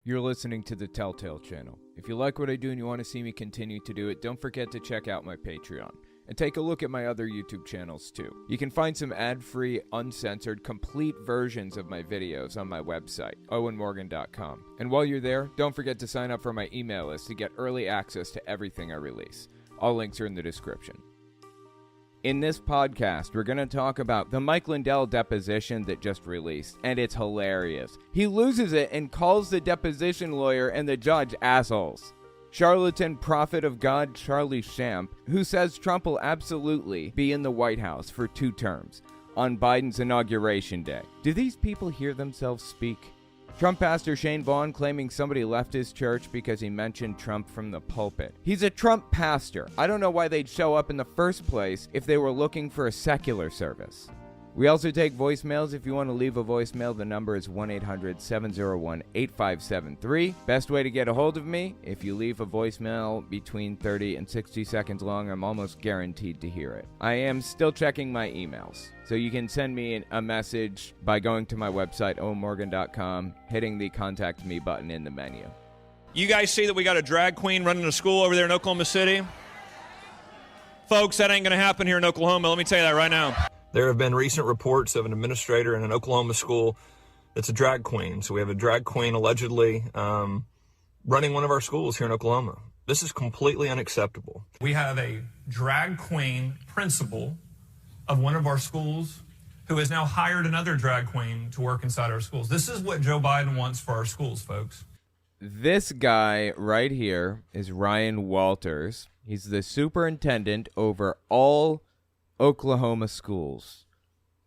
You're listening to the Telltale Channel. If you like what I do and you want to see me continue to do it, don't forget to check out my Patreon. And take a look at my other YouTube channels too. You can find some ad-free, uncensored, complete versions of my videos on my website, owenmorgan.com. And while you're there, don't forget to sign up for my email list to get early access to everything I release. All links are in the description. In this podcast, we're going to talk about the Mike Lindell deposition that just released, and it's hilarious. He loses it and calls the deposition lawyer and the judge assholes. Charlatan Prophet of God Charlie Shamp, who says Trump will absolutely be in the White House for 2 terms on Biden's inauguration day. Do these people hear themselves speak? Trump pastor Shane Vaughn claiming somebody left his church because he mentioned Trump from the pulpit. He's a Trump pastor. I don't know why they'd show up in the first place if they were looking for a secular service. We also take voicemails. If you want to leave a voicemail, the number is 1-800-701-8573. Best way to get a hold of me, if you leave a voicemail between 30 and 60 seconds long, I'm almost guaranteed to hear it. I am still checking my emails, so you can send me a message by going to my website, owenmorgan.com, hitting the Contact Me button in the menu. You guys see that we got a drag queen running a school over there in Oklahoma City? Folks, that ain't going to happen here in Oklahoma. Let me tell you that right now. There have been recent reports of an administrator in an Oklahoma school that's a drag queen. So we have a drag queen allegedly running one of our schools here in Oklahoma. This is completely unacceptable. We have a drag queen principal of one of our schools who has now hired another drag queen to work inside our schools. This is what Joe Biden wants for our schools, folks. This guy right here is Ryan Walters. He's the superintendent over all Oklahoma schools.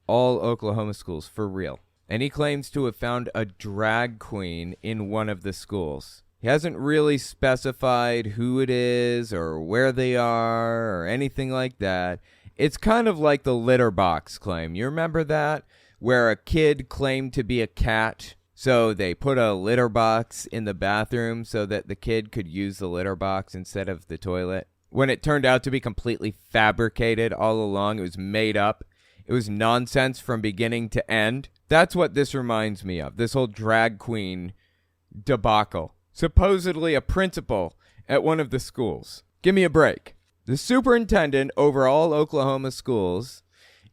All Oklahoma schools, for real. And he claims to have found a drag queen in one of the schools. He hasn't really specified who it is or where they are or anything like that. It's kind of like the litter box claim. You remember that? Where a kid claimed to be a cat, so they put a litter box in the bathroom so that the kid could use the litter box instead of the toilet. When it turned out to be completely fabricated all along, it was made up. It was nonsense from beginning to end. That's what this reminds me of, this whole drag queen debacle. Supposedly a principal at one of the schools. Give me a break. The superintendent over all Oklahoma schools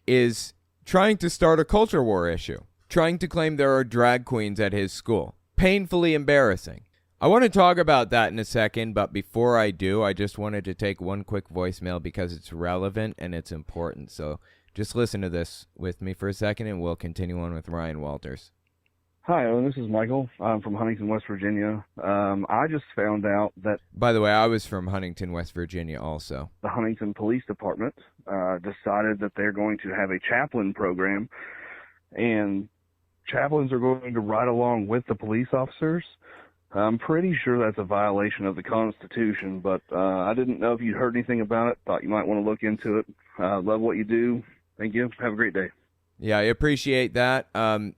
is trying to start a culture war issue, trying to claim there are drag queens at his school. Painfully embarrassing. I want to talk about that in a second, but before I do, I just wanted to take one quick voicemail because it's relevant and it's important. So just listen to this with me for a second and we'll continue on with Ryan Walters. Hi, Owen. This is Michael. I'm from Huntington, West Virginia. I just found out that... By the way, I was from Huntington, West Virginia also. The Huntington Police Department decided that they're going to have a chaplain program, and chaplains are going to ride along with the police officers. I'm pretty sure that's a violation of the Constitution, but I didn't know if you'd heard anything about it. Thought you might want to look into it. Love what you do. Thank you. Have a great day. Yeah, I appreciate that.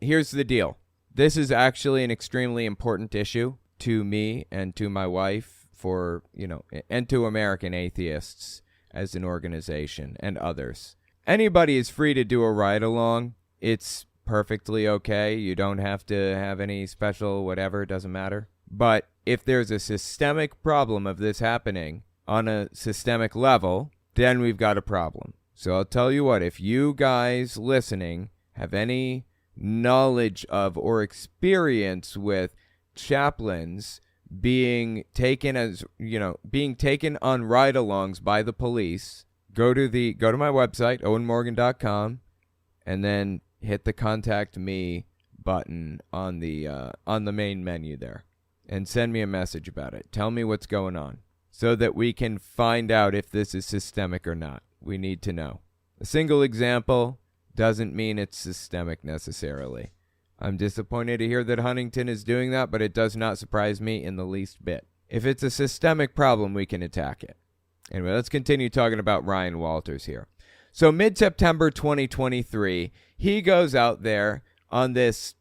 Here's the deal. This is actually an extremely important issue to me and to my wife and to American atheists as an organization and others. Anybody is free to do a ride-along. It's perfectly okay. You don't have to have any special whatever. It doesn't matter. But if there's a systemic problem of this happening on a systemic level, then we've got a problem. So I'll tell you what, if you guys listening have any knowledge of or experience with chaplains being taken on ride-alongs by the police, go to my website, owenmorgan.com, and then hit the Contact Me button on the main menu there. And send me a message about it. Tell me what's going on so that we can find out if this is systemic or not. We need to know. A single example doesn't mean it's systemic necessarily. I'm disappointed to hear that Huntington is doing that, but it does not surprise me in the least bit. If it's a systemic problem, we can attack it. Anyway, let's continue talking about Ryan Walters here. So mid-September 2023, he goes out there on this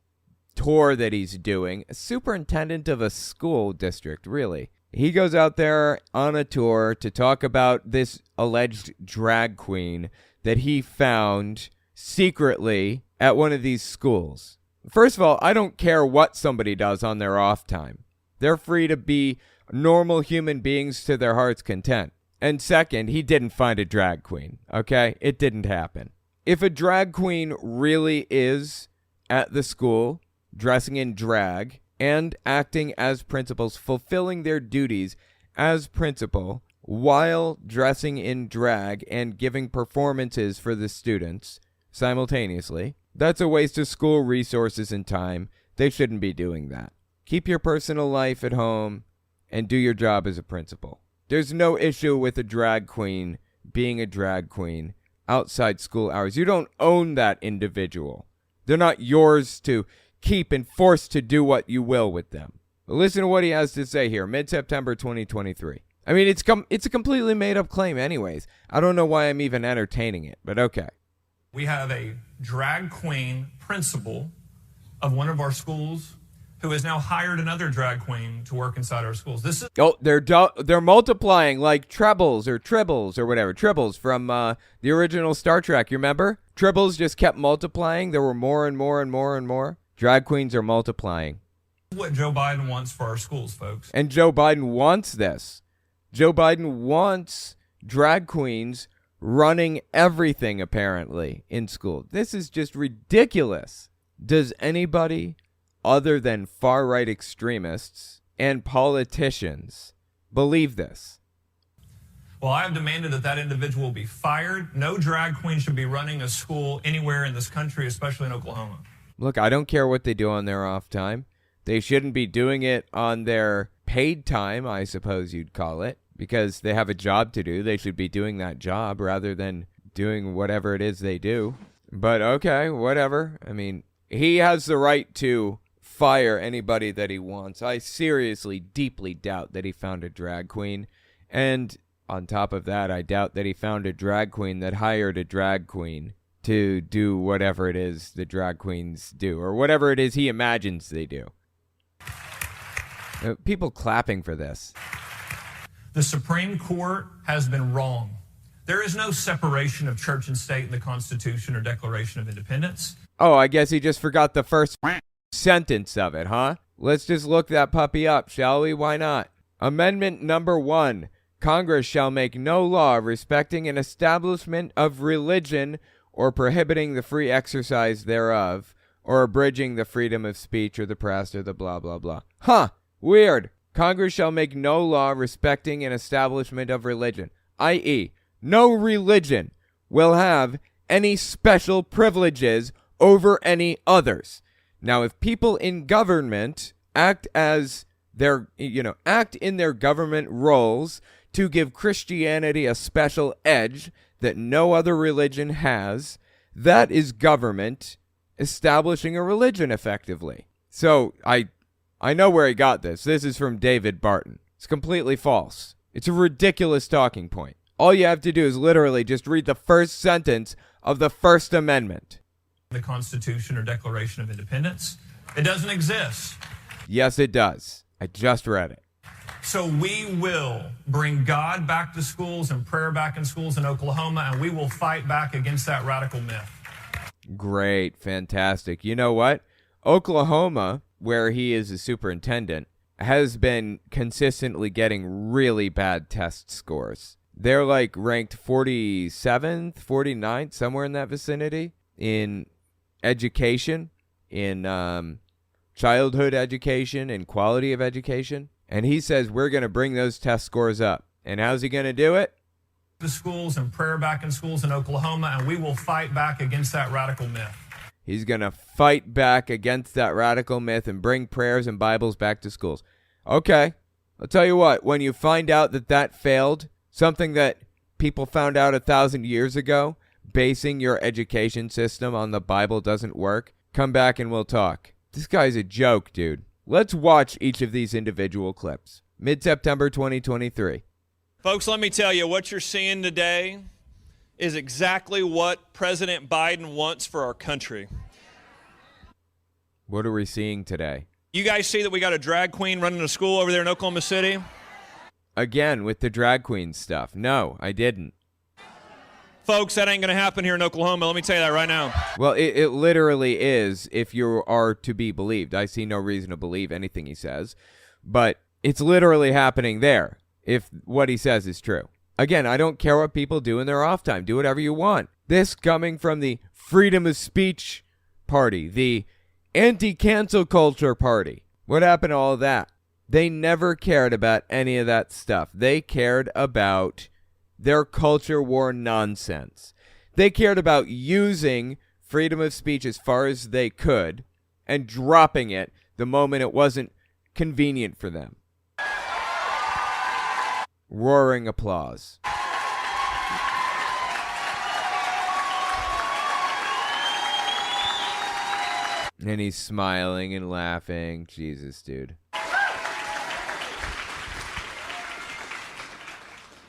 tour that he's doing, a superintendent of a school district, really. He goes out there on a tour to talk about this alleged drag queen that he found secretly at one of these schools. First of all, I don't care what somebody does on their off time. They're free to be normal human beings to their heart's content. And second, he didn't find a drag queen, okay? It didn't happen. If a drag queen really is at the school, dressing in drag and acting as principals, fulfilling their duties as principal while dressing in drag and giving performances for the students simultaneously, that's a waste of school resources and time. They shouldn't be doing that. Keep your personal life at home and do your job as a principal. There's no issue with a drag queen being a drag queen outside school hours. You don't own that individual. They're not yours to keep and forced to do what you will with them. But listen to what he has to say here, mid-September 2023. I mean, it's a completely made-up claim anyways. I don't know why I'm even entertaining it, but okay. We have a drag queen principal of one of our schools who has now hired another drag queen to work inside our schools. This is they're multiplying like trebles or tribbles or whatever. Tribbles from the original Star Trek, you remember? Tribbles just kept multiplying. There were more and more and more and more. Drag queens are multiplying. what Joe Biden wants for our schools, folks. And Joe Biden wants this. Joe Biden wants drag queens running everything, apparently, in school. This is just ridiculous. Does anybody other than far-right extremists and politicians believe this? Well, I have demanded that that individual be fired. No drag queen should be running a school anywhere in this country, especially in Oklahoma. Look, I don't care what they do on their off time. They shouldn't be doing it on their paid time, I suppose you'd call it, because they have a job to do. They should be doing that job rather than doing whatever it is they do. But okay, whatever. I mean, he has the right to fire anybody that he wants. I seriously, deeply doubt that he found a drag queen. And on top of that, I doubt that he found a drag queen that hired a drag queen to do whatever it is the drag queens do, or whatever it is he imagines they do. People clapping for this. The Supreme Court has been wrong. There is no separation of church and state in the Constitution or Declaration of Independence. Oh, I guess he just forgot the first sentence of it, huh? Let's just look that puppy up, shall we? Why not? Amendment number 1. Congress shall make no law respecting an establishment of religion or prohibiting the free exercise thereof, or abridging the freedom of speech or the press or the blah, blah, blah. Huh. Weird. Congress shall make no law respecting an establishment of religion, i.e., no religion will have any special privileges over any others. Now, if people in government act as act in their government roles to give Christianity a special edge that no other religion has, that is government establishing a religion effectively. So I know where he got this. This is from David Barton. It's completely false. It's a ridiculous talking point. All you have to do is literally just read the first sentence of the First Amendment. The Constitution or Declaration of Independence. It doesn't exist. Yes, it does. I just read it. So we will bring God back to schools and prayer back in schools in Oklahoma, and we will fight back against that radical myth. Great. Fantastic. You know what? Oklahoma, where he is a superintendent, has been consistently getting really bad test scores. They're like ranked 47th, 49th, somewhere in that vicinity in education, in childhood education, and quality of education. And he says we're going to bring those test scores up. And how's he going to do it? The schools and prayer back in schools in Oklahoma, and we will fight back against that radical myth. He's going to fight back against that radical myth and bring prayers and Bibles back to schools. Okay, I'll tell you what, when you find out that that failed, something that people found out 1,000 years ago, basing your education system on the Bible doesn't work, come back and we'll talk. This guy's a joke, dude. Let's watch each of these individual clips. Mid-September 2023. Folks, let me tell you, what you're seeing today is exactly what President Biden wants for our country. What are we seeing today? You guys see that we got a drag queen running a school over there in Oklahoma City? Again, with the drag queen stuff. No, I didn't. Folks, that ain't going to happen here in Oklahoma. Let me tell you that right now. Well, it literally is, if you are to be believed. I see no reason to believe anything he says. but it's literally happening there if what he says is true. Again, I don't care what people do in their off time. Do whatever you want. This coming from the freedom of speech party, the anti-cancel culture party. What happened to all that? They never cared about any of that stuff. They cared about their culture war nonsense. They cared about using freedom of speech as far as they could and dropping it the moment it wasn't convenient for them. Roaring applause. And he's smiling and laughing. Jesus, dude.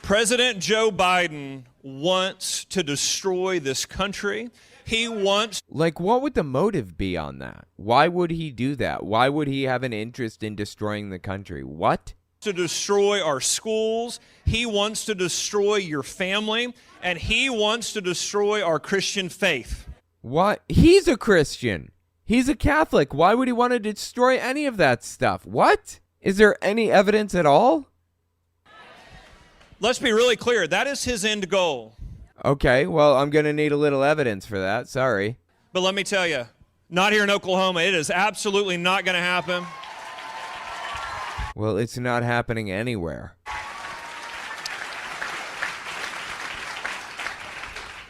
President Joe Biden wants to destroy this country. He wants... Like, what would the motive be on that? Why would he do that? Why would he have an interest in destroying the country? What? To destroy our schools. He wants to destroy your family. And he wants to destroy our Christian faith. What? He's a Christian. He's a Catholic. Why would he want to destroy any of that stuff? What? Is there any evidence at all? Let's be really clear. That is his end goal. Okay, well, I'm going to need a little evidence for that. Sorry. But let me tell you, not here in Oklahoma. It is absolutely not going to happen. Well, it's not happening anywhere.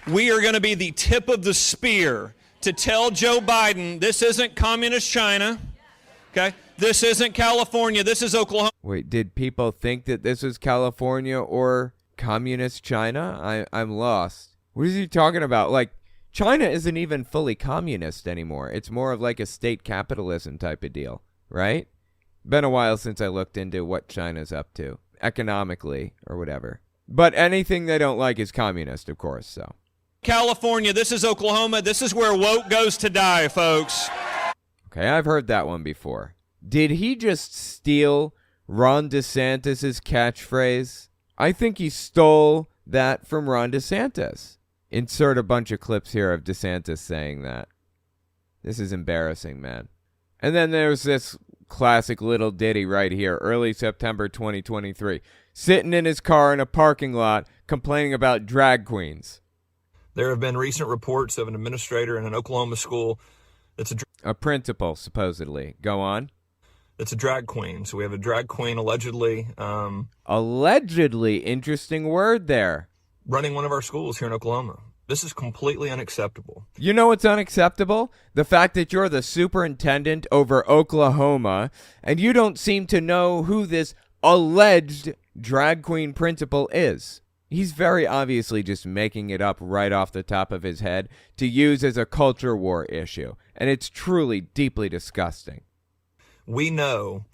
We are going to be the tip of the spear to tell Joe Biden this isn't communist China. Okay? This isn't California. This is Oklahoma. Wait, did people think that this was California or communist China? I'm lost. What is he talking about? Like, China isn't even fully communist anymore. It's more of like a state capitalism type of deal, right? Been a while since I looked into what China's up to, economically or whatever. But anything they don't like is communist, of course, so. California, this is Oklahoma. This is where woke goes to die, folks. Okay, I've heard that one before. Did he just steal Ron DeSantis' catchphrase? I think he stole that from Ron DeSantis. Insert a bunch of clips here of DeSantis saying that. This is embarrassing, man. And then there's this classic little ditty right here, early September 2023. Sitting in his car in a parking lot complaining about drag queens. There have been recent reports of an administrator in an Oklahoma school that's a principal, supposedly. Go on. It's a drag queen. So we have a drag queen allegedly. Allegedly, interesting word there. Running one of our schools here in Oklahoma. This is completely unacceptable. You know what's unacceptable? The fact that you're the superintendent over Oklahoma and you don't seem to know who this alleged drag queen principal is. He's very obviously just making it up right off the top of his head to use as a culture war issue. And it's truly deeply disgusting. We know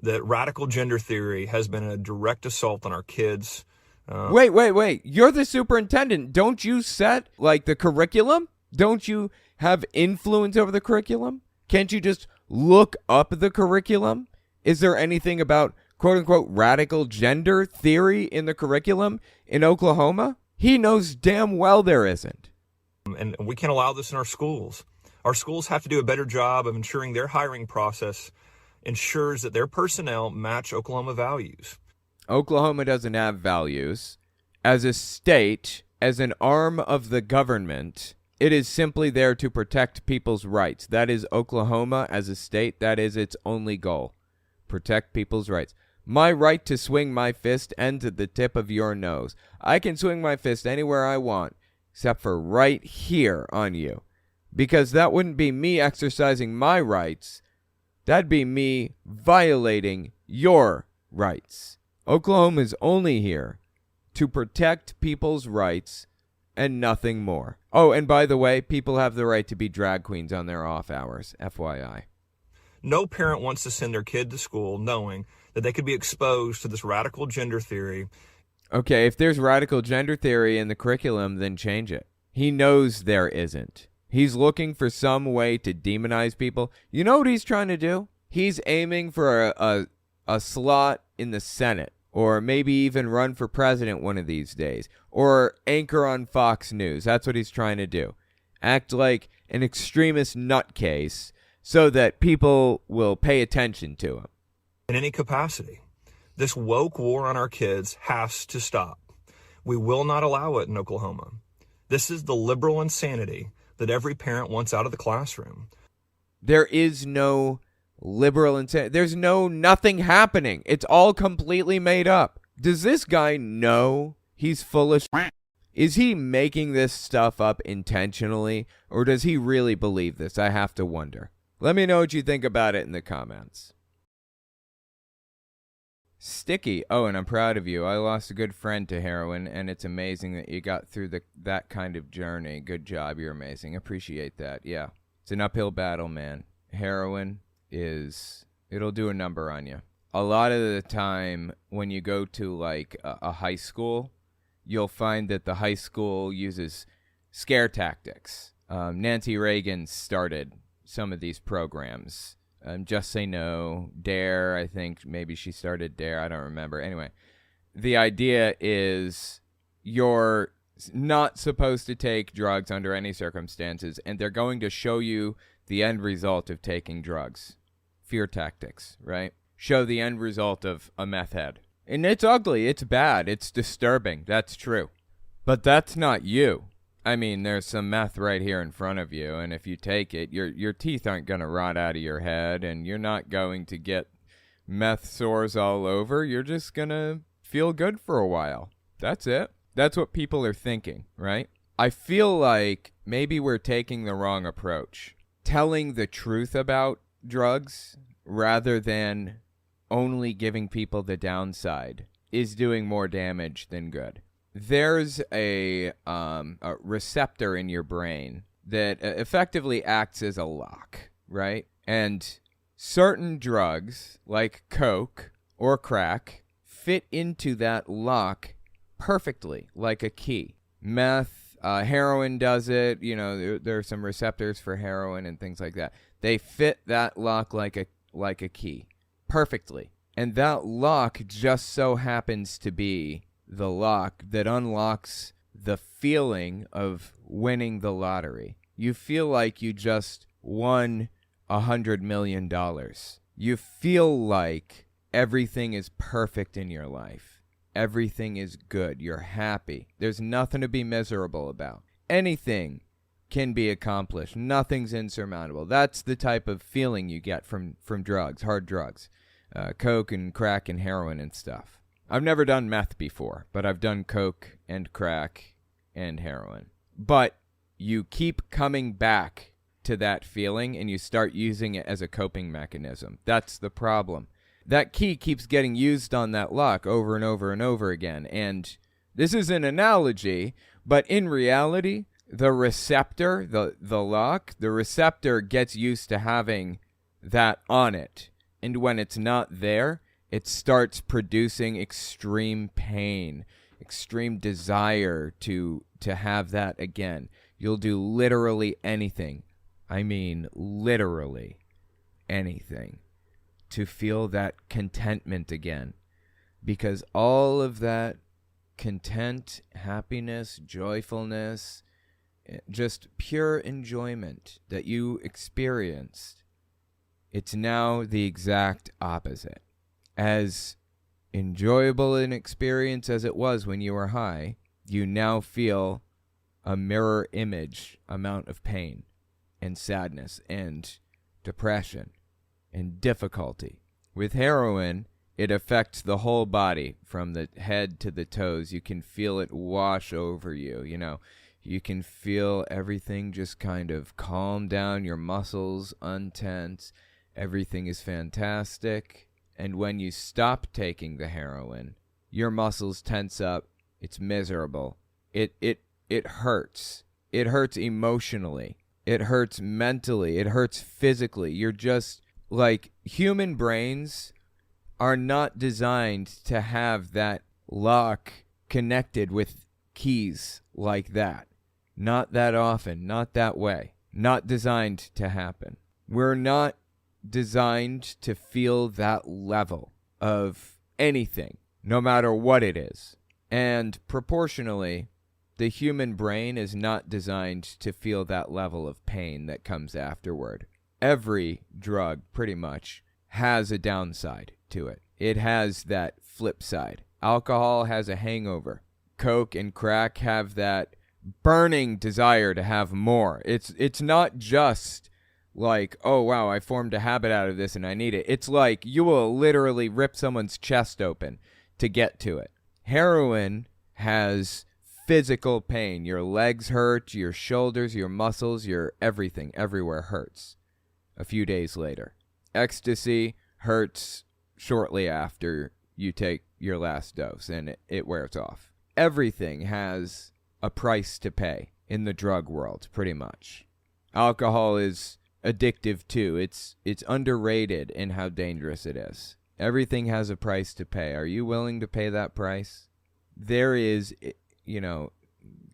that radical gender theory has been a direct assault on our kids. Wait. You're the superintendent. Don't you set, like, the curriculum? Don't you have influence over the curriculum? Can't you just look up the curriculum? Is there anything about quote-unquote radical gender theory in the curriculum in Oklahoma? He knows damn well there isn't. And we can't allow this in our schools. Our schools have to do a better job of ensuring their hiring process ensures that their personnel match Oklahoma values. Oklahoma doesn't have values. As a state, as an arm of the government, it is simply there to protect people's rights. That is Oklahoma as a state. That is its only goal. Protect people's rights. My right to swing my fist ends at the tip of your nose. I can swing my fist anywhere I want, except for right here on you. Because that wouldn't be me exercising my rights. That'd be me violating your rights. Oklahoma is only here to protect people's rights and nothing more. Oh, and by the way, people have the right to be drag queens on their off hours, FYI. No parent wants to send their kid to school knowing that they could be exposed to this radical gender theory. Okay, if there's radical gender theory in the curriculum, then change it. He knows there isn't. He's looking for some way to demonize people. You know what he's trying to do? He's aiming for a slot in the Senate, or maybe even run for president one of these days, or anchor on Fox News. That's what he's trying to do. Act like an extremist nutcase so that people will pay attention to him. in any capacity. This woke war on our kids has to stop. We will not allow it in Oklahoma. This is the liberal insanity that every parent wants out of the classroom. There is no liberal insanity. There's nothing happening. It's all completely made up. Does this guy know he's full of shit? Is he making this stuff up intentionally, or does he really believe this? I have to wonder. Let me know what you think about it in the comments. Sticky. Oh, and I'm proud of you. I lost a good friend to heroin, and it's amazing that you got through that kind of journey. Good job. You're amazing. Appreciate that. Yeah. It's an uphill battle, man. Heroin it'll do a number on you. A lot of the time when you go to like a high school, you'll find that the high school uses scare tactics. Nancy Reagan started some of these programs. Just Say No, Dare, I think maybe she started Dare, I don't remember. Anyway, the idea is you're not supposed to take drugs under any circumstances, and they're going to show you the end result of taking drugs. Fear tactics, right? Show the end result of a meth head. And it's ugly, it's bad, it's disturbing, that's true. But that's not you. I mean, there's some meth right here in front of you, and if you take it, your teeth aren't going to rot out of your head, and you're not going to get meth sores all over. You're just going to feel good for a while. That's it. That's what people are thinking, right? I feel like maybe we're taking the wrong approach. Telling the truth about drugs rather than only giving people the downside is doing more damage than good. There's a receptor in your brain that effectively acts as a lock, right? And certain drugs, like Coke or crack, fit into that lock perfectly, like a key. Meth, heroin does it. You know, there are some receptors for heroin and things like that. They fit that lock like a key perfectly. And that lock just so happens to be the lock that unlocks the feeling of winning the lottery. You feel like you just won $100 million. You feel like everything is perfect in your life. Everything is good. You're happy. There's nothing to be miserable about. Anything can be accomplished. Nothing's insurmountable. That's the type of feeling you get from drugs, hard drugs, Coke and crack and heroin and stuff. I've never done meth before, but I've done Coke and crack and heroin. But you keep coming back to that feeling and you start using it as a coping mechanism. That's the problem. That key keeps getting used on that lock over and over and over again. And this is an analogy, but in reality, the receptor, the lock, the receptor gets used to having that on it. And when it's not there, it starts producing extreme pain, extreme desire to have that again. You'll do literally anything. I mean, literally anything to feel that contentment again. Because all of that content, happiness, joyfulness, just pure enjoyment that you experienced, it's now the exact opposite. As enjoyable an experience as it was when you were high, you now feel a mirror image amount of pain and sadness and depression and difficulty. With heroin, it affects the whole body from the head to the toes. You can feel it wash over you, you know. You can feel everything just kind of calm down, your muscles untense. Everything is fantastic. And when you stop taking the heroin, your muscles tense up. It's miserable. It hurts. It hurts emotionally. It hurts mentally. It hurts physically. You're just like, human brains are not designed to have that lock connected with keys like that. Not that often. Not that way. Not designed to happen. We're not designed to feel that level of anything, no matter what it is. And proportionally, the human brain is not designed to feel that level of pain that comes afterward. Every drug, pretty much, has a downside. to it. It has that flip side. Alcohol has a hangover. Coke and crack have that burning desire to have more. It's not just like, oh, wow, I formed a habit out of this and I need it. It's like you will literally rip someone's chest open to get to it. Heroin has physical pain. Your legs hurt, your shoulders, your muscles, your everything, everywhere hurts a few days later. Ecstasy hurts shortly after you take your last dose and it wears off. Everything has a price to pay in the drug world, pretty much. Alcohol is addictive too. It's underrated in how dangerous it is. Everything has a price to pay. Are you willing to pay that price? There is,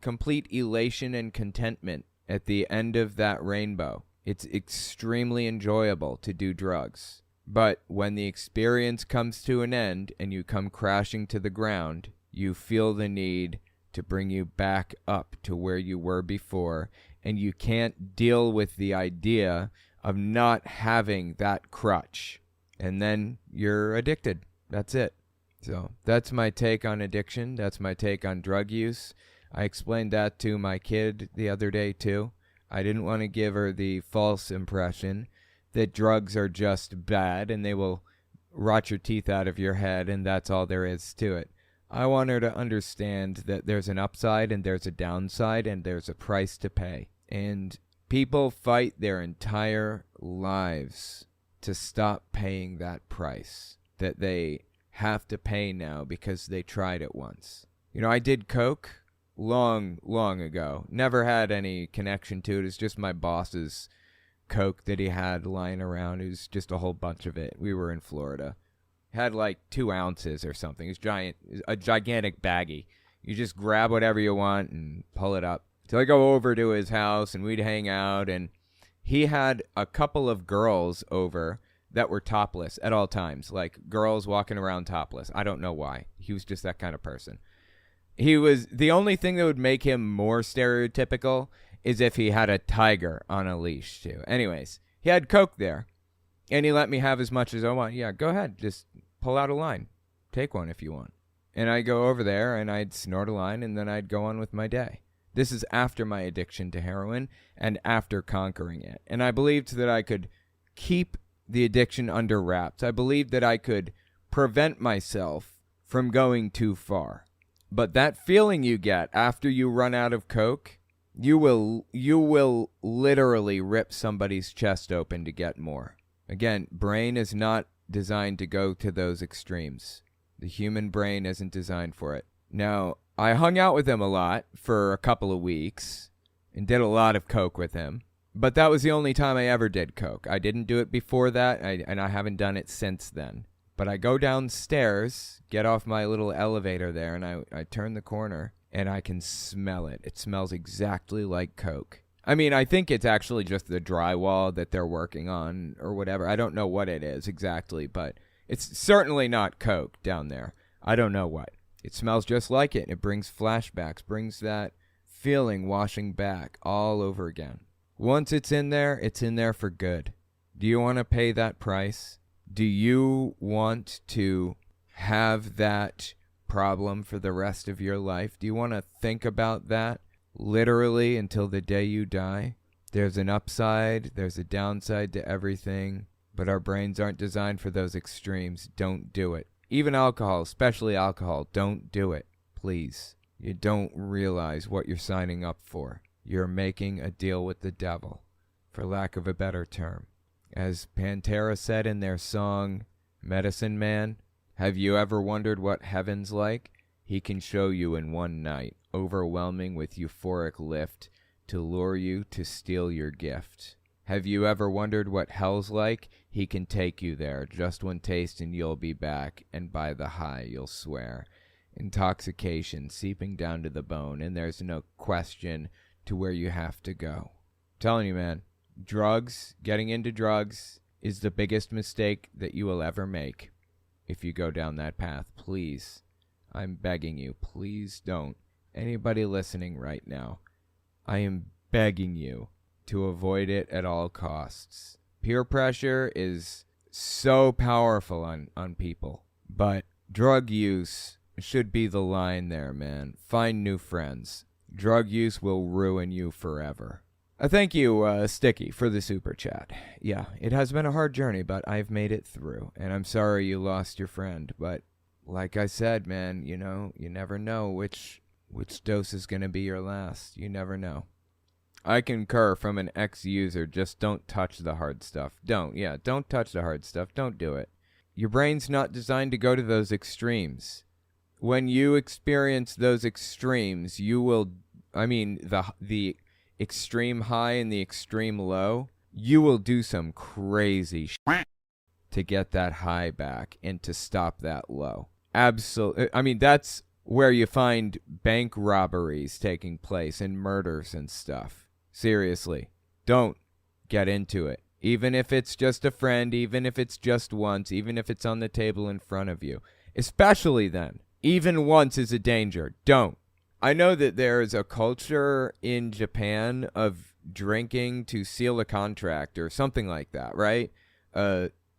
complete elation and contentment at the end of that rainbow. It's extremely enjoyable to do drugs. But when the experience comes to an end and you come crashing to the ground, you feel the need to bring you back up to where you were before, and you can't deal with the idea of not having that crutch. And then you're addicted. That's it. So that's my take on addiction. That's my take on drug use. I explained that to my kid the other day too. I didn't want to give her the false impression that drugs are just bad and they will rot your teeth out of your head and that's all there is to it. I want her to understand that there's an upside and there's a downside and there's a price to pay. And people fight their entire lives to stop paying that price that they have to pay now because they tried it once. I did coke long ago. Never had any connection to it. It's just my boss's coke that he had lying around. It was just a whole bunch of it. We were in Florida. Had like 2 ounces or something. It's a gigantic baggie. You just grab whatever you want and pull it up. So I go over to his house and we'd hang out, and he had a couple of girls over that were topless at all times, like girls walking around topless. I don't know why. He was just that kind of person. He was, the only thing that would make him more stereotypical is if he had a tiger on a leash too. Anyways, he had coke there, and he let me have as much as I want. Yeah, go ahead. Just pull out a line. Take one if you want. And I'd go over there, and I'd snort a line, and then I'd go on with my day. This is after my addiction to heroin and after conquering it. And I believed that I could keep the addiction under wraps. I believed that I could prevent myself from going too far. But that feeling you get after you run out of coke, you will literally rip somebody's chest open to get more. Again, brain is not designed to go to those extremes. The human brain isn't designed for it. Now, I hung out with him a lot for a couple of weeks and did a lot of coke with him. But that was the only time I ever did coke. I didn't do it before that, and I haven't done it since then. But I go downstairs, get off my little elevator there, and I turn the corner, and I can smell it. It smells exactly like coke. I mean, I think it's actually just the drywall that they're working on or whatever. I don't know what it is exactly, but it's certainly not coke down there. I don't know what. It smells just like it. It brings flashbacks, brings that feeling washing back all over again. Once it's in there for good. Do you want to pay that price? Do you want to have that problem for the rest of your life? Do you want to think about that literally until the day you die? There's an upside, there's a downside to everything, but our brains aren't designed for those extremes. Don't do it. Even alcohol, especially alcohol, don't do it, please. You don't realize what you're signing up for. You're making a deal with the devil, for lack of a better term. As Pantera said in their song, Medicine Man, have you ever wondered what heaven's like? He can show you in one night, overwhelming with euphoric lift, to lure you to steal your gift. Have you ever wondered what hell's like? He can take you there, just one taste and you'll be back, and by the high you'll swear. Intoxication seeping down to the bone, and there's no question to where you have to go. I'm telling you, man, drugs, getting into drugs, is the biggest mistake that you will ever make if you go down that path. Please, I'm begging you, please don't. Anybody listening right now, I am begging you to avoid it at all costs. Peer pressure is so powerful on people. But drug use should be the line there, man. Find new friends. Drug use will ruin you forever. Thank you, Sticky, for the super chat. Yeah, it has been a hard journey, but I've made it through. And I'm sorry you lost your friend. But like I said, man, you never know which dose is going to be your last. You never know. I concur from an ex-user. Just don't touch the hard stuff. Don't touch the hard stuff. Don't do it. Your brain's not designed to go to those extremes. When you experience those extremes, you will, the extreme high and the extreme low, you will do some crazy shit to get that high back and to stop that low. Absolutely. That's where you find bank robberies taking place and murders and stuff. Seriously, don't get into it. Even if it's just a friend, even if it's just once, even if it's on the table in front of you. Especially then. Even once is a danger. Don't. I know that there is a culture in Japan of drinking to seal a contract or something like that, right?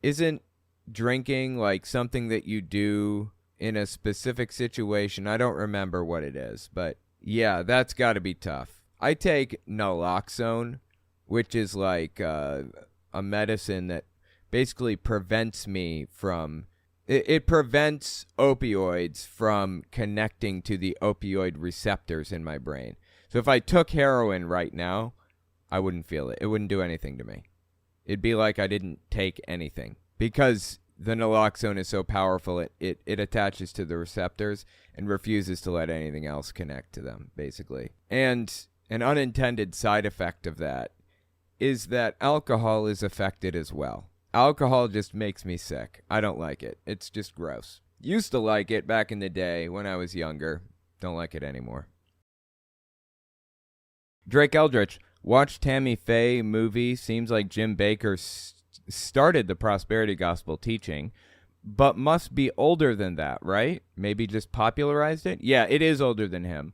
Isn't drinking like something that you do in a specific situation? I don't remember what it is, but yeah, that's got to be tough. I take naloxone, which is like a medicine that basically prevents me from... It prevents opioids from connecting to the opioid receptors in my brain. So if I took heroin right now, I wouldn't feel it. It wouldn't do anything to me. It'd be like I didn't take anything. Because the naloxone is so powerful, it attaches to the receptors and refuses to let anything else connect to them, basically. And an unintended side effect of that is that alcohol is affected as well. Alcohol just makes me sick. I don't like it. It's just gross. Used to like it back in the day when I was younger. Don't like it anymore. Drake Eldritch. Watched Tammy Faye movie. Seems like Jim Bakker started the prosperity gospel teaching, but must be older than that, right? Maybe just popularized it? Yeah, it is older than him.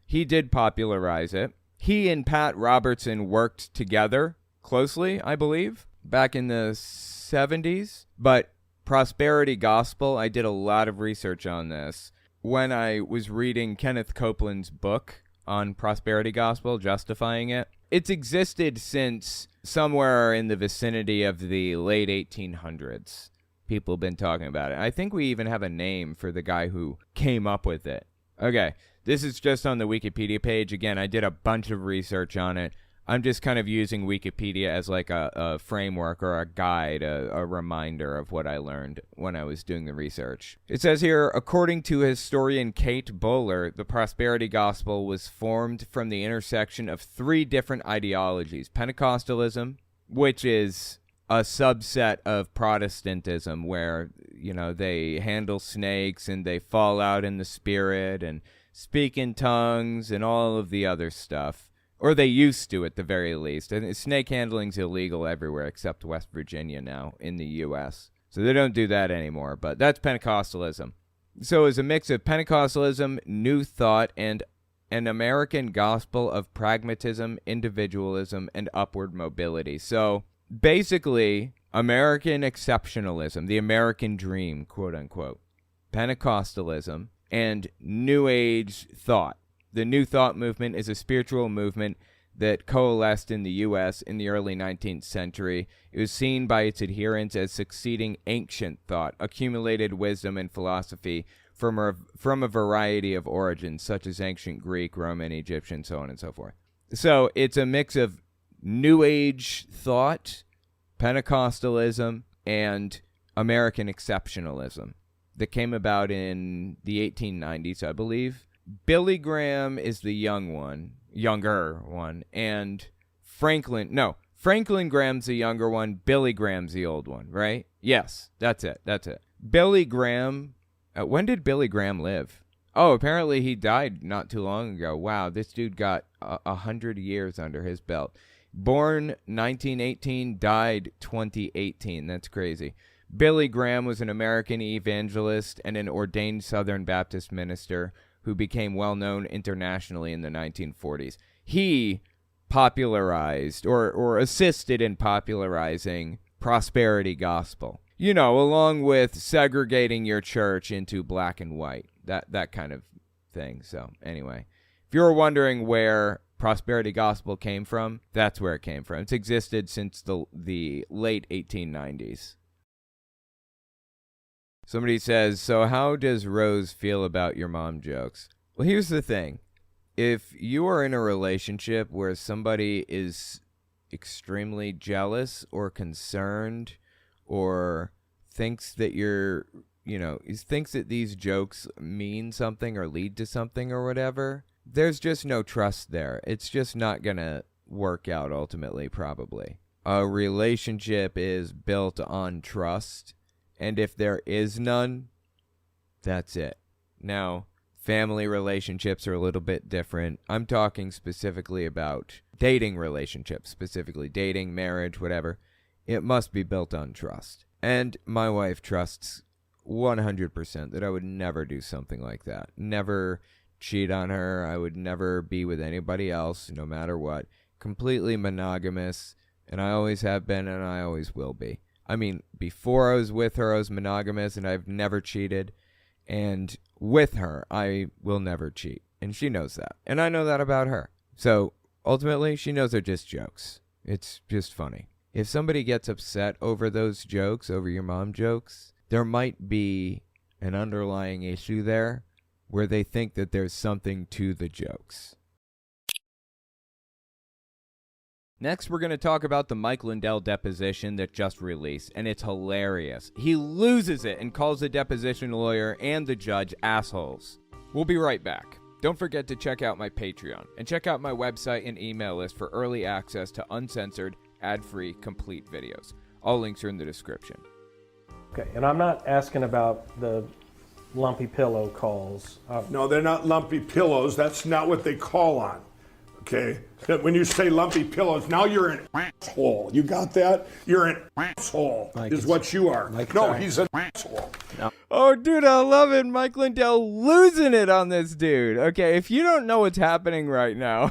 He did popularize it. He and Pat Robertson worked together closely, I believe, back in the 70s. But prosperity gospel, I did a lot of research on this when I was reading Kenneth Copeland's book on prosperity gospel, justifying it. It's existed since somewhere in the vicinity of the late 1800s. People have been talking about it. I think we even have a name for the guy who came up with it. Okay, this is just on the Wikipedia page. Again, I did a bunch of research on it. I'm just kind of using Wikipedia as like a framework or a guide, a reminder of what I learned when I was doing the research. It says here, according to historian Kate Bowler, the prosperity gospel was formed from the intersection of three different ideologies. Pentecostalism, which is a subset of Protestantism where, they handle snakes and they fall out in the spirit and speak in tongues and all of the other stuff. Or they used to, at the very least. And snake handling's illegal everywhere except West Virginia now in the U.S. So they don't do that anymore. But that's Pentecostalism. So it's a mix of Pentecostalism, New Thought, and an American gospel of pragmatism, individualism, and upward mobility. So basically, American exceptionalism, the American dream, quote unquote, Pentecostalism, and New Age thought. The New Thought movement is a spiritual movement that coalesced in the U.S. in the early 19th century. It was seen by its adherents as succeeding ancient thought, accumulated wisdom and philosophy from a variety of origins, such as ancient Greek, Roman, Egyptian, so on and so forth. So it's a mix of New Age thought, Pentecostalism, and American exceptionalism that came about in the 1890s, I believe. Billy Graham is the younger one, and Franklin Graham's the younger one, Billy Graham's the old one, right? Yes, that's it. Billy Graham, when did Billy Graham live? Oh, apparently he died not too long ago. Wow, this dude got 100 years under his belt. Born 1918, died 2018. That's crazy. Billy Graham was an American evangelist and an ordained Southern Baptist minister who became well-known internationally in the 1940s. He popularized or assisted in popularizing prosperity gospel. You know, along with segregating your church into black and white, that kind of thing. So anyway, if you were wondering where prosperity gospel came from, that's where it came from. It's existed since the late 1890s. Somebody says, so how does Rose feel about your mom jokes? Well, here's the thing. If you are in a relationship where somebody is extremely jealous or concerned or thinks that thinks that these jokes mean something or lead to something or whatever, there's just no trust there. It's just not going to work out ultimately, probably. A relationship is built on trust, and if there is none, that's it. Now, family relationships are a little bit different. I'm talking specifically about dating relationships, specifically dating, marriage, whatever. It must be built on trust. And my wife trusts 100% that I would never do something like that. Never cheat on her. I would never be with anybody else, no matter what. Completely monogamous, and I always have been, and I always will be. I mean, before I was with her, I was monogamous, and I've never cheated. And with her, I will never cheat. And she knows that. And I know that about her. So, ultimately, she knows they're just jokes. It's just funny. If somebody gets upset over those jokes, over your mom jokes, there might be an underlying issue there where they think that there's something to the jokes. Next, we're going to talk about the Mike Lindell deposition that just released, and it's hilarious. He loses it and calls the deposition lawyer and the judge assholes. We'll be right back. Don't forget to check out my Patreon, and check out my website and email list for early access to uncensored, ad-free, complete videos. All links are in the description. Okay, and I'm not asking about the lumpy pillow calls. No, they're not lumpy pillows. That's not what they call on. Okay? When you say lumpy pillows, now you're an asshole. You got that? You're an asshole, is what you are. No, he's an asshole. No. Oh, dude, I love it. Mike Lindell losing it on this dude. Okay, if you don't know what's happening right now,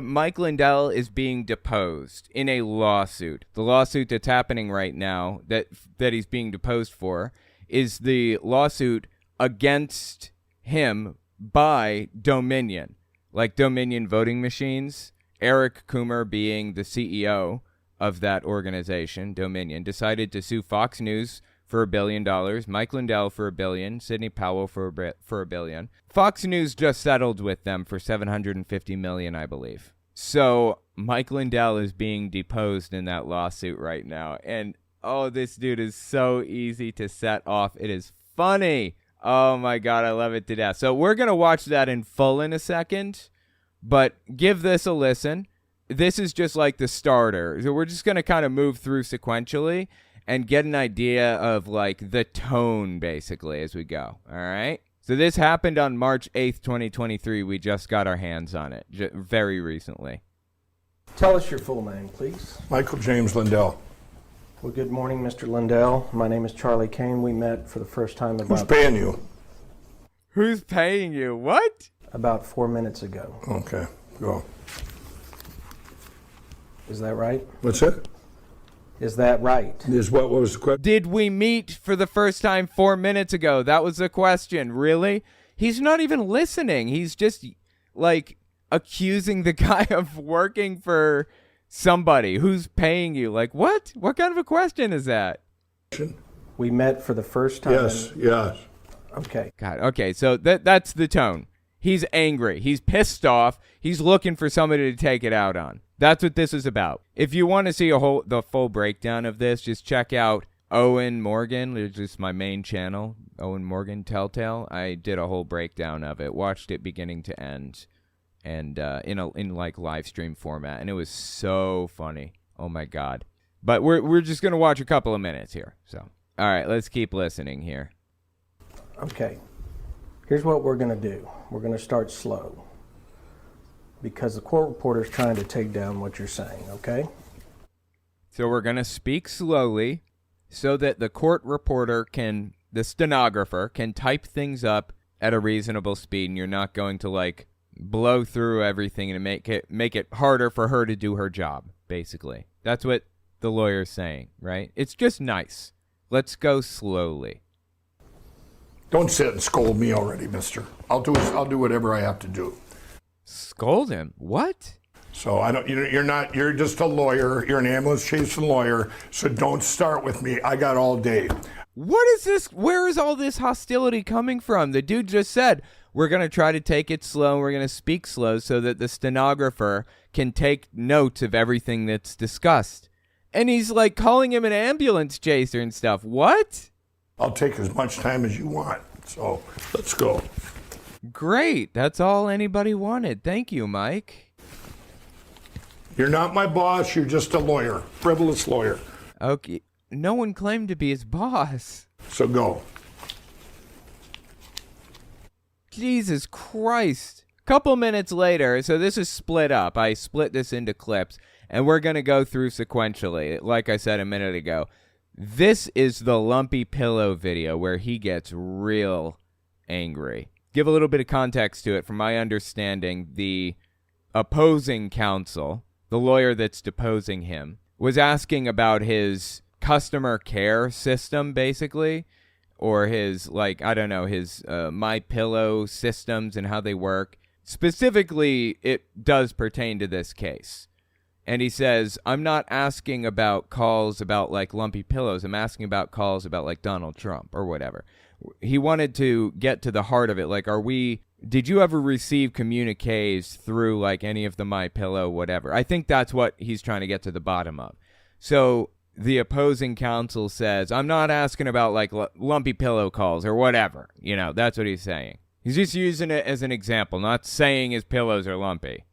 Mike Lindell is being deposed in a lawsuit. The lawsuit that's happening right now that he's being deposed for is the lawsuit against him by Dominion, like Dominion voting machines. Eric Coomer, being the CEO of that organization, Dominion, decided to sue Fox News for $1 billion, Mike Lindell for $1 billion, Sidney Powell for $1 billion. Fox News just settled with them for $750 million, I believe. So Mike Lindell is being deposed in that lawsuit right now, and oh, this dude is so easy to set off. It is funny. Oh my God, I love it to death. So we're gonna watch that in full in a second, but give this a listen. This is just like the starter. So we're just gonna kind of move through sequentially and get an idea of like the tone basically as we go. All right. So this happened on March 8th, 2023. We just got our hands on it very recently. Tell us your full name, please. Michael James Lindell. Well, good morning, Mr. Lindell. My name is Charlie Kane. We met for the first time Who's paying you? Who's paying you? What? About 4 minutes ago. Okay, go. Is that right? What's that? Is that right? What was the question? Did we meet for the first time 4 minutes ago? That was the question. Really? He's not even listening. He's just like accusing the guy of working for somebody who's paying you. Like, what? What kind of a question is that? We met for the first time. Yes. Okay. God, okay, so that's the tone. He's angry. He's pissed off. He's looking for somebody to take it out on. That's what this is about. If you want to see the full breakdown of this, just check out Owen Morgan, which is my main channel, Owen Morgan Telltale. I did a whole breakdown of it, watched it beginning to end, and in like live stream format, and it was so funny. Oh my God! But we're just gonna watch a couple of minutes here. So all right, let's keep listening here. Okay. Here's what we're gonna do. We're gonna start slow because the court reporter's trying to take down what you're saying. Okay. So we're gonna speak slowly, so that the court reporter the stenographer can type things up at a reasonable speed, and you're not going to like blow through everything and make it harder for her to do her job. Basically, that's what the lawyer's saying, right? It's just nice. Let's go slowly. Don't sit and scold me already, mister. I'll do whatever I have to do. Scold him? What? So you're just a lawyer. You're an ambulance chasing lawyer. So don't start with me. I got all day. What is this? Where is all this hostility coming from? The dude just said, we're going to try to take it slow. We're going to speak slow so that the stenographer can take notes of everything that's discussed. And he's like calling him an ambulance chaser and stuff. What? I'll take as much time as you want. So let's go. Great. That's all anybody wanted. Thank you, Mike. You're not my boss. You're just a lawyer. Frivolous lawyer. Okay. No one claimed to be his boss. So go. Jesus Christ. Couple minutes later, so this is split up. I split this into clips, and we're going to go through sequentially. Like I said a minute ago, this is the lumpy pillow video where he gets real angry. Give a little bit of context to it. From my understanding, the opposing counsel, the lawyer that's deposing him, was asking about his customer care system, basically, or his, his My Pillow systems and how they work. Specifically, it does pertain to this case. And he says, I'm not asking about calls about, lumpy pillows. I'm asking about calls about, Donald Trump or whatever. He wanted to get to the heart of it. Did you ever receive communiques through, any of the My Pillow, whatever? I think that's what he's trying to get to the bottom of. So the opposing counsel says, I'm not asking about, lumpy pillow calls or whatever. That's what he's saying. He's just using it as an example, not saying his pillows are lumpy.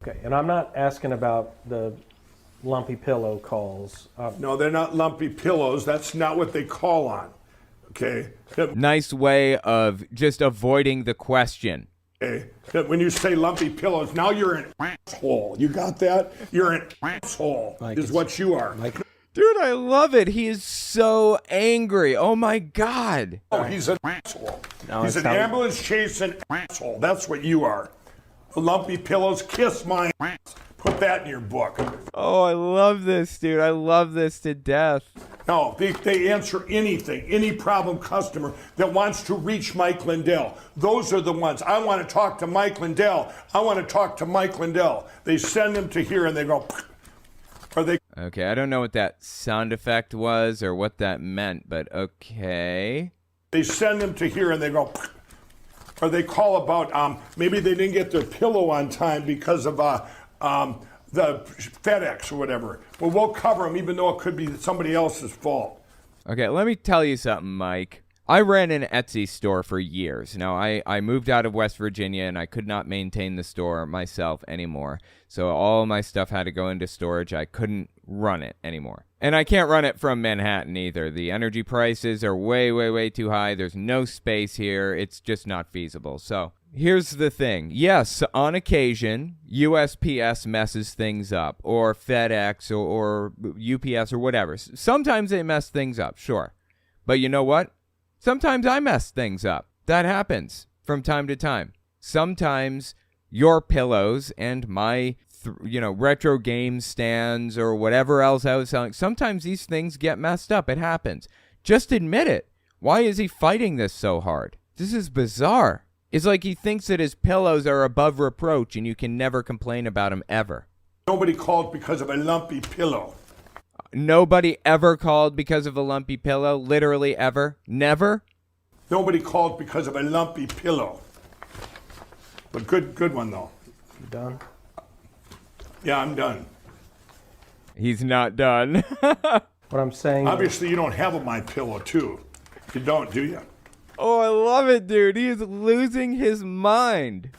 Okay, and I'm not asking about the lumpy pillow calls. No, they're not lumpy pillows. That's not what they call on. Okay? Nice way of just avoiding the question. Okay? When you say lumpy pillows, now you're an asshole. You got that? You're an asshole, is what you are. Dude, I love it. He is so angry. Oh, my God. Oh, he's an asshole. No, he's an ambulance chasing asshole. That's what you are. The lumpy pillows, kiss my ass. Put that in your book. Oh, I love this, dude. I love this to death. No, they answer anything, any problem customer that wants to reach Mike Lindell. Those are the ones. I want to talk to Mike Lindell. I want to talk to Mike Lindell. They send them to here and they go, Okay, I don't know what that sound effect was or what that meant, but okay. They send them to here and they go, or they call about, maybe they didn't get their pillow on time because of the FedEx or whatever. Well, we'll cover them even though it could be somebody else's fault. Okay, let me tell you something, Mike. I ran an Etsy store for years. Now, I moved out of West Virginia, and I could not maintain the store myself anymore. So all my stuff had to go into storage. I couldn't run it anymore. And I can't run it from Manhattan either. The energy prices are way, way, way too high. There's no space here. It's just not feasible. So here's the thing. Yes, on occasion, USPS messes things up, or FedEx or UPS or whatever. Sometimes they mess things up, sure. But you know what? Sometimes I mess things up. That happens from time to time. Sometimes your pillows and my, retro game stands or whatever else I was selling, sometimes these things get messed up. It happens. Just admit it. Why is he fighting this so hard? This is bizarre. It's like he thinks that his pillows are above reproach and you can never complain about them ever. Nobody called because of a lumpy pillow. Nobody ever called because of a lumpy pillow? Literally ever? Never? Nobody called because of a lumpy pillow. But good one, though. You done? Yeah, I'm done. He's not done. What I'm saying Obviously, you don't have a My Pillow, too. You don't, do you? Oh, I love it, dude. He is losing his mind.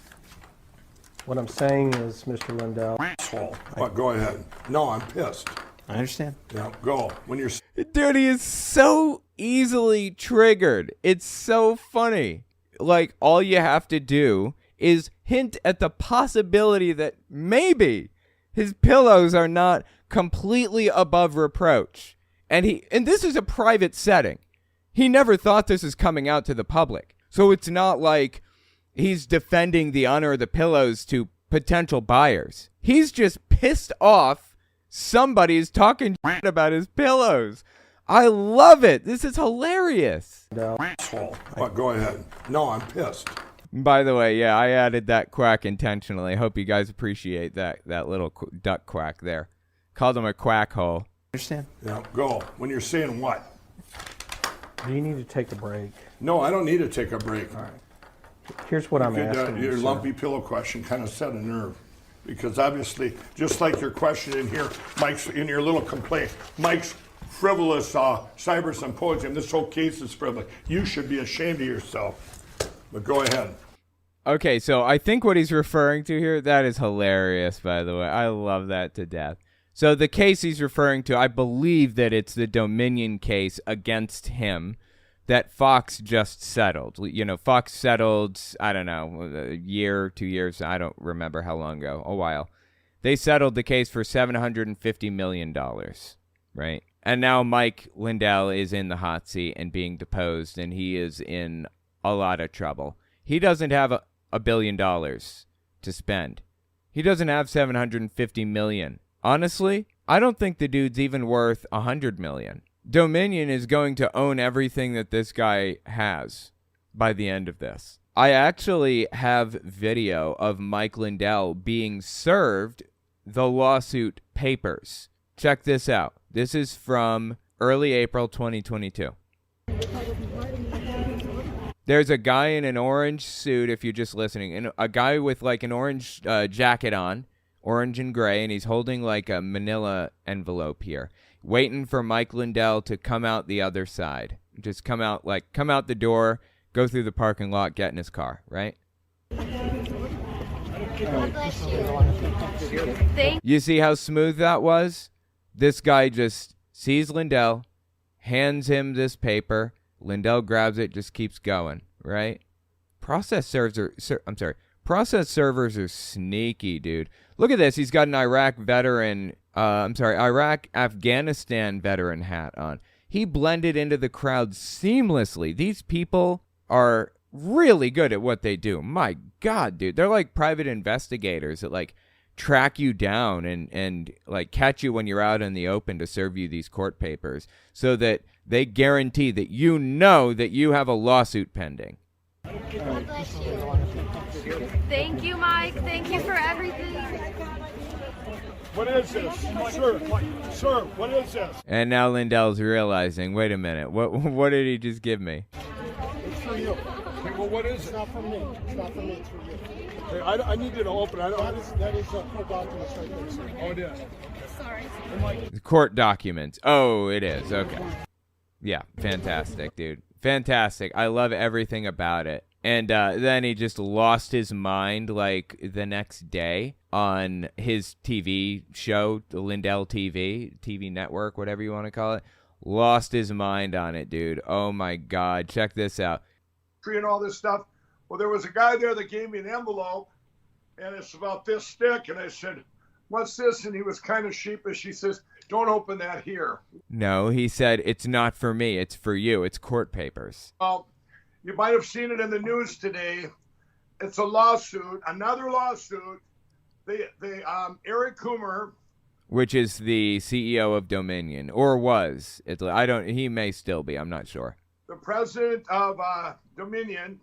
What I'm saying is, Mr. Lindell. Asshole. What, go ahead. No, I'm pissed. I understand. Yeah, go. When you're... Dude, he is so easily triggered. It's so funny. All you have to do is hint at the possibility that maybe his pillows are not completely above reproach. And this is a private setting. He never thought this was coming out to the public. So it's not like he's defending the honor of the pillows to potential buyers. He's just pissed off somebody is talking shit about his pillows. I love it. This is hilarious. Asshole. What, go ahead. No, I'm pissed. By the way, yeah, I added that quack intentionally. I hope you guys appreciate that little duck quack there. Called him a quack hole. Understand? Yeah, go. When you're saying what? Do you need to take a break? No, I don't need to take a break. All right. Here's what I'm asking Your you, lumpy pillow question kind of set a nerve. Because obviously, just like your question in here, Mike's, in your little complaint, Mike's frivolous cyber symposium, this whole case is frivolous. You should be ashamed of yourself. But go ahead. Okay, so I think what he's referring to here, that is hilarious, by the way. I love that to death. So the case he's referring to, I believe that it's the Dominion case against him that Fox just settled. You know, Fox settled, I don't know, a year, 2 years, I don't remember how long ago, a while. They settled the case for $750 million, right? And now Mike Lindell is in the hot seat and being deposed, and he is in a lot of trouble. He doesn't have $1 billion to spend. He doesn't have $750 million. Honestly, I don't think the dude's even worth $100 million. Dominion is going to own everything that this guy has by the end of this. I actually have video of Mike Lindell being served the lawsuit papers. Check this out. This is from early April 2022. There's a guy in an orange suit, if you're just listening, and a guy with like an orange jacket on, orange and gray, and he's holding like a manila envelope here, waiting for Mike Lindell to come out the other side. Just come out the door, go through the parking lot, get in his car, right? God bless you. You see how smooth that was? This guy just sees Lindell, hands him this paper. Lindell grabs it, just keeps going, right? Process servers are sneaky, dude. Look at this. He's got an Iraq-Afghanistan veteran hat on. He blended into the crowd seamlessly. These people are really good at what they do. My God, dude. They're like private investigators that like track you down and like catch you when you're out in the open to serve you these court papers so that they guarantee that you know that you have a lawsuit pending. God bless you. Thank you, Mike. Thank you for everything. What is this? Sir, what is this? And now Lindell's realizing, wait a minute, what did he just give me? It's for you. Okay, well, what is it? It's not for me. It's not for me. It's for you. Hey, I need you to open it. That is court documents right there, sir. Oh, it is. Sorry. Court documents. Oh, it is. Okay. Yeah, fantastic, dude. Fantastic. I love everything about it. And then he just lost his mind like the next day on his TV show, the Lindell TV network, whatever you want to call it. Lost his mind on it, dude. Oh, my God. Check this out. And all this stuff. Well, there was a guy there that gave me an envelope, and it's about this thick. And I said, what's this? And he was kind of sheepish. He says, don't open that here. No, he said, it's not for me. It's for you. It's court papers. Well, you might have seen it in the news today. It's a lawsuit, another lawsuit. Eric Coomer, which is the CEO of Dominion, or was. He may still be. I'm not sure. The president of Dominion,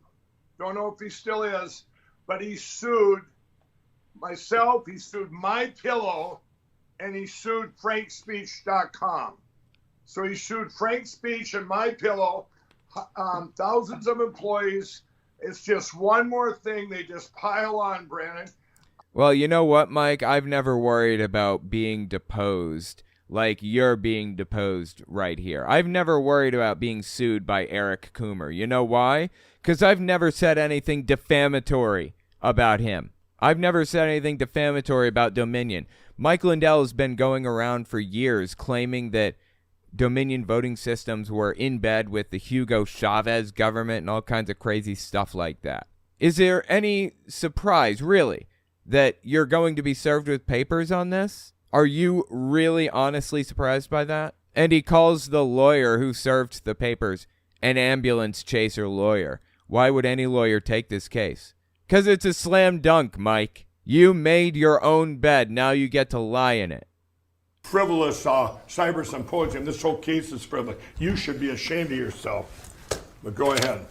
don't know if he still is, but he sued myself, he sued MyPillow, and he sued FrankSpeech.com. So he sued Frank Speech and MyPillow, thousands of employees. It's just one more thing they just pile on, Brandon. Well, you know what, Mike? I've never worried about being deposed like you're being deposed right here. I've never worried about being sued by Eric Coomer. You know why? Because I've never said anything defamatory about him. I've never said anything defamatory about Dominion. Mike Lindell has been going around for years claiming that Dominion voting systems were in bed with the Hugo Chavez government and all kinds of crazy stuff like that. Is there any surprise, really, that you're going to be served with papers on this? Are you really honestly surprised by that? And he calls the lawyer who served the papers an ambulance chaser lawyer. Why would any lawyer take this case? Because it's a slam dunk, Mike. You made your own bed. Now you get to lie in it. frivolous cyber symposium. This whole case is frivolous. You should be ashamed of yourself. But go ahead.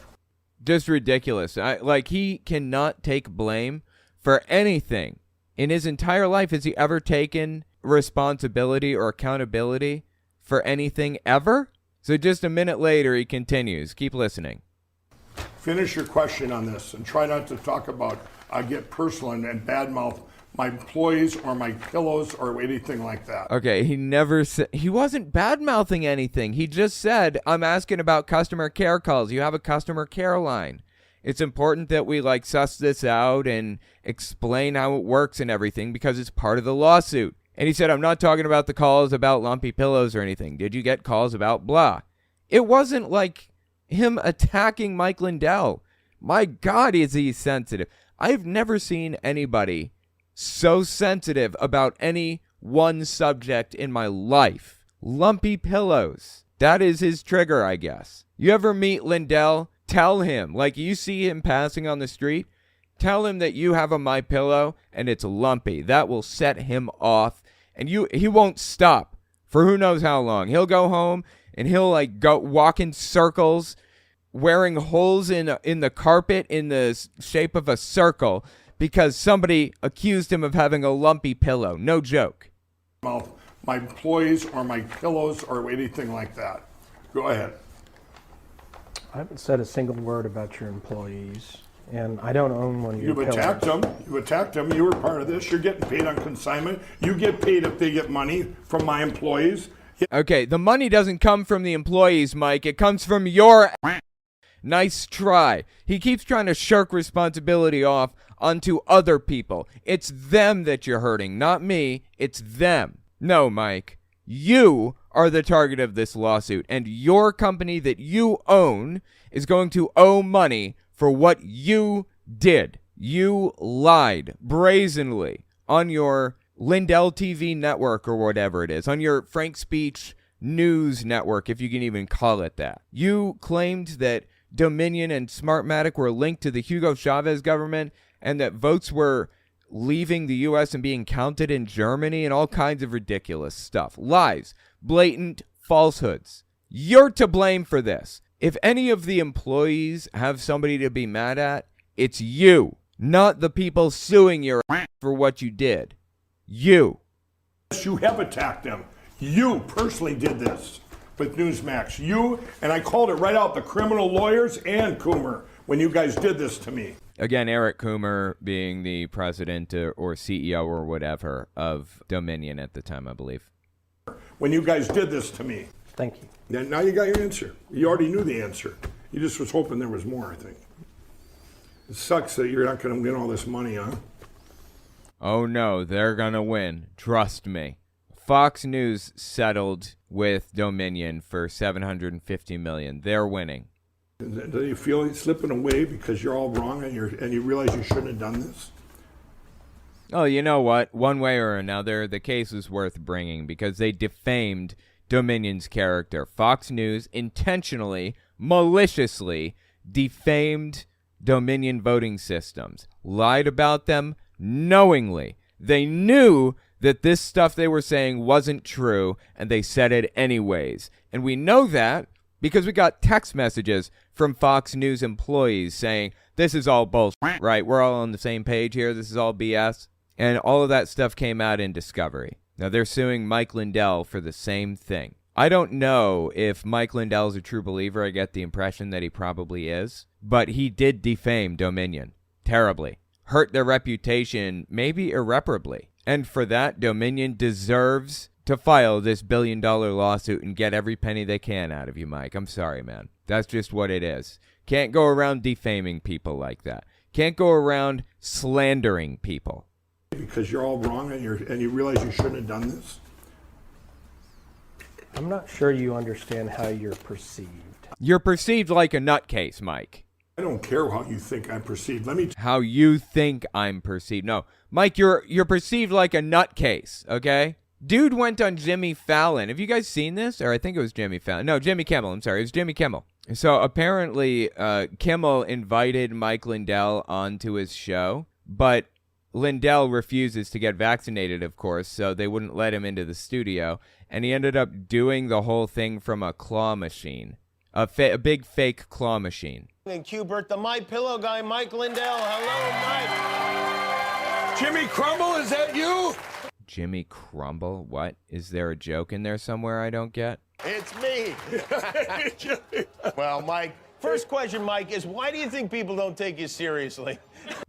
Just ridiculous. He cannot take blame for anything. In his entire life, has he ever taken responsibility or accountability for anything ever? So just a minute later, he continues. Keep listening. Finish your question on this and try not to talk about, get personal and badmouth my employees or my pillows or anything like that. Okay, he never said, he wasn't bad-mouthing anything. He just said, I'm asking about customer care calls. You have a customer care line. It's important that we suss this out and explain how it works and everything because it's part of the lawsuit. And he said, I'm not talking about the calls about lumpy pillows or anything. Did you get calls about blah? It wasn't like him attacking Mike Lindell. My God, is he sensitive. I've never seen anybody so sensitive about any one subject in my life. Lumpy pillows. That is his trigger, I guess. You ever meet Lindell? Tell him, you see him passing on the street, tell him that you have a My Pillow and it's lumpy. That will set him off, and he won't stop for who knows how long. He'll go home and he'll go walk in circles, wearing holes in the carpet in the shape of a circle, because somebody accused him of having a lumpy pillow. No joke. My employees or my pillows or anything like that. Go ahead. I haven't said a single word about your employees, and I don't own one of your pillows. You attacked them. You were part of this. You're getting paid on consignment. You get paid if they get money from my employees. Okay, the money doesn't come from the employees, Mike. It comes from your nice try. He keeps trying to shirk responsibility off onto other people. It's them that you're hurting, not me. It's them. No, Mike. You are the target of this lawsuit, and your company that you own is going to owe money for what you did. You lied brazenly on your Lindell TV network or whatever it is, on your Frank Speech news network, if you can even call it that. You claimed that Dominion and Smartmatic were linked to the Hugo Chavez government and that votes were leaving the U.S. and being counted in Germany and all kinds of ridiculous stuff. Lies. Blatant falsehoods. You're to blame for this. If any of the employees have somebody to be mad at, it's you, not the people suing your for what you did. You. Yes, you have attacked them. You personally did this with Newsmax. You, and I called it right out, the criminal lawyers and Coomer, when you guys did this to me. Again, Eric Coomer being the president or CEO or whatever of Dominion at the time, I believe. When you guys did this to me. Thank you. Now you got your answer. You already knew the answer. You just was hoping there was more, I think. It sucks that you're not going to win all this money, huh? Oh, no, they're going to win. Trust me. Fox News settled with Dominion for $750 million. They're winning. Do you feel it's slipping away because you're all wrong and you realize you shouldn't have done this? Oh, you know what? One way or another, the case is worth bringing because they defamed Dominion's character. Fox News intentionally, maliciously defamed Dominion voting systems, lied about them knowingly. They knew that this stuff they were saying wasn't true, and they said it anyways. And we know that because we got text messages from Fox News employees saying, this is all bullshit, right? We're all on the same page here. This is all BS. And all of that stuff came out in Discovery. Now they're suing Mike Lindell for the same thing. I don't know if Mike Lindell is a true believer. I get the impression that he probably is. But he did defame Dominion terribly. Hurt their reputation, maybe irreparably. And for that, Dominion deserves to file this billion-dollar lawsuit and get every penny they can out of you, Mike. I'm sorry, man. That's just what it is. Can't go around defaming people like that. Can't go around slandering people. Because you're all wrong and you realize you shouldn't have done this? I'm not sure you understand how you're perceived. You're perceived like a nutcase, Mike. I don't care how you think I'm perceived. How you think I'm perceived. No, Mike, you're perceived like a nutcase, okay? Dude went on Jimmy Fallon. Have you guys seen this? Or I think it was Jimmy Fallon. No, Jimmy Kimmel. I'm sorry. It was Jimmy Kimmel. So apparently Kimmel invited Mike Lindell onto his show, but Lindell refuses to get vaccinated, of course, so they wouldn't let him into the studio, and he ended up doing the whole thing from a claw machine, a big fake claw machine. And Cubert, the My Pillow guy, Mike Lindell. Hello, Mike. Jimmy Crumble, is that you? Jimmy Crumble? What? Is there a joke in there somewhere I don't get? It's me. Well, Mike, first question, Mike, is why do you think people don't take you seriously?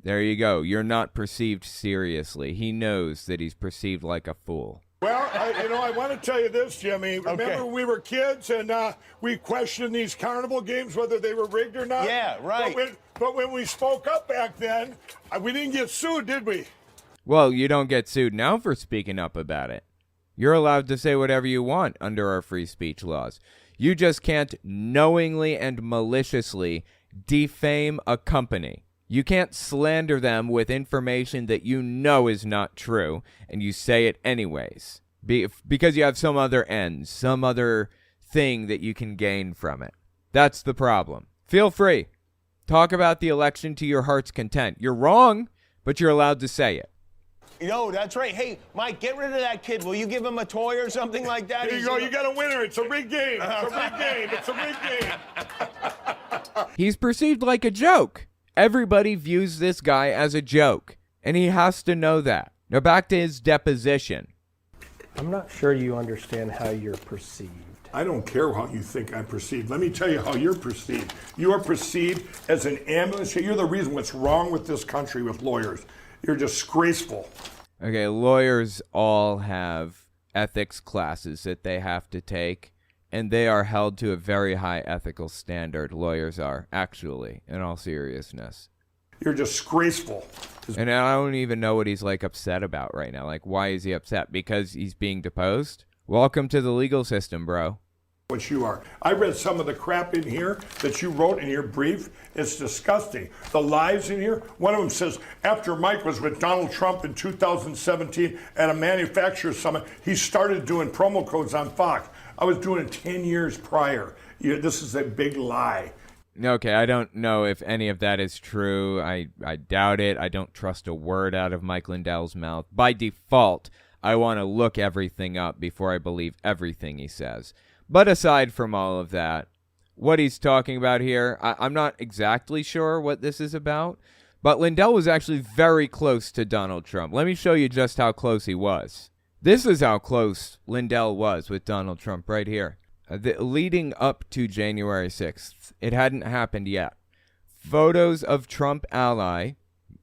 There you go. You're not perceived seriously. He knows that he's perceived like a fool. Well, I want to tell you this, Jimmy. Remember we were kids and we questioned these carnival games, whether they were rigged or not? Yeah, right. But when we spoke up back then, we didn't get sued, did we? Well, you don't get sued now for speaking up about it. You're allowed to say whatever you want under our free speech laws. You just can't knowingly and maliciously defame a company. You can't slander them with information that you know is not true, and you say it anyways, because you have some other end, some other thing that you can gain from it. That's the problem. Feel free. Talk about the election to your heart's content. You're wrong, but you're allowed to say it. No, that's right. Hey, Mike, get rid of that kid. Will you give him a toy or something like that? There you go. You got a winner. It's a rigged game. It's a rigged game. It's a rigged game. He's perceived like a joke. Everybody views this guy as a joke, and he has to know that. Now back to his deposition. I'm not sure you understand how you're perceived. I don't care how you think I'm perceived. Let me tell you how you're perceived. You are perceived as an ambulance. You're the reason what's wrong with this country with lawyers. You're disgraceful. Okay, lawyers all have ethics classes that they have to take, and they are held to a very high ethical standard. Lawyers are, actually, in all seriousness. You're disgraceful. And I don't even know what he's, upset about right now. Why is he upset? Because he's being deposed? Welcome to the legal system, bro. What you are. I read some of the crap in here that you wrote in your brief. It's disgusting. The lies in here. One of them says, after Mike was with Donald Trump in 2017 at a manufacturer's summit, he started doing promo codes on Fox. I was doing it 10 years prior. This is a big lie. Okay, I don't know if any of that is true. I doubt it. I don't trust a word out of Mike Lindell's mouth. By default, I want to look everything up before I believe everything he says. But aside from all of that, what he's talking about here, I'm not exactly sure what this is about, but Lindell was actually very close to Donald Trump. Let me show you just how close he was. This is how close Lindell was with Donald Trump right here. Leading up to January 6th, it hadn't happened yet. Photos of Trump ally,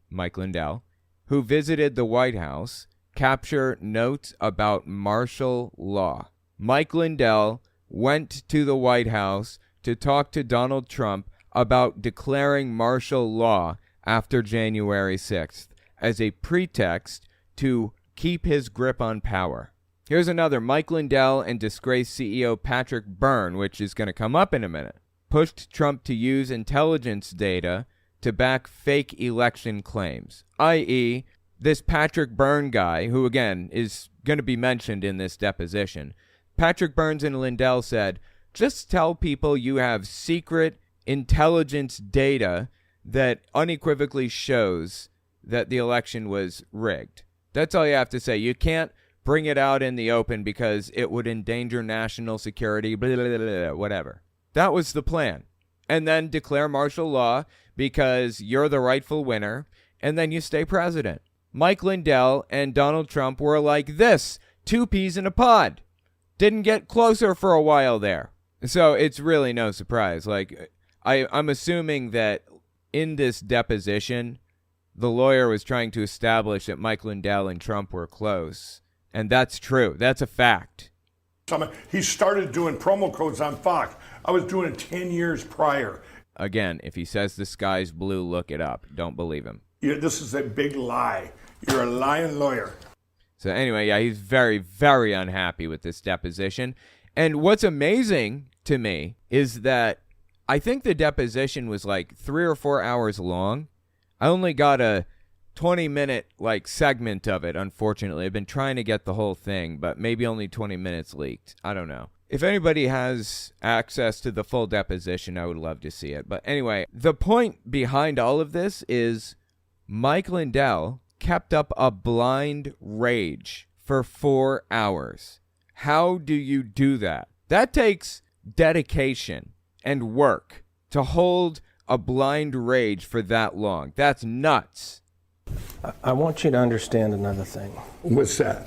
Mike Lindell, who visited the White House, capture notes about martial law. Mike Lindell went to the White House to talk to Donald Trump about declaring martial law after January 6th as a pretext to keep his grip on power. Here's another. Mike Lindell and disgraced CEO Patrick Byrne, which is going to come up in a minute, pushed Trump to use intelligence data to back fake election claims, i.e., this Patrick Byrne guy, who again is going to be mentioned in this deposition. Patrick Burns and Lindell said, just tell people you have secret intelligence data that unequivocally shows that the election was rigged. That's all you have to say. You can't bring it out in the open because it would endanger national security, blah, blah, blah, blah, whatever. That was the plan. And then declare martial law because you're the rightful winner, and then you stay president. Mike Lindell and Donald Trump were like this, 2 peas in a pod. Didn't get closer for a while there. So it's really no surprise. I'm assuming that in this deposition, the lawyer was trying to establish that Mike Lindell and Trump were close. And that's true. That's a fact. He started doing promo codes on Fox. I was doing it 10 years prior. Again, if he says the sky's blue, look it up. Don't believe him. This is a big lie. You're a lying lawyer. So anyway, yeah, he's very, very unhappy with this deposition. And what's amazing to me is that I think the deposition was 3 or 4 hours long. I only got a 20-minute segment of it, unfortunately. I've been trying to get the whole thing, but maybe only 20 minutes leaked. I don't know. If anybody has access to the full deposition, I would love to see it. But anyway, the point behind all of this is Mike Lindell kept up a blind rage for 4 hours. How do you do that? That takes dedication and work to hold a blind rage for that long. That's nuts. I want you to understand another thing. What's that?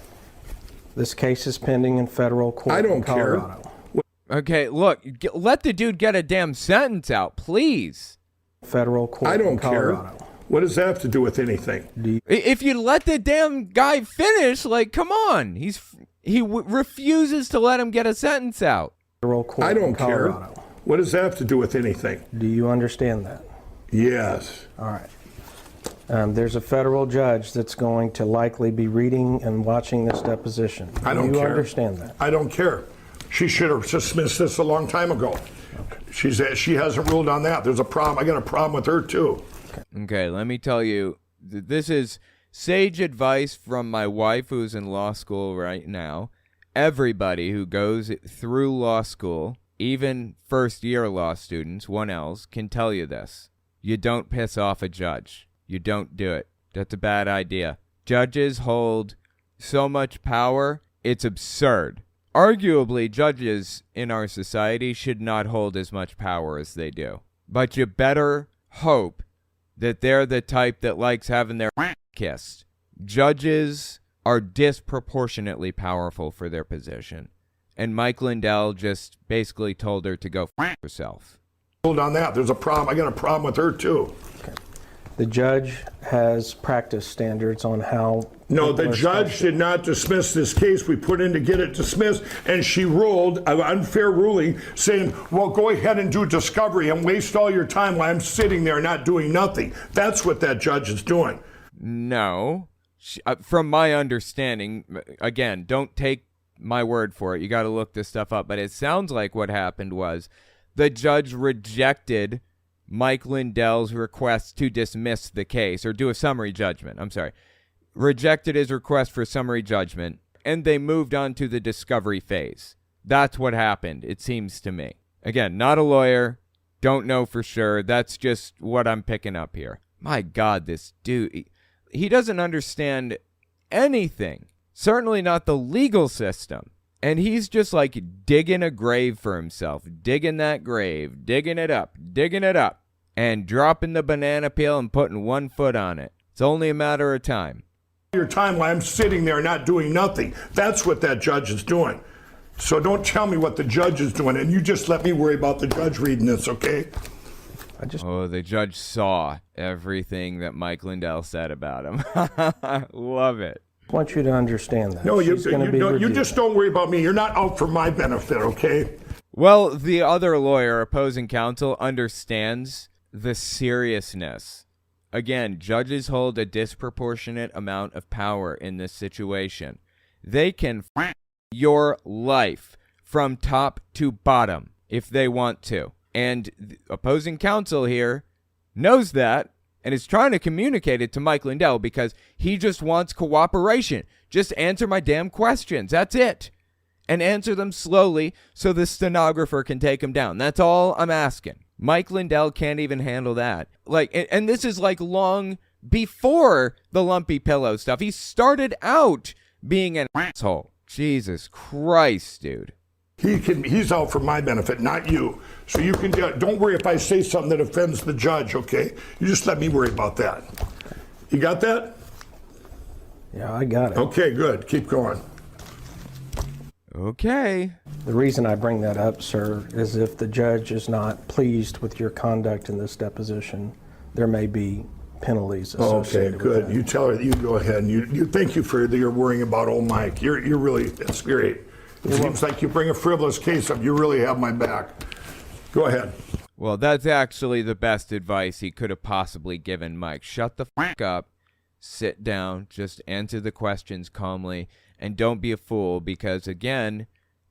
This case is pending in federal court. I don't in Colorado. care. Okay, look, let the dude get a damn sentence out, please. Federal court. I don't in care. Colorado. What does that have to do with anything? If you let the damn guy finish, like, come on. He refuses to let him get a sentence out. Federal court I don't in care. Colorado. What does that have to do with anything? Do you understand that? Yes. All right. There's a federal judge that's going to likely be reading and watching this deposition. I don't Do you care. understand that? I don't care. She should have dismissed this a long time ago. She hasn't ruled on that. There's a problem. I got a problem with her too. Okay, let me tell you, this is sage advice from my wife who's in law school right now. Everybody who goes through law school, even first-year law students, 1Ls, can tell you this. You don't piss off a judge. You don't do it. That's a bad idea. Judges hold so much power, it's absurd. Arguably, judges in our society should not hold as much power as they do. But you better hope that they're the type that likes having their kissed. Judges are disproportionately powerful for their position. And Mike Lindell just basically told her to go herself. Hold on that. There's a problem. I got a problem with her too. Okay. The judge has practice standards on how... No, the judge did not dismiss this case. We put in to get it dismissed, and she ruled an unfair ruling saying, well, go ahead and do discovery and waste all your time while I'm sitting there not doing nothing. That's what that judge is doing. No. From my understanding, again, don't take my word for it. You got to look this stuff up. But it sounds like what happened was the judge rejected Mike Lindell's request to dismiss the case, or do a summary judgment. I'm sorry. Rejected his request for summary judgment, and they moved on to the discovery phase. That's what happened, it seems to me. Again, not a lawyer, don't know for sure. That's just what I'm picking up here. My God, this dude, he doesn't understand anything. Certainly not the legal system. And he's just like digging a grave for himself, digging that grave, digging it up, and dropping the banana peel and putting one foot on it. It's only a matter of time. Your time while I'm sitting there not doing nothing. That's what that judge is doing. So don't tell me what the judge is doing, and you just let me worry about the judge reading this, okay? Oh, the judge saw everything that Mike Lindell said about him. Love it. I want you to understand that. No, you just don't worry about me. You're not out for my benefit, okay? Well, the other lawyer, opposing counsel, understands the seriousness. Again, judges hold a disproportionate amount of power in this situation. They can f*** your life from top to bottom if they want to. And the opposing counsel here knows that and is trying to communicate it to Mike Lindell because he just wants cooperation. Just answer my damn questions. That's it. And answer them slowly so the stenographer can take them down. That's all I'm asking. Mike Lindell can't even handle that. And this is like long before the lumpy pillow stuff. He started out being an asshole. Jesus Christ, dude. He's out for my benefit, not you. So you can don't worry if I say something that offends the judge, okay? You just let me worry about that. You got that? Yeah, I got it. Okay, good. Keep going. Okay. The reason I bring that up, sir, is if the judge is not pleased with your conduct in this deposition, there may be penalties associated Okay, good. with that. You tell her, you go ahead, and you thank you for that you're worrying about old Mike. You're really, that's great. It seems like you bring a frivolous case up. You really have my back. Go ahead. Well, that's actually the best advice he could have possibly given Mike. Shut the f*** up, sit down, just answer the questions calmly, and don't be a fool because, again,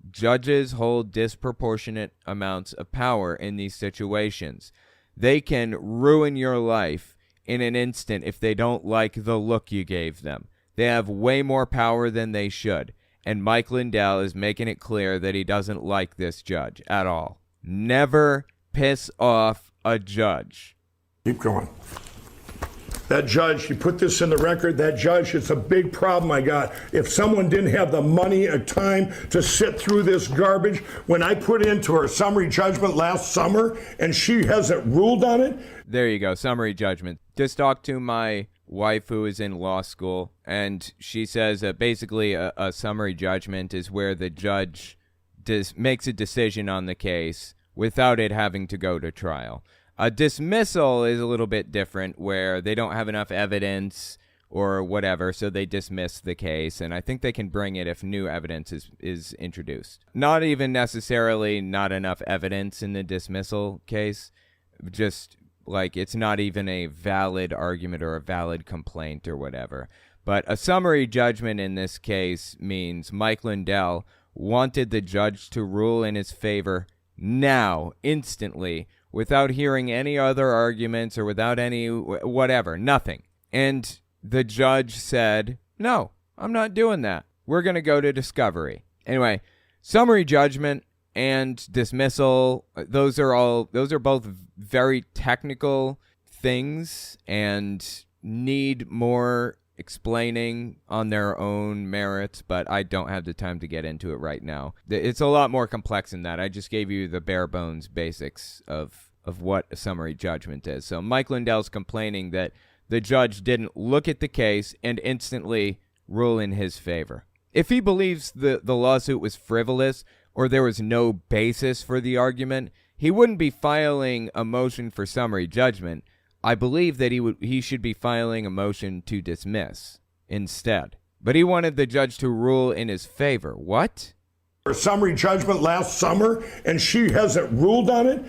judges hold disproportionate amounts of power in these situations. They can ruin your life in an instant if they don't like the look you gave them. They have way more power than they should. And Mike Lindell is making it clear that he doesn't like this judge at all. Never piss off a judge. Keep going. That judge, you put this in the record, that judge, it's a big problem I got. If someone didn't have the money or time to sit through this garbage, when I put into her summary judgment last summer and she hasn't ruled on it. There you go, summary judgment. Just talked to my wife who is in law school, and she says that basically a summary judgment is where the judge makes a decision on the case without it having to go to trial. A dismissal is a little bit different, where they don't have enough evidence or whatever, so they dismiss the case, and I think they can bring it if new evidence is introduced. Not even necessarily not enough evidence in the dismissal case, just like it's not even a valid argument or a valid complaint or whatever. But a summary judgment in this case means Mike Lindell wanted the judge to rule in his favor now, instantly, without hearing any other arguments or without any whatever, nothing. And the judge said, no, I'm not doing that. We're going to go to discovery. Anyway, summary judgment and dismissal, those are both very technical things and need more explaining on their own merits, but I don't have the time to get into it right now. It's a lot more complex than that. I just gave you the bare bones basics of what a summary judgment is. So Mike Lindell's complaining that the judge didn't look at the case and instantly rule in his favor. If he believes the lawsuit was frivolous or there was no basis for the argument, he wouldn't be filing a motion for summary judgment. I believe that he should be filing a motion to dismiss instead. But he wanted the judge to rule in his favor. What? Her summary judgment last summer and she hasn't ruled on it.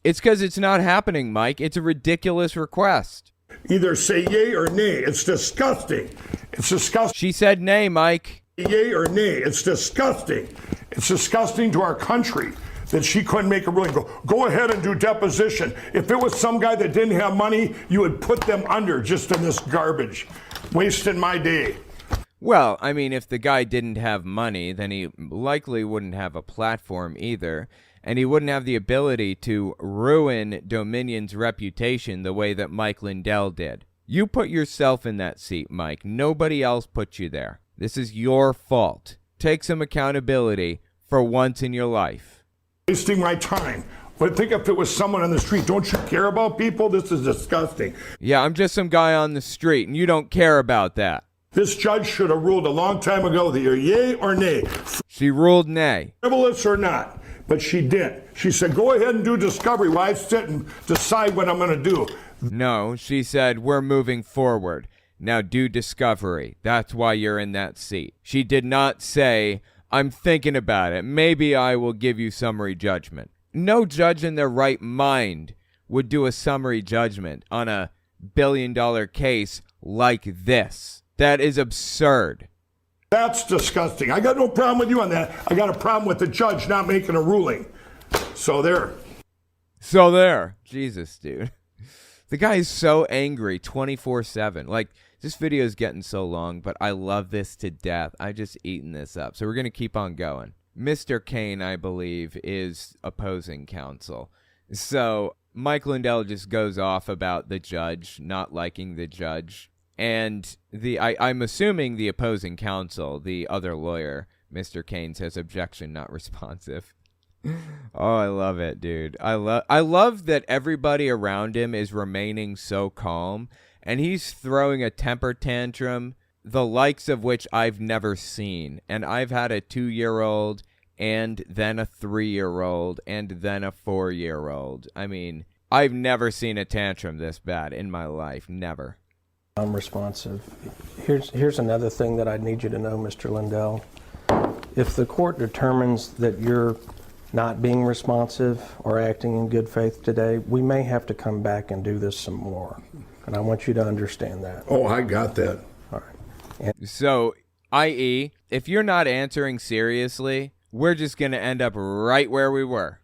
It's because it's not happening, Mike. It's a ridiculous request. Either say yay or nay. It's disgusting. It's disgusting. She said nay, Mike. Yay or nay. It's disgusting. It's disgusting to our country that she couldn't make a ruling. Go ahead and do deposition. If it was some guy that didn't have money, you would put them under just in this garbage. Wasting my day. Well, I mean, if the guy didn't have money, then he likely wouldn't have a platform either, and he wouldn't have the ability to ruin Dominion's reputation the way that Mike Lindell did. You put yourself in that seat, Mike. Nobody else put you there. This is your fault. Take some accountability for once in your life. Wasting my time. But think if it was someone on the street. Don't you care about people? This is disgusting. Yeah, I'm just some guy on the street, and you don't care about that. This judge should have ruled a long time ago that you're yay or nay. She ruled nay. Frivolous or not, but she didn't. She said, go ahead and do discovery while I sit and decide what I'm going to do. No, she said, we're moving forward. Now do discovery. That's why you're in that seat. She did not say, I'm thinking about it. Maybe I will give you summary judgment. No judge in their right mind would do a summary judgment on a billion-dollar case like this. That is absurd. That's disgusting. I got no problem with you on that. I got a problem with the judge not making a ruling. So there. Jesus, dude. The guy is so angry 24/7. Like, this video is getting so long, but I love this to death. I just eaten this up. So we're going to keep on going. Mr. Kane, I believe, is opposing counsel. So Mike Lindell just goes off about the judge, not liking the judge. And I'm assuming the opposing counsel, the other lawyer, Mr. Kane, says objection not responsive. Oh, I love it, dude. I love that everybody around him is remaining so calm, and he's throwing a temper tantrum, the likes of which I've never seen. And I've had a 2-year-old, and then a 3-year-old, and then a 4-year-old. I mean, I've never seen a tantrum this bad in my life. Never. Unresponsive. Here's another thing that I need you to know, Mr. Lindell. If the court determines that you're not being responsive or acting in good faith today, we may have to come back and do this some more. And I want you to understand that. Oh, I got that. All right. So, i.e., if you're not answering seriously, we're just going to end up right where we were.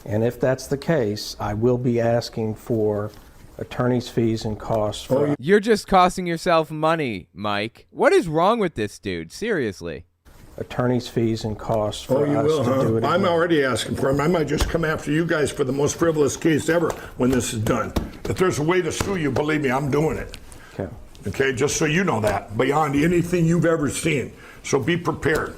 And if that's the case, I will be asking for attorney's fees and costs. You're just costing yourself money, Mike. What is wrong with this dude? Seriously. Attorney's fees and costs for you us will, to do it. I'm again. already asking for them. I might just come after you guys for the most frivolous case ever when this is done. If there's a way to sue you, believe me, I'm doing it. Okay. Okay, just so you know that, beyond anything you've ever seen. So be prepared.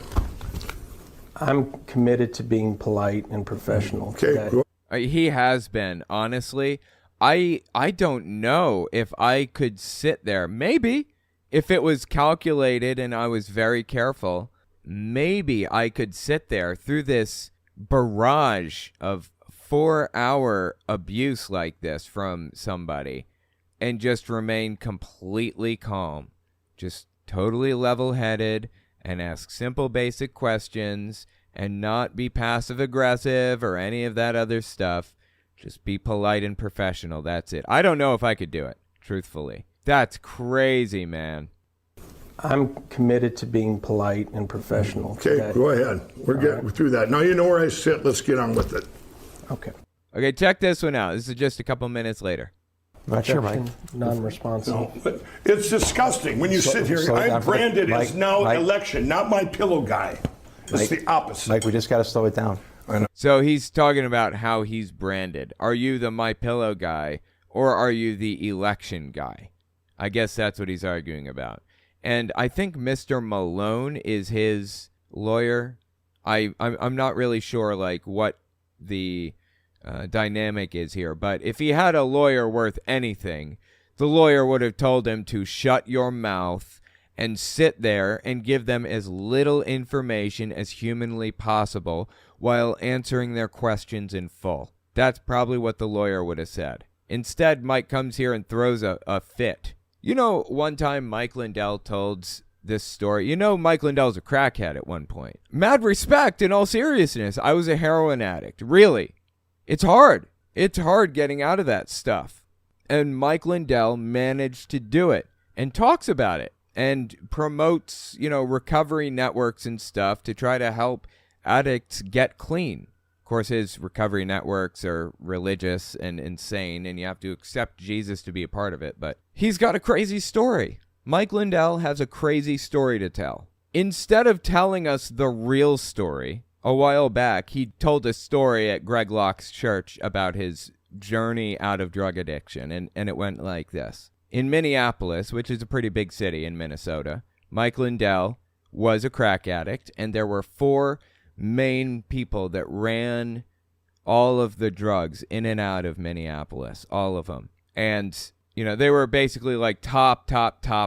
I'm committed to being polite and professional. Okay. He has been, honestly. I don't know if I could sit there. Maybe if it was calculated and I was very careful, maybe I could sit there through this barrage of 4-hour abuse like this from somebody and just remain completely calm, just totally level-headed, and ask simple basic questions and not be passive-aggressive or any of that other stuff. Just be polite and professional. That's it. I don't know if I could do it, truthfully. That's crazy, man. I'm committed to being polite and professional. Okay, go ahead. We're getting through that. Now you know where I sit. Let's get on with it. Okay. Okay, check this one out. This is just a couple minutes later. Not sure, Mike. Non-responsive. No, but it's disgusting when you sit here. I'm branded as now election, not my pillow guy. It's the opposite. Mike, we just got to slow it down. I know. So he's talking about how he's branded. Are you the My Pillow guy or are you the election guy? I guess that's what he's arguing about. And I think Mr. Malone is his lawyer. I'm not really sure like what the dynamic is here, but if he had a lawyer worth anything, the lawyer would have told him to shut your mouth and sit there and give them as little information as humanly possible while answering their questions in full. That's probably what the lawyer would have said. Instead, Mike comes here and throws a fit. You know, one time Mike Lindell told this story. You know, Mike Lindell's a crackhead at one point. Mad respect, in all seriousness. I was a heroin addict. Really. It's hard. It's hard getting out of that stuff. And Mike Lindell managed to do it and talks about it and promotes, you know, recovery networks and stuff to try to help addicts get clean. Of course, his recovery networks are religious and insane, and you have to accept Jesus to be a part of it. But he's got a crazy story. Mike Lindell has a crazy story to tell. Instead of telling us the real story, a while back, he told a story at Greg Locke's church about his journey out of drug addiction, and it went like this. In Minneapolis, which is a pretty big city in Minnesota, Mike Lindell was a crack addict, and there were 4 main people that ran all of the drugs in and out of Minneapolis, all of them. And, you know, they were basically like top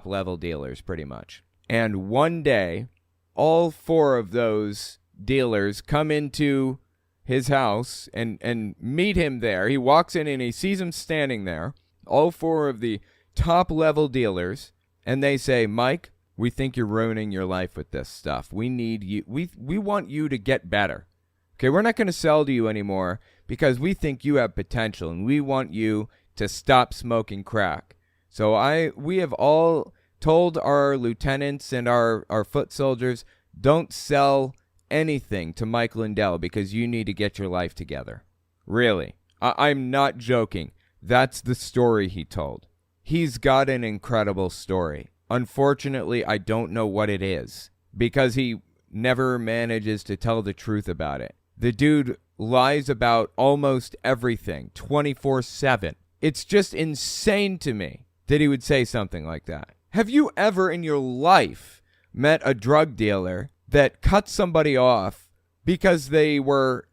level dealers, pretty much. And one day, all 4 of those dealers come into his house and meet him there. He walks in and he sees him standing there, all 4 of the top level dealers, and they say, Mike, we think you're ruining your life with this stuff. We need you. We want you to get better. Okay, we're not going to sell to you anymore because we think you have potential and we want you to stop smoking crack. So we have all told our lieutenants and our foot soldiers, don't sell anything to Mike Lindell because you need to get your life together. Really. I'm not joking. That's the story he told. He's got an incredible story. Unfortunately, I don't know what it is because he never manages to tell the truth about it. The dude lies about almost everything 24/7. It's just insane to me that he would say something like that. Have you ever in your life met a drug dealer that cut somebody off because they were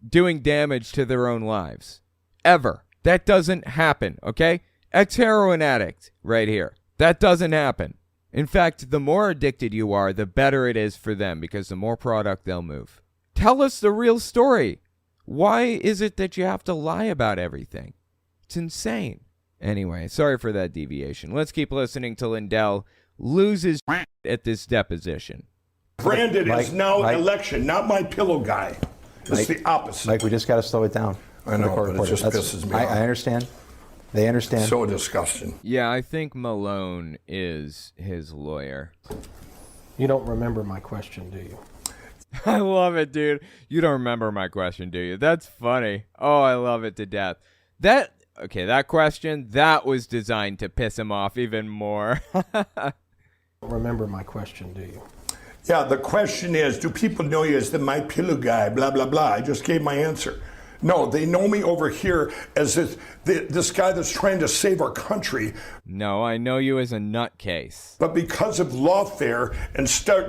doing damage to their own lives? Ever. That doesn't happen, okay? Ex-heroin addict right here. That doesn't happen. In fact, the more addicted you are, the better it is for them because the more product they'll move. Tell us the real story. Why is it that you have to lie about everything? It's insane. Anyway, sorry for that deviation. Let's keep listening to Lindell lose his at this deposition. Branded is now election, not my pillow guy. It's the opposite. Mike, we just got to slow it down. I know, but it just pisses me off. I understand. They understand. So disgusting. Yeah, I think Malone is his lawyer. You don't remember my question, do you? I love it, dude. You don't remember my question, do you? That's funny. Oh, I love it to death. That question, that was designed to piss him off even more. Remember my question, do you? Yeah, the question is, do people know you as the My Pillow guy, blah, blah, blah. I just gave my answer. No, they know me over here as this guy that's trying to save our country. No, I know you as a nutcase. But because of lawfare and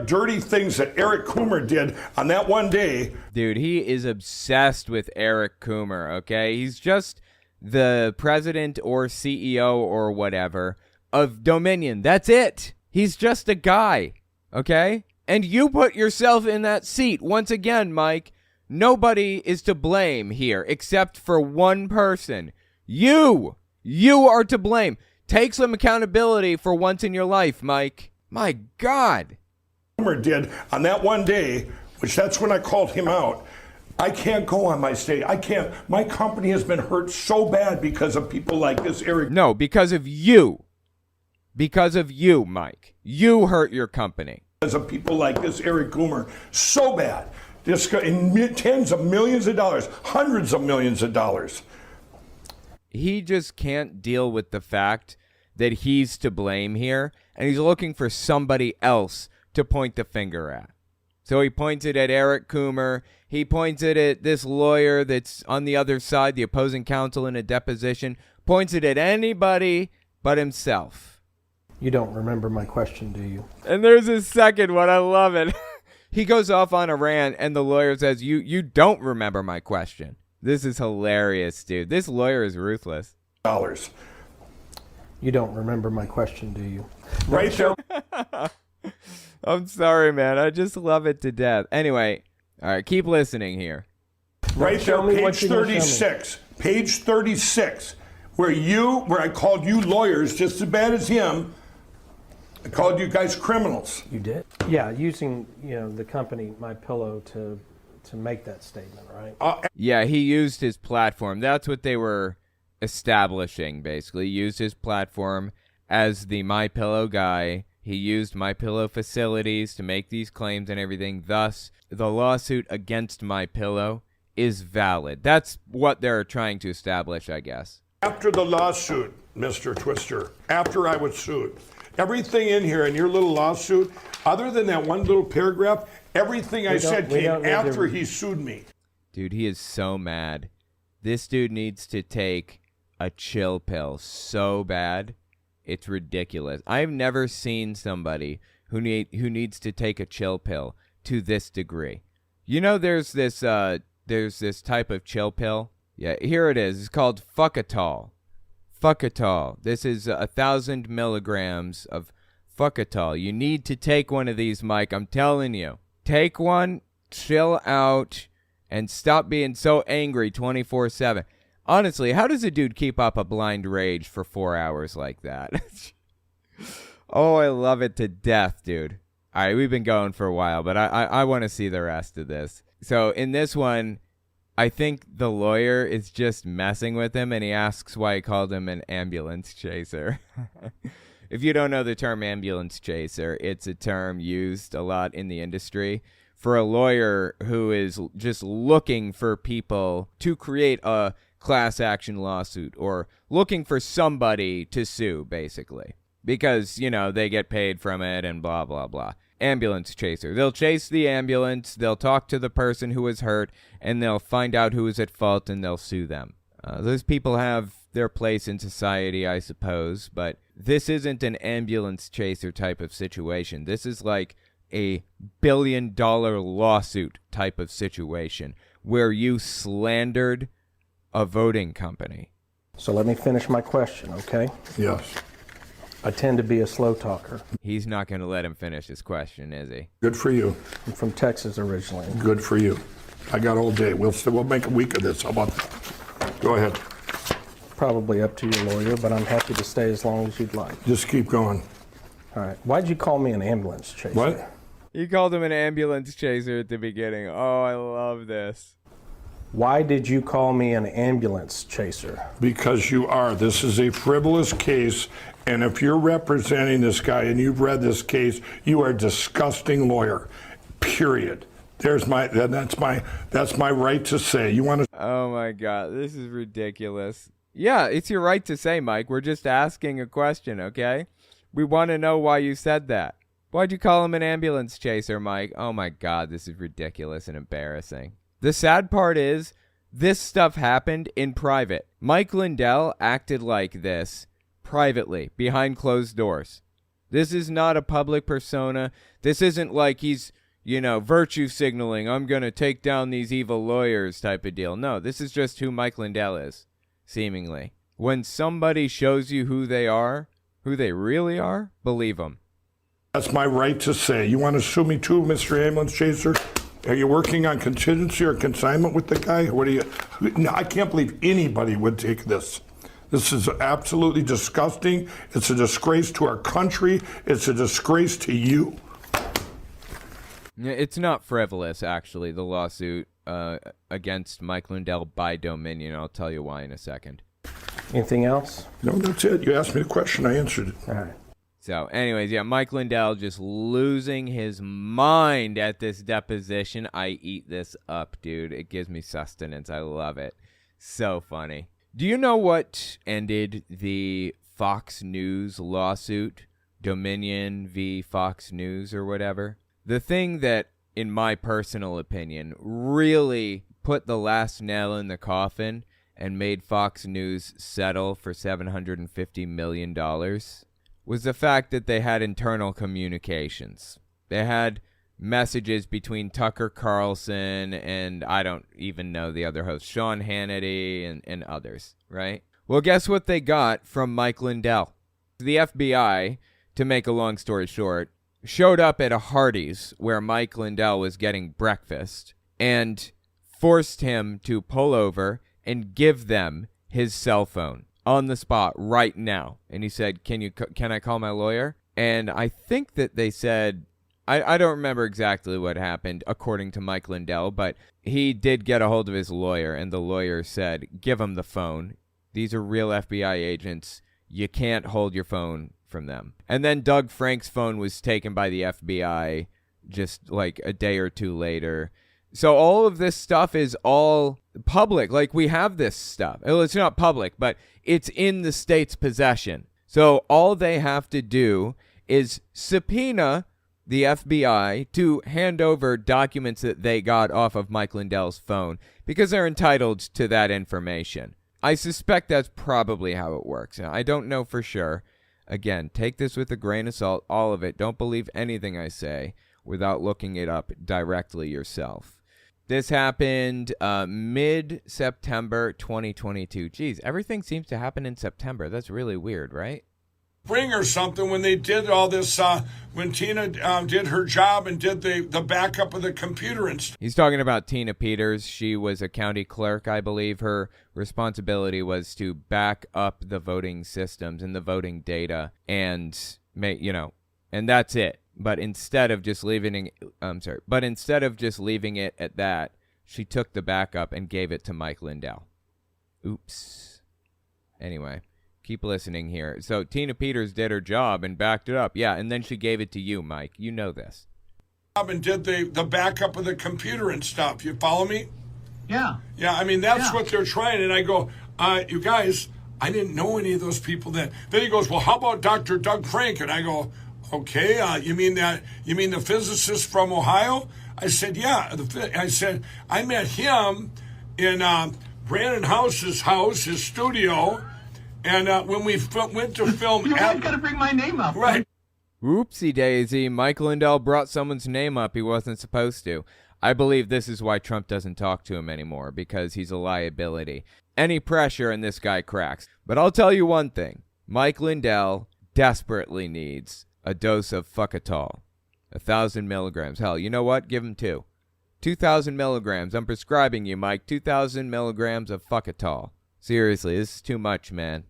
dirty things that Eric Coomer did on that one day. Dude, he is obsessed with Eric Coomer, okay? He's just the president or CEO or whatever of Dominion. That's it. He's just a guy, okay? And you put yourself in that seat. Once again, Mike, nobody is to blame here except for one person. You! You are to blame. Take some accountability for once in your life, Mike. My God. Did on that one day, which that's when I called him out. I can't go on my stage. I can't. My company has been hurt so bad because of people like this, Eric. No, because of you. Because of you, Mike. You hurt your company. Because of people like this, Eric Coomer, so bad. Just in tens of millions of dollars, hundreds of millions of dollars. He just can't deal with the fact that he's to blame here, and he's looking for somebody else to point the finger at. So he points it at Eric Coomer. He points it at this lawyer that's on the other side, the opposing counsel in a deposition. Points it at anybody but himself. You don't remember my question, do you? And there's a second one. I love it. He goes off on a rant, and the lawyer says, you don't remember my question. This is hilarious, dude. This lawyer is ruthless. Dollars. You don't remember my question, do you? Right there. I'm sorry, man. I just love it to death. Anyway, all right, keep listening here. Right there, page 36. Page 36, where I called you lawyers just as bad as him. I called you guys criminals. You did? Yeah, using the company My Pillow to make that statement, right? Yeah, he used his platform. That's what they were establishing, basically. Used his platform as the My Pillow guy. He used My Pillow facilities to make these claims and everything. Thus, the lawsuit against My Pillow is valid. That's what they're trying to establish, I guess. After the lawsuit, Mr. Twister, after I was sued, everything in here in your little lawsuit, other than that one little paragraph, everything I said came after he sued me. Dude, he is so mad. This dude needs to take a chill pill so bad. It's ridiculous. I've never seen somebody who needs to take a chill pill to this degree. You know, there's this type of chill pill. Yeah, here it is. It's called Fuckatol. Fuckatol. This is 1,000 milligrams of Fuckatol. You need to take one of these, Mike. I'm telling you. Take one, chill out, and stop being so angry 24/7. Honestly, how does a dude keep up a blind rage for 4 hours like that? Oh, I love it to death, dude. All right, we've been going for a while, but I want to see the rest of this. So in this one, I think the lawyer is just messing with him, and he asks why he called him an ambulance chaser. If you don't know the term ambulance chaser, it's a term used a lot in the industry for a lawyer who is just looking for people to create a class action lawsuit or looking for somebody to sue, basically, because, they get paid from it and blah, blah, blah. Ambulance chaser. They'll chase the ambulance, they'll talk to the person who was hurt, and they'll find out who is at fault, and they'll sue them. Those people have their place in society, I suppose, but this isn't an ambulance chaser type of situation. This is like a $1 billion lawsuit type of situation where you slandered a voting company. So let me finish my question, okay? Yes. I tend to be a slow talker. He's not going to let him finish his question, is he? Good for you. I'm from Texas originally. Good for you. I got all day. We'll make a week of this. How about that? Go ahead. Probably up to your lawyer, but I'm happy to stay as long as you'd like. Just keep going. All right. Why'd you call me an ambulance chaser? What? You called him an ambulance chaser at the beginning. Oh, I love this. Why did you call me an ambulance chaser? Because you are. This is a frivolous case, and if you're representing this guy and you've read this case, you are a disgusting lawyer. Period. That's my right to say. You want to? Oh my God, this is ridiculous. Yeah, it's your right to say, Mike. We're just asking a question, okay? We want to know why you said that. Why'd you call him an ambulance chaser, Mike? Oh my God, this is ridiculous and embarrassing. The sad part is This stuff happened in private. Mike Lindell acted like this privately, behind closed doors. This is not a public persona. This isn't like he's, virtue signaling, I'm going to take down these evil lawyers type of deal. No, this is just who Mike Lindell is, seemingly. When somebody shows you who they are, who they really are, believe them. That's my right to say. You want to sue me too, Mr. Ambulance Chaser? Are you working on contingency or consignment with the guy? What are you? No, I can't believe anybody would take this. This is absolutely disgusting. It's a disgrace to our country. It's a disgrace to you. It's not frivolous, actually, the lawsuit against Mike Lindell by Dominion. I'll tell you why in a second. Anything else? No, that's it. You asked me the question. I answered it. All right. So, anyways, yeah, Mike Lindell just losing his mind at this deposition. I eat this up, dude. It gives me sustenance. I love it. So funny. Do you know what ended the Fox News lawsuit? Dominion v. Fox News or whatever? The thing that, in my personal opinion, really put the last nail in the coffin and made Fox News settle for $750 million was the fact that they had internal communications. They had messages between Tucker Carlson and I don't even know the other host, Sean Hannity and others, right? Well, guess what they got from Mike Lindell? The FBI, to make a long story short, showed up at a Hardee's where Mike Lindell was getting breakfast and forced him to pull over and give them his cell phone on the spot right now. And he said, can I call my lawyer? And I think that they said, I don't remember exactly what happened according to Mike Lindell, but he did get a hold of his lawyer and the lawyer said, give him the phone. These are real FBI agents. You can't hold your phone from them. And then Doug Frank's phone was taken by the FBI just like a day or two later. So all of this stuff is all public. Like, we have this stuff. Well, it's not public, but it's in the state's possession. So all they have to do is subpoena the FBI to hand over documents that they got off of Mike Lindell's phone because they're entitled to that information. I suspect that's probably how it works. Now, I don't know for sure. Again, take this with a grain of salt, all of it. Don't believe anything I say without looking it up directly yourself. This happened mid-September 2022. Geez, everything seems to happen in September. That's really weird, right? Spring or something when they did all this, when Tina did her job and did the backup of the computer and stuff. He's talking about Tina Peters. She was a county clerk, I believe. Her responsibility was to back up the voting systems and the voting data and make, and that's it. But instead of just leaving it at that, she took the backup and gave it to Mike Lindell. Oops. Anyway, keep listening here. So Tina Peters did her job and backed it up. Yeah, and then she gave it to you, Mike. You know this. And did the backup of the computer and stuff. You follow me? Yeah. Yeah, I mean, that's what they're trying. And I go, you guys, I didn't know any of those people then. Then he goes, well, how about Dr. Doug Frank? And I go, okay, you mean the physicist from Ohio? I said, yeah. I said, I met him in Brandon House's house, his studio, and when we went to film... You always got to bring my name up. Right. Whoopsie daisy, Mike Lindell brought someone's name up he wasn't supposed to. I believe this is why Trump doesn't talk to him anymore, because he's a liability. Any pressure and this guy cracks. But I'll tell you one thing. Mike Lindell desperately needs a dose of Fuckatol. 1,000 milligrams. Hell, you know what? Give him 2. 2,000 milligrams. I'm prescribing you, Mike. 2,000 milligrams of Fuckatol. Seriously, this is too much, man.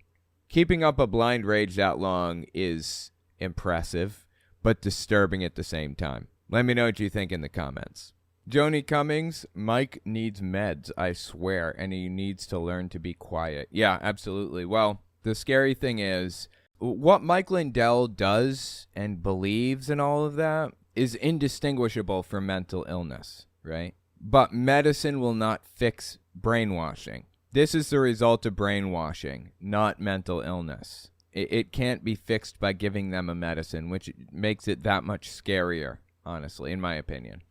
Keeping up a blind rage that long is impressive, but disturbing at the same time. Let me know what you think in the comments. Joni Cummings, Mike needs meds, I swear, and he needs to learn to be quiet. Yeah, absolutely. Well, the scary thing is, what Mike Lindell does and believes and all of that is indistinguishable from mental illness, right? But medicine will not fix brainwashing. This is the result of brainwashing, not mental illness. It can't be fixed by giving them a medicine, which makes it that much scarier, honestly, in my opinion.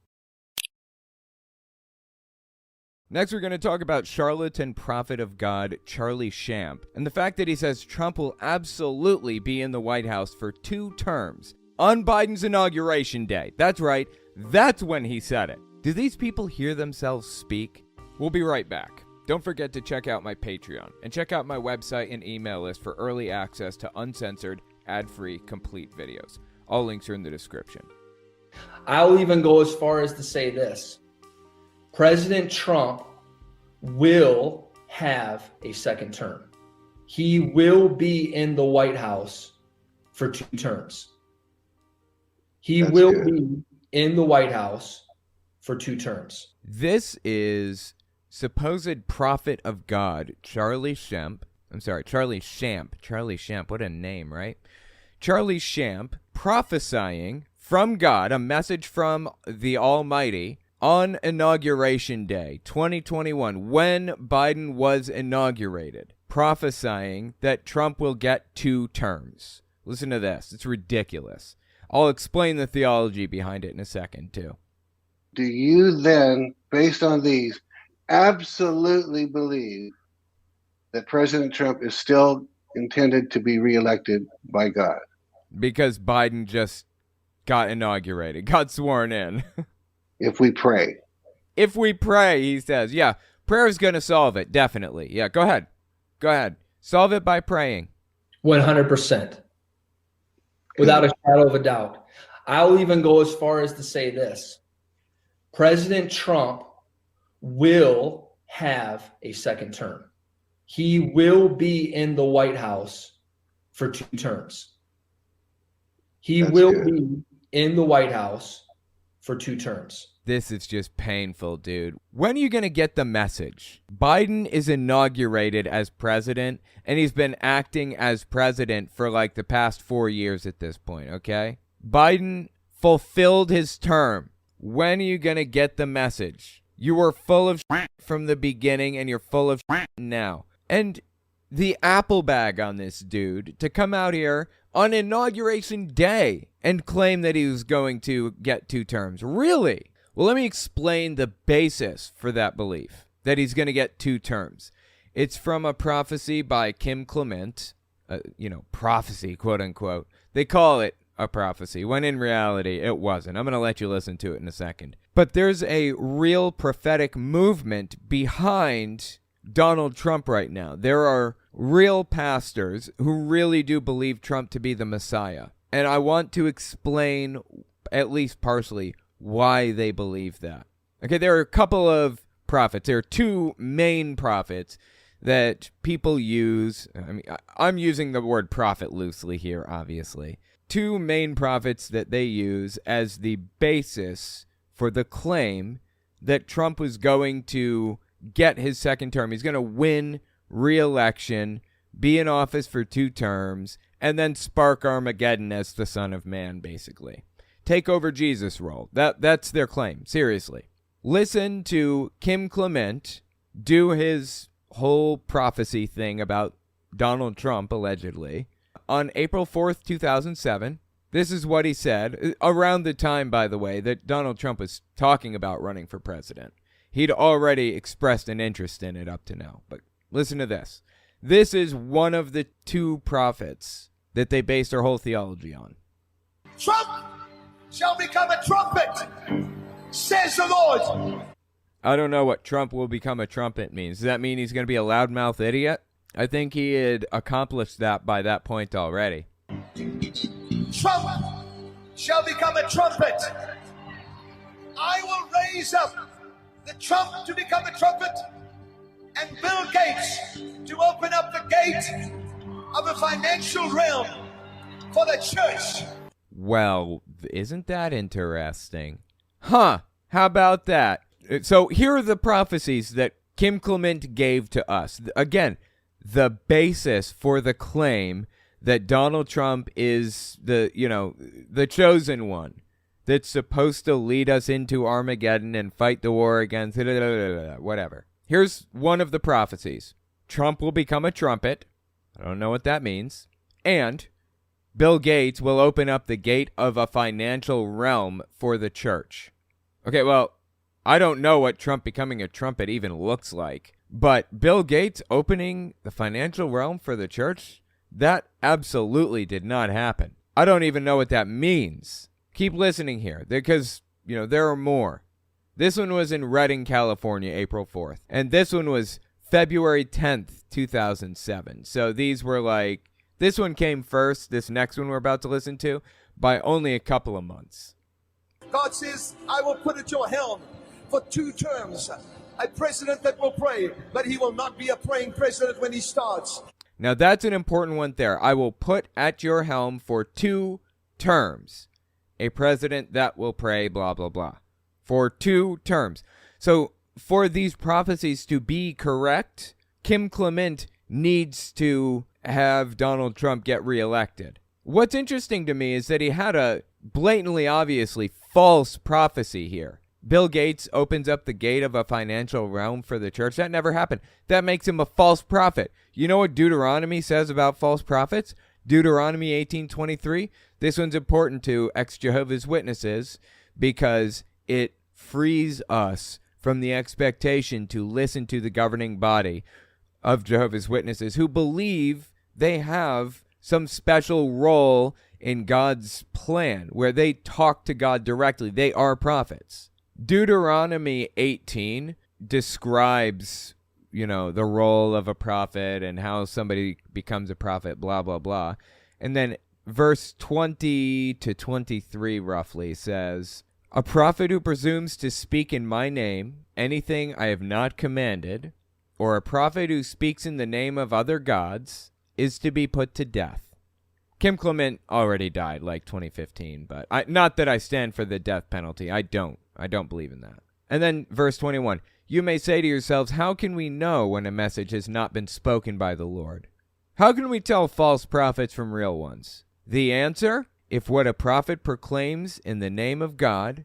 Next, we're going to talk about Charlatan Prophet of God, Charlie Shamp, and the fact that he says Trump will absolutely be in the White House for 2 terms on Biden's inauguration day. That's right. That's when he said it. Do these people hear themselves speak? We'll be right back. Don't forget to check out my Patreon and check out my website and email list for early access to uncensored, ad-free, complete videos. All links are in the description. I'll even go as far as to say this. President Trump will have a second term. He will be in the White House for 2 terms. He will be in the White House for 2 terms. This is supposed prophet of God, Charlie Shamp. Charlie Shamp, what a name, right? Charlie Shamp prophesying from God, a message from the Almighty, on Inauguration Day, 2021, when Biden was inaugurated, prophesying that Trump will get 2 terms. Listen to this. It's ridiculous. I'll explain the theology behind it in a second, too. Do you then, based on these, absolutely believe that President Trump is still intended to be reelected by God? Because Biden just got inaugurated, got sworn in. If we pray. If we pray, he says. Yeah, prayer is going to solve it, definitely. Yeah, go ahead. Go ahead. Solve it by praying. 100%. Without a shadow of a doubt. I'll even go as far as to say this. President Trump will have a second term. He will be in the White House for 2 terms. He will be in the White House for 2 terms. This is just painful, dude. When are you going to get the message? Biden is inaugurated as president, and he's been acting as president for like the past 4 years at this point, okay? Biden fulfilled his term. When are you going to get the message? You were full of shit from the beginning, and you're full of shit now. And the apple bag on this dude to come out here on Inauguration Day and claim that he was going to get 2 terms. Really? Well, let me explain the basis for that belief, that he's going to get 2 terms. It's from a prophecy by Kim Clement, prophecy, quote unquote. They call it a prophecy, when in reality, it wasn't. I'm going to let you listen to it in a second. But there's a real prophetic movement behind Donald Trump right now. There are real pastors who really do believe Trump to be the Messiah. And I want to explain, at least partially, why they believe that. Okay, there are a couple of prophets. There are 2 main prophets that people use. I mean, I'm using the word prophet loosely here, obviously. 2 main prophets that they use as the basis for the claim that Trump was going to get his second term. He's going to win re-election, be in office for 2 terms, and then spark Armageddon as the Son of Man, basically. Take over Jesus role. That's their claim. Seriously. Listen to Kim Clement do his whole prophecy thing about Donald Trump, allegedly, on April 4th, 2007. This is what he said, around the time, by the way, that Donald Trump was talking about running for president. He'd already expressed an interest in it up to now. But listen to this. This is one of the 2 prophets that they base their whole theology on. Trump shall become a trumpet, says the Lord. I don't know what Trump will become a trumpet means. Does that mean he's going to be a loudmouth idiot? I think he had accomplished that by that point already. Trump shall become a trumpet. I will raise up the Trump to become a trumpet, and Bill Gates to open up the gate of the financial realm for the church. Well, isn't that interesting? Huh, how about that? So here are the prophecies that Kim Clement gave to us. Again, the basis for the claim that Donald Trump is the chosen one that's supposed to lead us into Armageddon and fight the war against whatever. Here's one of the prophecies. Trump will become a trumpet. I don't know what that means. And Bill Gates will open up the gate of a financial realm for the church. Okay, well, I don't know what Trump becoming a trumpet even looks like. But Bill Gates opening the financial realm for the church, that absolutely did not happen. I don't even know what that means. Keep listening here, because, there are more. This one was in Redding, California, April 4th. And this one was February 10th, 2007. So these were like, this one came first, this next one we're about to listen to, by only a couple of months. God says, I will put at your helm for 2 terms. A president that will pray, but he will not be a praying president when he starts. Now that's an important one there. I will put at your helm for 2 terms. A president that will pray, blah, blah, blah. For 2 terms. So for these prophecies to be correct, Kim Clement needs to have Donald Trump get reelected. What's interesting to me is that he had a blatantly, obviously false prophecy here. Bill Gates opens up the gate of a financial realm for the church. That never happened. That makes him a false prophet. You know what Deuteronomy says about false prophets? Deuteronomy 18:23. This one's important to ex-Jehovah's Witnesses because it frees us from the expectation to listen to the governing body of Jehovah's Witnesses who believe they have some special role in God's plan where they talk to God directly. They are prophets. Deuteronomy 18 describes, the role of a prophet and how somebody becomes a prophet, blah, blah, blah. And then verse 20 to 23 roughly says, a prophet who presumes to speak in my name, anything I have not commanded, or a prophet who speaks in the name of other gods, is to be put to death. Kim Clement already died like 2015, but not that I stand for the death penalty. I don't believe in that. And then verse 21, you may say to yourselves, how can we know when a message has not been spoken by the Lord? How can we tell false prophets from real ones? The answer, if what a prophet proclaims in the name of God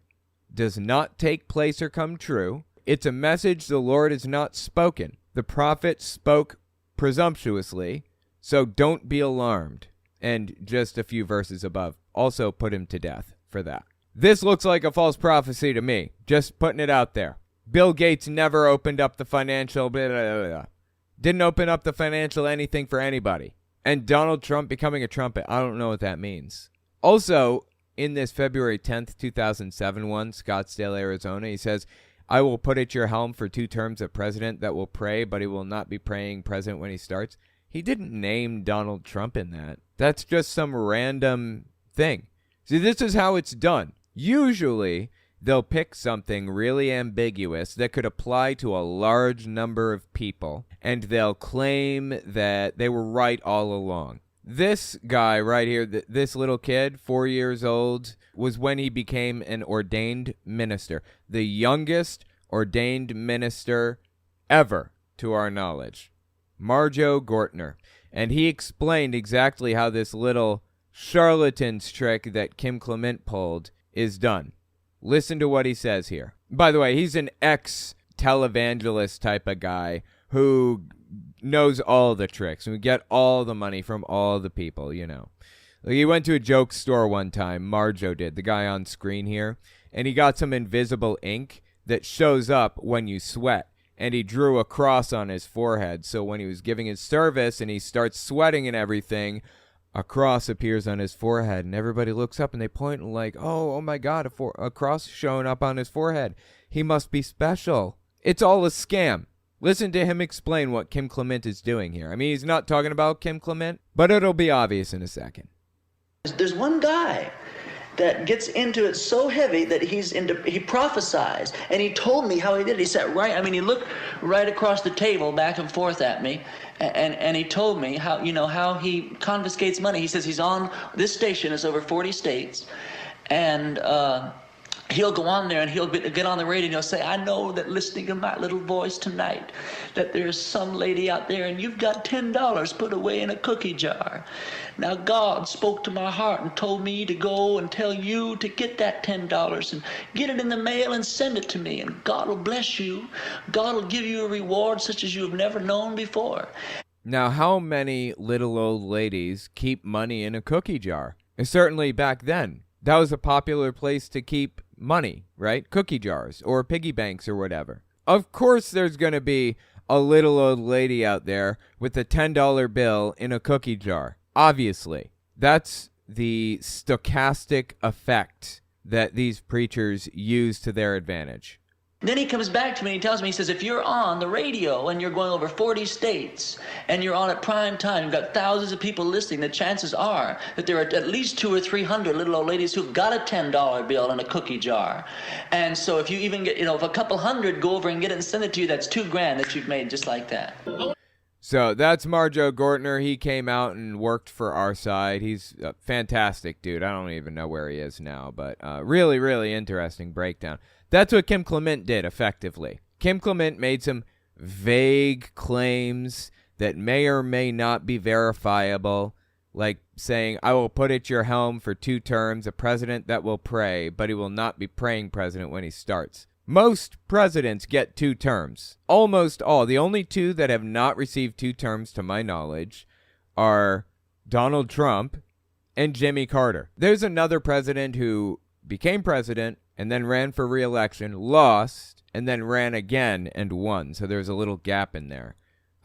does not take place or come true, it's a message the Lord has not spoken. The prophet spoke presumptuously, so don't be alarmed. And just a few verses above, also put him to death for that. This looks like a false prophecy to me. Just putting it out there. Bill Gates never opened up the financial... Blah, blah, blah. Didn't open up the financial anything for anybody. And Donald Trump becoming a trumpet, I don't know what that means. Also, in this February 10th, 2007 one, Scottsdale, Arizona, he says, I will put at your helm for 2 terms a president that will pray, but he will not be praying president when he starts. He didn't name Donald Trump in that. That's just some random thing. See, this is how it's done. Usually, they'll pick something really ambiguous that could apply to a large number of people, and they'll claim that they were right all along. This guy right here, this little kid, 4 years old, was when he became an ordained minister. The youngest ordained minister ever, to our knowledge. Marjo Gortner. And he explained exactly how this little charlatan's trick that Kim Clement pulled is done. Listen to what he says here. By the way, he's an ex-televangelist type of guy who knows all the tricks and we get all the money from all the people, Like he went to a joke store one time, Marjo did, the guy on screen here, and he got some invisible ink that shows up when you sweat. And he drew a cross on his forehead. So when he was giving his service and he starts sweating and everything, a cross appears on his forehead. And everybody looks up and they point like, oh my God, a cross showing up on his forehead. He must be special. It's all a scam. Listen to him explain what Kim Clement is doing here. I mean, he's not talking about Kim Clement, but it'll be obvious in a second. There's one guy that gets into it so heavy that he prophesies, and he told me how he did it. He sat he looked right across the table back and forth at me, and he told me how he confiscates money. He says he's on, this station is over 40 states, and he'll go on there and he'll get on the radio and he'll say, I know that listening to my little voice tonight, that there's some lady out there and you've got $10 put away in a cookie jar. Now God spoke to my heart and told me to go and tell you to get that $10 and get it in the mail and send it to me. And God will bless you. God will give you a reward such as you have never known before. Now, how many little old ladies keep money in a cookie jar? And certainly back then, that was a popular place to keep money, right? Cookie jars or piggy banks or whatever. Of course there's going to be a little old lady out there with a $10 bill in a cookie jar. Obviously. That's the stochastic effect that these preachers use to their advantage. Then he comes back to me and he tells me, he says, if you're on the radio and you're going over 40 states and you're on at prime time, you've got thousands of people listening, the chances are that there are at least 200 or 300 little old ladies who've got a $10 bill in a cookie jar. And so if you even get, if a couple hundred go over and get it and send it to you, that's $2,000 that you've made just like that. So that's Marjo Gortner. He came out and worked for our side. He's a fantastic dude. I don't even know where he is now, but really, really interesting breakdown. That's what Kim Clement did, effectively. Kim Clement made some vague claims that may or may not be verifiable, like saying, I will put at your helm for 2 terms a president that will pray, but he will not be praying president when he starts. Most presidents get 2 terms. Almost all. The only 2 that have not received 2 terms, to my knowledge, are Donald Trump and Jimmy Carter. There's another president who became president and then ran for re-election, lost, and then ran again and won. So there's a little gap in there.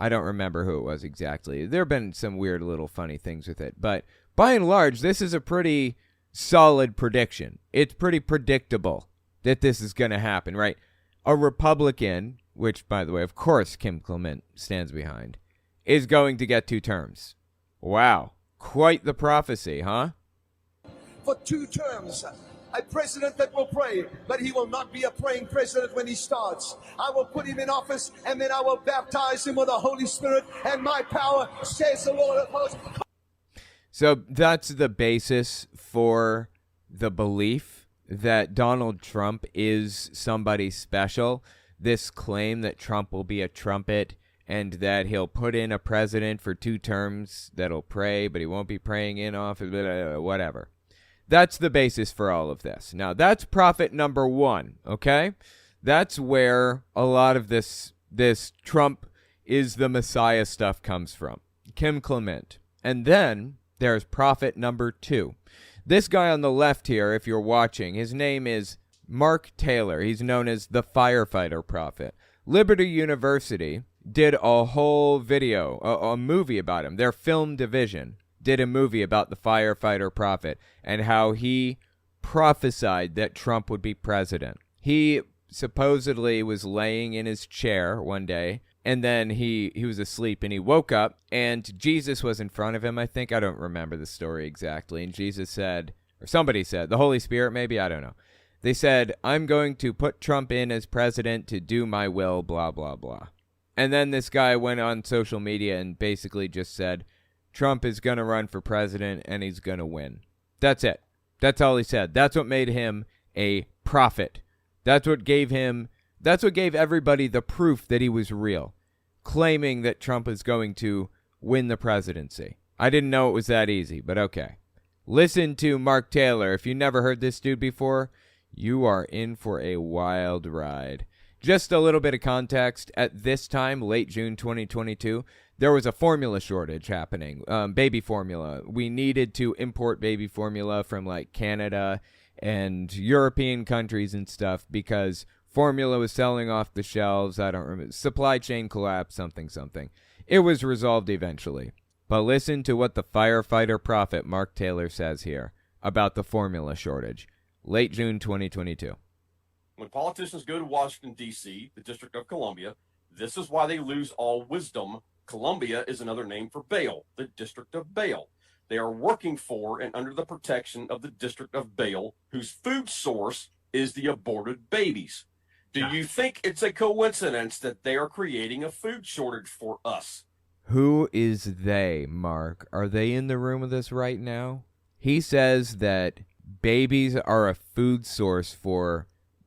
I don't remember who it was exactly. There have been some weird little funny things with it. But by and large, this is a pretty solid prediction. It's pretty predictable that this is going to happen, right? A Republican, which, by the way, of course Kim Clement stands behind, is going to get 2 terms. Wow. Quite the prophecy, huh? For 2 terms. A president that will pray, but he will not be a praying president when he starts. I will put him in office, and then I will baptize him with the Holy Spirit and my power, says the Lord of hosts. So that's the basis for the belief that Donald Trump is somebody special. This claim that Trump will be a trumpet and that he'll put in a president for 2 terms that'll pray, but he won't be praying in office, whatever. That's the basis for all of this. Now, that's prophet number 1, okay? That's where a lot of this Trump is the Messiah stuff comes from. Kim Clement. And then there's prophet number 2. This guy on the left here, if you're watching, his name is Mark Taylor. He's known as the Firefighter Prophet. Liberty University did a whole video, a movie about him. Their film division did a movie about the Firefighter Prophet and how he prophesied that Trump would be president. He supposedly was laying in his chair one day, and then he was asleep, and he woke up, and Jesus was in front of him, I think. I don't remember the story exactly. And Jesus said, or somebody said, the Holy Spirit maybe, I don't know. They said, I'm going to put Trump in as president to do my will, blah, blah, blah. And then this guy went on social media and basically just said, Trump is going to run for president and he's going to win. That's it. That's all he said. That's what made him a prophet. That's what gave everybody the proof that he was real, claiming that Trump is going to win the presidency. I didn't know it was that easy, but okay. Listen to Mark Taylor. If you never heard this dude before, you are in for a wild ride. Just a little bit of context. At this time, late June 2022, there was a formula shortage happening, baby formula. We needed to import baby formula from like Canada and European countries and stuff because formula was selling off the shelves. I don't remember. Supply chain collapse, something. It was resolved eventually. But listen to what the Firefighter Prophet Mark Taylor says here about the formula shortage. Late June 2022. When politicians go to Washington, D.C., the District of Columbia, this is why they lose all wisdom. Columbia is another name for Baal, the District of Baal. They are working for and under the protection of the District of Baal, whose food source is the aborted babies. Do you think it's a coincidence that they are creating a food shortage for us? Who is they, Mark? Are they in the room with us right now? He says that babies are a food source for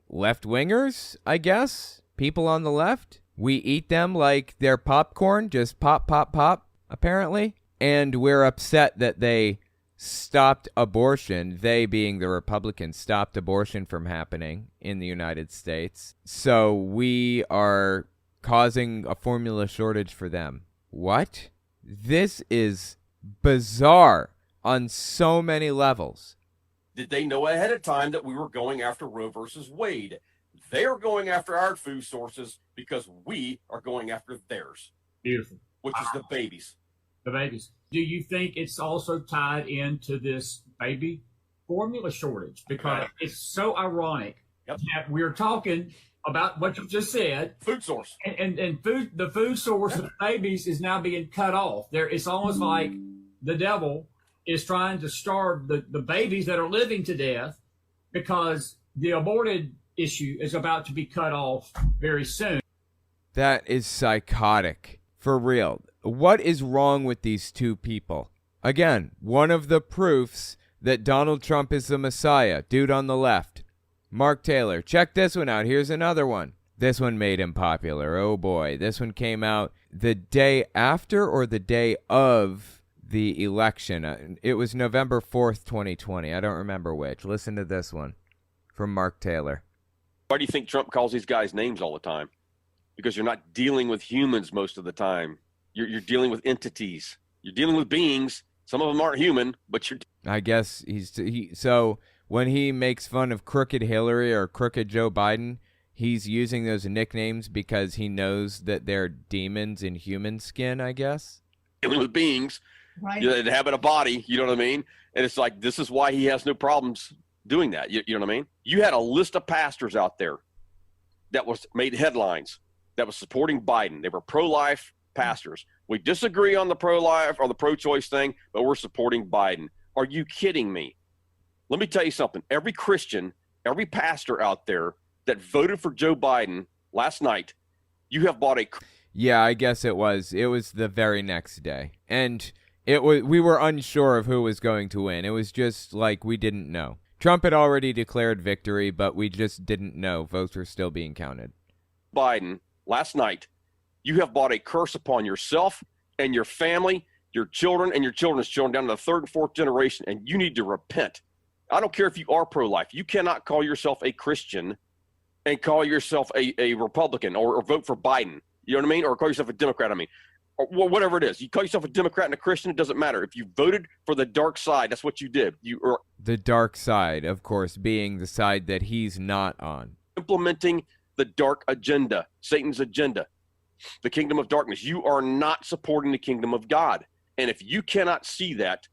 left-wingers, I guess? People on the left? We eat them like they're popcorn, just pop, pop, pop, apparently. And we're upset that they stopped abortion, they being the Republicans, stopped abortion from happening in the United States. So we are causing a formula shortage for them. What? This is bizarre on so many levels. Did they know ahead of time that we were going after Roe versus Wade? They are going after our food sources because we are going after theirs. Beautiful. Which is the babies. The babies. Do you think it's also tied into this baby formula shortage? Because it's so ironic that we're talking about what you just said. Food source. And the food source of babies is now being cut off. It's almost like the devil is trying to starve the babies that are living to death because the aborted issue is about to be cut off very soon. That is psychotic. For real. What is wrong with these two people? Again, one of the proofs that Donald Trump is the Messiah. Dude on the left. Mark Taylor. Check this one out. Here's another one. This one made him popular. Oh boy. This one came out the day after or the day of the election. It was November 4th, 2020. I don't remember which. Listen to this one from Mark Taylor. Why do you think Trump calls these guys names all the time? Because you're not dealing with humans most of the time. You're dealing with entities. You're dealing with beings. Some of them aren't human, but you're... I guess so when he makes fun of crooked Hillary or crooked Joe Biden, he's using those nicknames because he knows that they're demons in human skin, I guess. Dealing with beings right. That inhabit a body, you know what I mean? And it's like, this is why he has no problems doing that. You know what I mean? You had a list of pastors out there that was made headlines that was supporting Biden. They were pro-life pastors. We disagree on the pro-life or the pro-choice thing, but we're supporting Biden. Are you kidding me? Let me tell you something. Every Christian, every pastor out there that voted for Joe Biden last night, you have bought a... Yeah, I guess it was. It was the very next day. And we were unsure of who was going to win. It was just like we didn't know. Trump had already declared victory, but we just didn't know. Votes were still being counted. Biden last night, you have brought a curse upon yourself and your family, your children and your children's children down to the third and fourth generation, and you need to repent. I don't care if you are pro-life. You cannot call yourself a Christian and call yourself a Republican or vote for Biden. You know what I mean? Or call yourself a Democrat, or whatever it is. You call yourself a Democrat and a Christian, it doesn't matter. If you voted for the dark side, that's what you did. The dark side, of course, being the side that he's not on. Implementing the dark agenda, Satan's agenda, the kingdom of darkness. You are not supporting the kingdom of God. And if you cannot see that,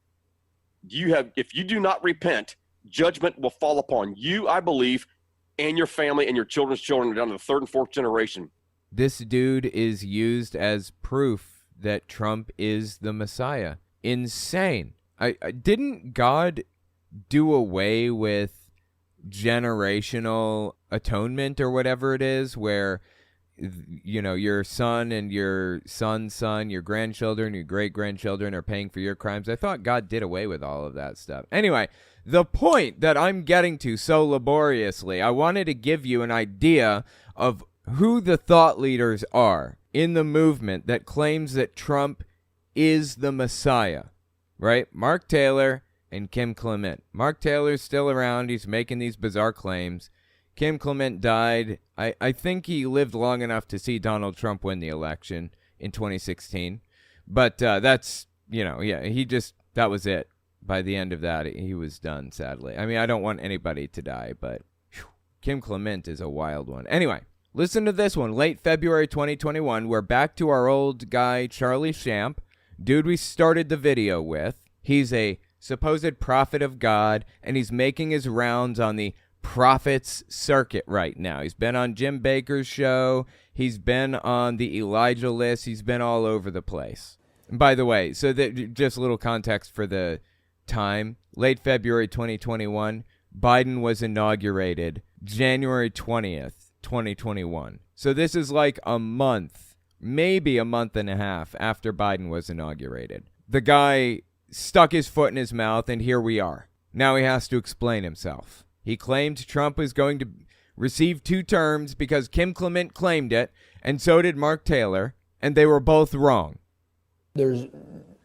if you do not repent, judgment will fall upon you, I believe, and your family and your children's children down to the third and fourth generation. This dude is used as proof that Trump is the Messiah. Insane. Didn't God do away with generational atonement or whatever it is, where, you know, your son and your son's son, your grandchildren, your great-grandchildren are paying for your crimes? I thought God did away with all of that stuff. Anyway, the point that I'm getting to so laboriously, I wanted to give you an idea of who the thought leaders are in the movement that claims that Trump is the Messiah, right? Mark Taylor and Kim Clement. Mark Taylor's still around. He's making these bizarre claims. Kim Clement died. I think he lived long enough to see Donald Trump win the election in 2016. But that's, you know, yeah, that was it. By the end of that, he was done, sadly. I mean, I don't want anybody to die, but whew, Kim Clement is a wild one. Anyway, listen to this one. Late February 2021, we're back to our old guy, Charlie Shamp, dude we started the video with. He's a supposed prophet of God, and he's making his rounds on the prophets circuit right now. He's been on Jim Bakker's show. He's been on the Elijah list. He's been all over the place. And by the way, so that just a little context for the time, late February 2021, Biden was inaugurated January 20th, 2021. So this is like a month, maybe a month and a half after Biden was inaugurated. The guy stuck his foot in his mouth, and here we are. Now he has to explain himself. He claimed Trump was going to receive 2 terms because Kim Clement claimed it, and so did Mark Taylor, and they were both wrong. There's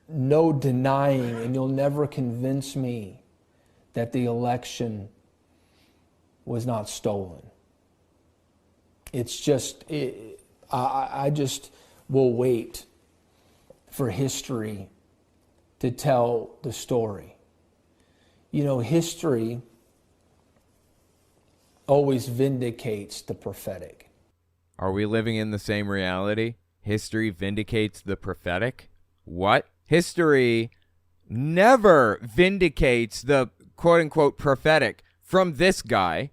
no denying, and you'll never convince me that the election was not stolen. It's just, I just will wait for history to tell the story. You know, history always vindicates the prophetic. Are we living in the same reality? History vindicates the prophetic? What? History never vindicates the quote-unquote prophetic from this guy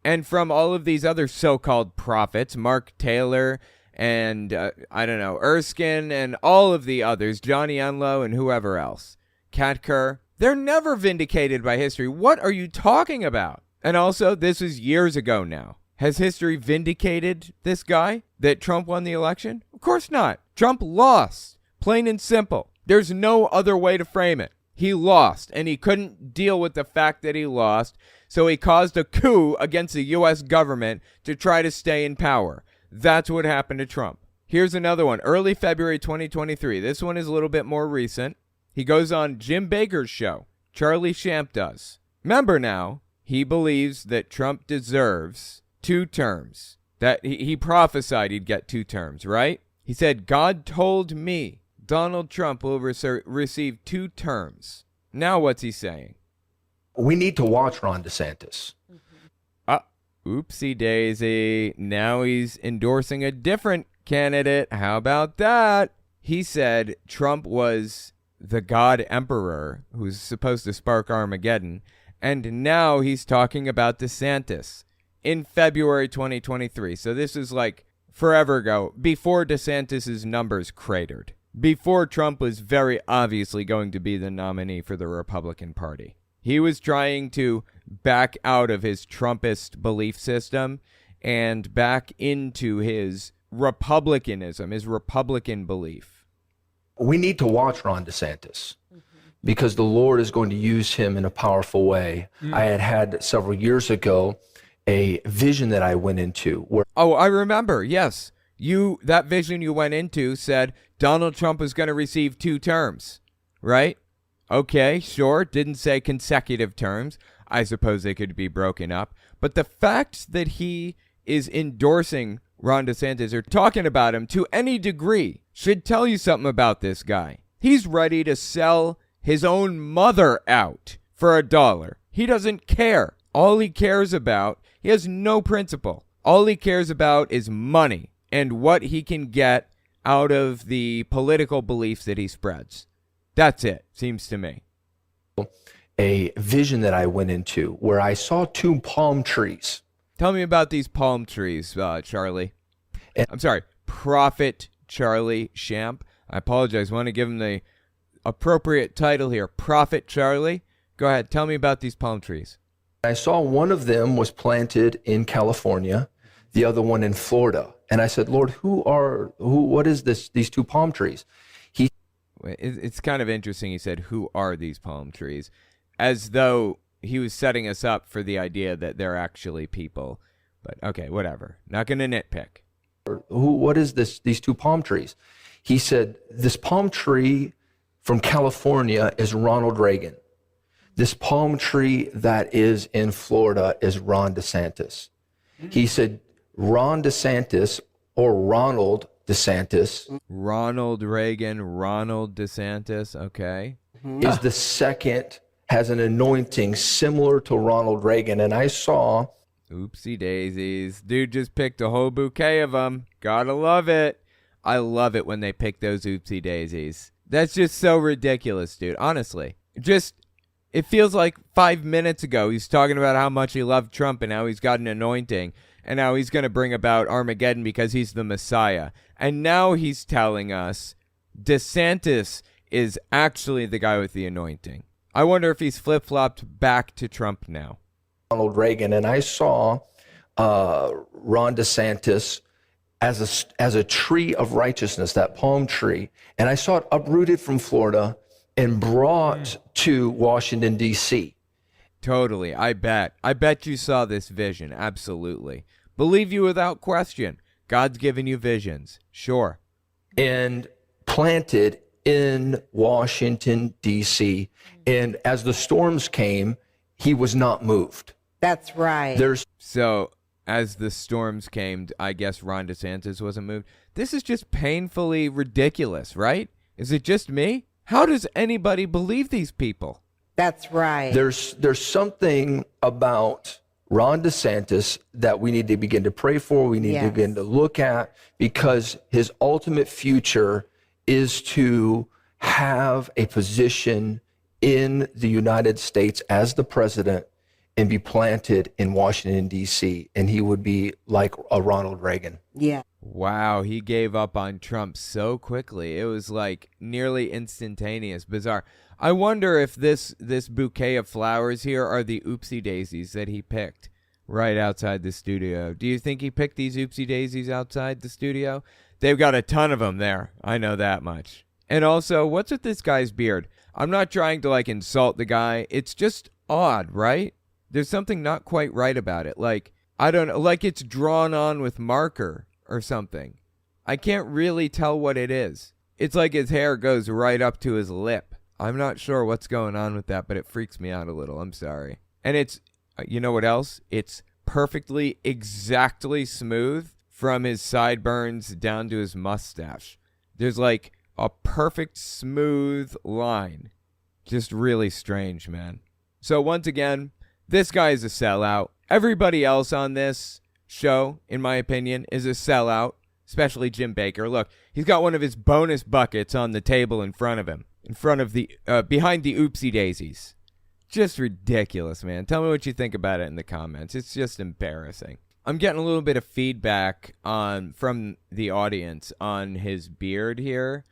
and from all of these other so-called prophets, Mark Taylor and, Erskine and all of the others, Johnny Enlow and whoever else, Kat Kerr. They're never vindicated by history. What are you talking about? And also, this is years ago now. Has history vindicated this guy that Trump won the election? Of course not. Trump lost, plain and simple. There's no other way to frame it. He lost, and he couldn't deal with the fact that he lost, so he caused a coup against the U.S. government to try to stay in power. That's what happened to Trump. Here's another one, early February 2023. This one is a little bit more recent. He goes on Jim Bakker's show. Charlie Shamp does. Remember now, he believes that Trump deserves 2 terms. That he prophesied he'd get 2 terms, right? He said, God told me Donald Trump will receive 2 terms. Now what's he saying? We need to watch Ron DeSantis. Oopsie daisy. Now he's endorsing a different candidate. How about that? He said Trump was the God Emperor who's supposed to spark Armageddon. And now he's talking about DeSantis in February 2023. So this is like forever ago, before DeSantis's numbers cratered, before Trump was very obviously going to be the nominee for the Republican Party. He was trying to back out of his Trumpist belief system and back into his Republicanism, his Republican belief. We need to watch Ron DeSantis because the Lord is going to use him in a powerful way. I had several years ago a vision that I went into where I remember. Yes. That vision you went into said Donald Trump was going to receive 2 terms, right? Okay, sure. Didn't say consecutive terms. I suppose they could be broken up. But the fact that he is endorsing Ron DeSantis or talking about him to any degree should tell you something about this guy. He's ready to sell his own mother out for $1. He doesn't care. All he cares about, he has no principle. All he cares about is money and what he can get out of the political beliefs that he spreads. That's it, seems to me. A vision that I went into where I saw 2 palm trees. Tell me about these palm trees, Charlie. I'm sorry, Prophet Charlie Shamp. I apologize. I want to give him the appropriate title here. Prophet Charlie. Go ahead. Tell me about these palm trees. I saw one of them was planted in California, the other one in Florida. And I said, Lord, what is this? These 2 palm trees? It's kind of interesting. He said, who are these palm trees? As though he was setting us up for the idea that they're actually people. But okay, whatever. Not going to nitpick. What is this? These 2 palm trees? He said, this palm tree from California is Ronald Reagan. This palm tree that is in Florida is Ron DeSantis. He said, Ron DeSantis or Ronald DeSantis. Ronald Reagan, Ronald DeSantis, okay. Is the second, has an anointing similar to Ronald Reagan. And I saw... Oopsie daisies. Dude just picked a whole bouquet of them. Gotta love it. I love it when they pick those oopsie daisies. That's just so ridiculous, dude. Honestly. It feels like 5 minutes ago he's talking about how much he loved Trump and how he's got an anointing. And now he's going to bring about Armageddon because he's the Messiah. And now he's telling us DeSantis is actually the guy with the anointing. I wonder if he's flip-flopped back to Trump now. Ronald Reagan, and I saw Ron DeSantis as a tree of righteousness, that palm tree. And I saw it uprooted from Florida and brought to Washington, D.C. Totally. I bet you saw this vision. Absolutely. Believe you without question. God's given you visions. Sure. And planted in Washington, D.C. And as the storms came, he was not moved. That's right. So as the storms came, I guess Ron DeSantis wasn't moved. This is just painfully ridiculous, right? Is it just me? How does anybody believe these people? That's right. There's something about Ron DeSantis that we need to begin to pray for, we need to begin to look at, because his ultimate future is to have a position in the United States as the president and be planted in Washington, D.C., and he would be like a Ronald Reagan. Yeah. Wow, he gave up on Trump so quickly. It was like nearly instantaneous. Bizarre. I wonder if this bouquet of flowers here are the oopsie daisies that he picked right outside the studio. Do you think he picked these oopsie daisies outside the studio? They've got a ton of them there. I know that much. And also, what's with this guy's beard? I'm not trying to like insult the guy. It's just odd, right? There's something not quite right about it. Like, I don't know, like it's drawn on with marker or something. I can't really tell what it is. It's like his hair goes right up to his lip. I'm not sure what's going on with that, but it freaks me out a little. I'm sorry. And it's, you know what else? It's perfectly, exactly smooth from his sideburns down to his mustache. There's like a perfect smooth line. Just really strange, man. So once again, this guy is a sellout. Everybody else on this show, in my opinion, is a sellout, especially Jim Baker. Look, he's got one of his bonus buckets on the table in front of him, in front of the, behind the oopsie daisies. Just ridiculous, man. Tell me what you think about it in the comments. It's just embarrassing. I'm getting a little bit of feedback from the audience on his beard here,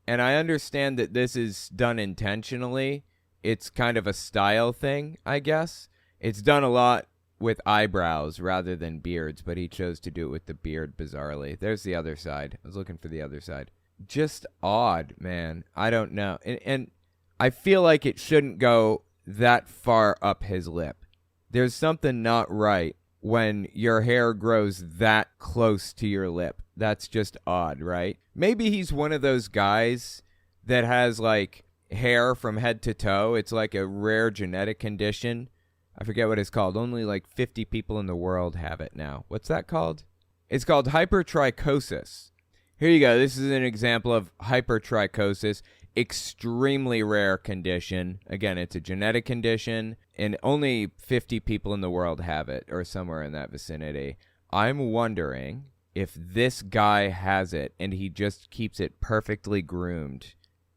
and I understand that this is done intentionally. It's kind of a style thing, I guess. It's done a lot with eyebrows rather than beards, but he chose to do it with the beard, bizarrely. There's the other side. I was looking for the other side. Just odd, man. I don't know. And I feel like it shouldn't go that far up his lip. There's something not right when your hair grows that close to your lip. That's just odd, right? Maybe he's one of those guys that has, like, hair from head to toe. It's like a rare genetic condition. I forget what it's called. Only like 50 people in the world have it now. What's that called? It's called hypertrichosis. Here you go. This is an example of hypertrichosis. Extremely rare condition. Again, it's a genetic condition, and only 50 people in the world have it, or somewhere in that vicinity. I'm wondering if this guy has it, and he just keeps it perfectly groomed,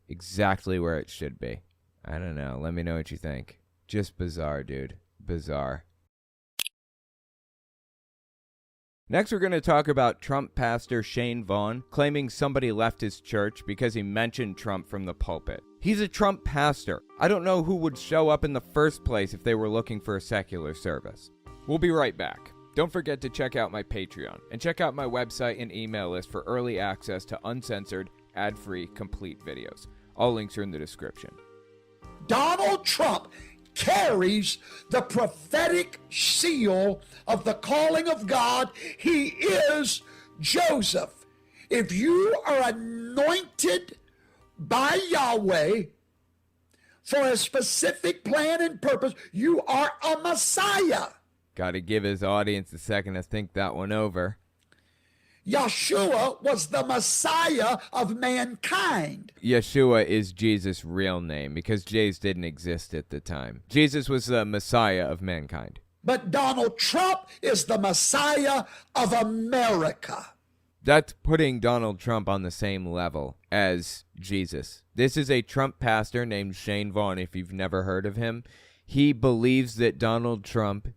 exactly where it should be. I don't know. Let me know what you think. Just bizarre, dude. Bizarre. Next, we're going to talk about Trump pastor Shane Vaughn claiming somebody left his church because he mentioned Trump from the pulpit. He's a Trump pastor. I don't know who would show up in the first place if they were looking for a secular service. We'll be right back. Don't forget to check out my Patreon and check out my website and email list for early access to uncensored, ad-free, complete videos. All links are in the description. Donald Trump carries the prophetic seal of the calling of God. He is Joseph. If you are anointed by Yahweh for a specific plan and purpose, you are a Messiah. Got to give his audience a second to think that one over. Yeshua was the Messiah of mankind. Yeshua is Jesus' real name because Jays didn't exist at the time. Jesus was the Messiah of mankind. But Donald Trump is the Messiah of America. That's putting Donald Trump on the same level as Jesus. This is a Trump pastor named Shane Vaughn, if you've never heard of him. He believes that Donald Trump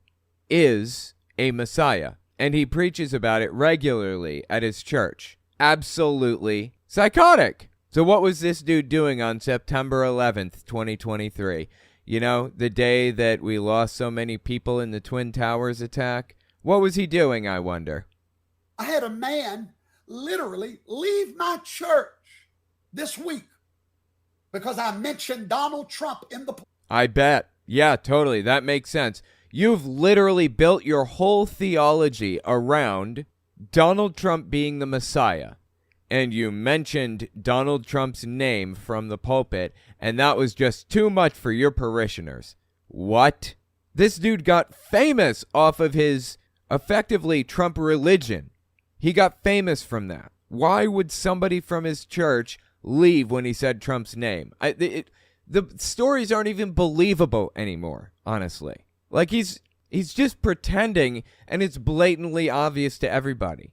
is a Messiah. And he preaches about it regularly at his church. Absolutely psychotic. So what was this dude doing on September 11th, 2023? You know, the day that we lost so many people in the Twin Towers attack? What was he doing, I wonder? I had a man literally leave my church this week because I mentioned Donald Trump in the... I bet. Yeah, totally. That makes sense. You've literally built your whole theology around Donald Trump being the Messiah. And you mentioned Donald Trump's name from the pulpit, and that was just too much for your parishioners. What? This dude got famous off of his, effectively, Trump religion. He got famous from that. Why would somebody from his church leave when he said Trump's name? the stories aren't even believable anymore, honestly. Like, he's just pretending, and it's blatantly obvious to everybody.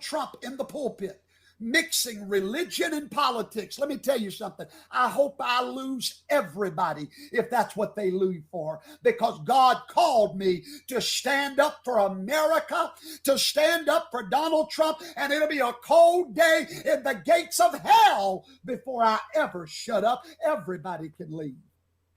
Trump in the pulpit, mixing religion and politics. Let me tell you something. I hope I lose everybody if that's what they lose for, because God called me to stand up for America, to stand up for Donald Trump, and it'll be a cold day in the gates of hell before I ever shut up. Everybody can leave.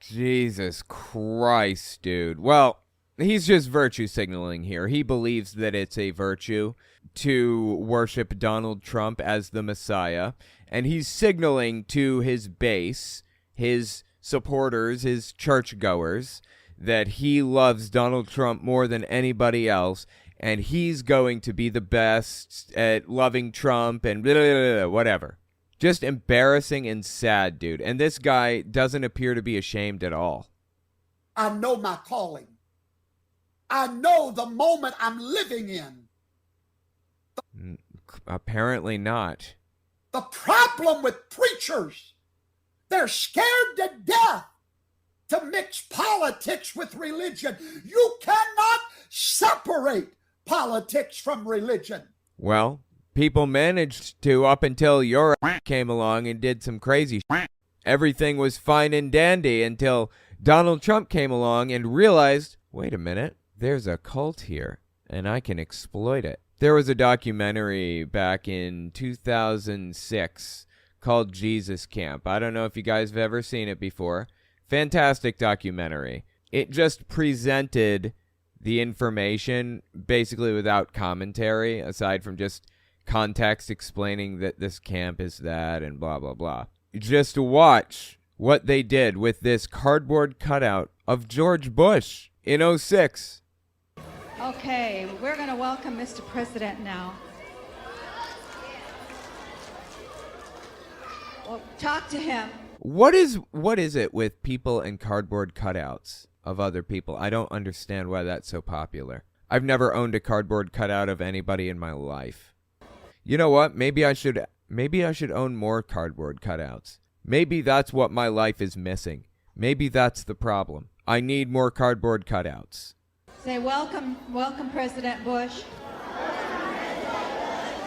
Jesus Christ, dude. Well, he's just virtue signaling here. He believes that it's a virtue to worship Donald Trump as the Messiah, and he's signaling to his base, his supporters, his churchgoers, that he loves Donald Trump more than anybody else, and he's going to be the best at loving Trump and blah, blah, blah, blah, whatever. Just embarrassing and sad, dude. And this guy doesn't appear to be ashamed at all. I know my calling. I know the moment I'm living in. Apparently not. The problem with preachers, they're scared to death to mix politics with religion. You cannot separate politics from religion. Well, people managed to up until your came along and did some crazy shit. Everything was fine and dandy until Donald Trump came along and realized, wait a minute, there's a cult here, and I can exploit it. There was a documentary back in 2006 called Jesus Camp. I don't know if you guys have ever seen it before. Fantastic documentary. It just presented the information basically without commentary, aside from just context explaining that this camp is that and blah, blah, blah. Just watch what they did with this cardboard cutout of George Bush in 2006. Okay, we're going to welcome Mr. President now. Well, talk to him. What is it with people and cardboard cutouts of other people? I don't understand why that's so popular. I've never owned a cardboard cutout of anybody in my life. You know what? Maybe I should own more cardboard cutouts. Maybe that's what my life is missing. Maybe that's the problem. I need more cardboard cutouts. Say welcome, President Bush.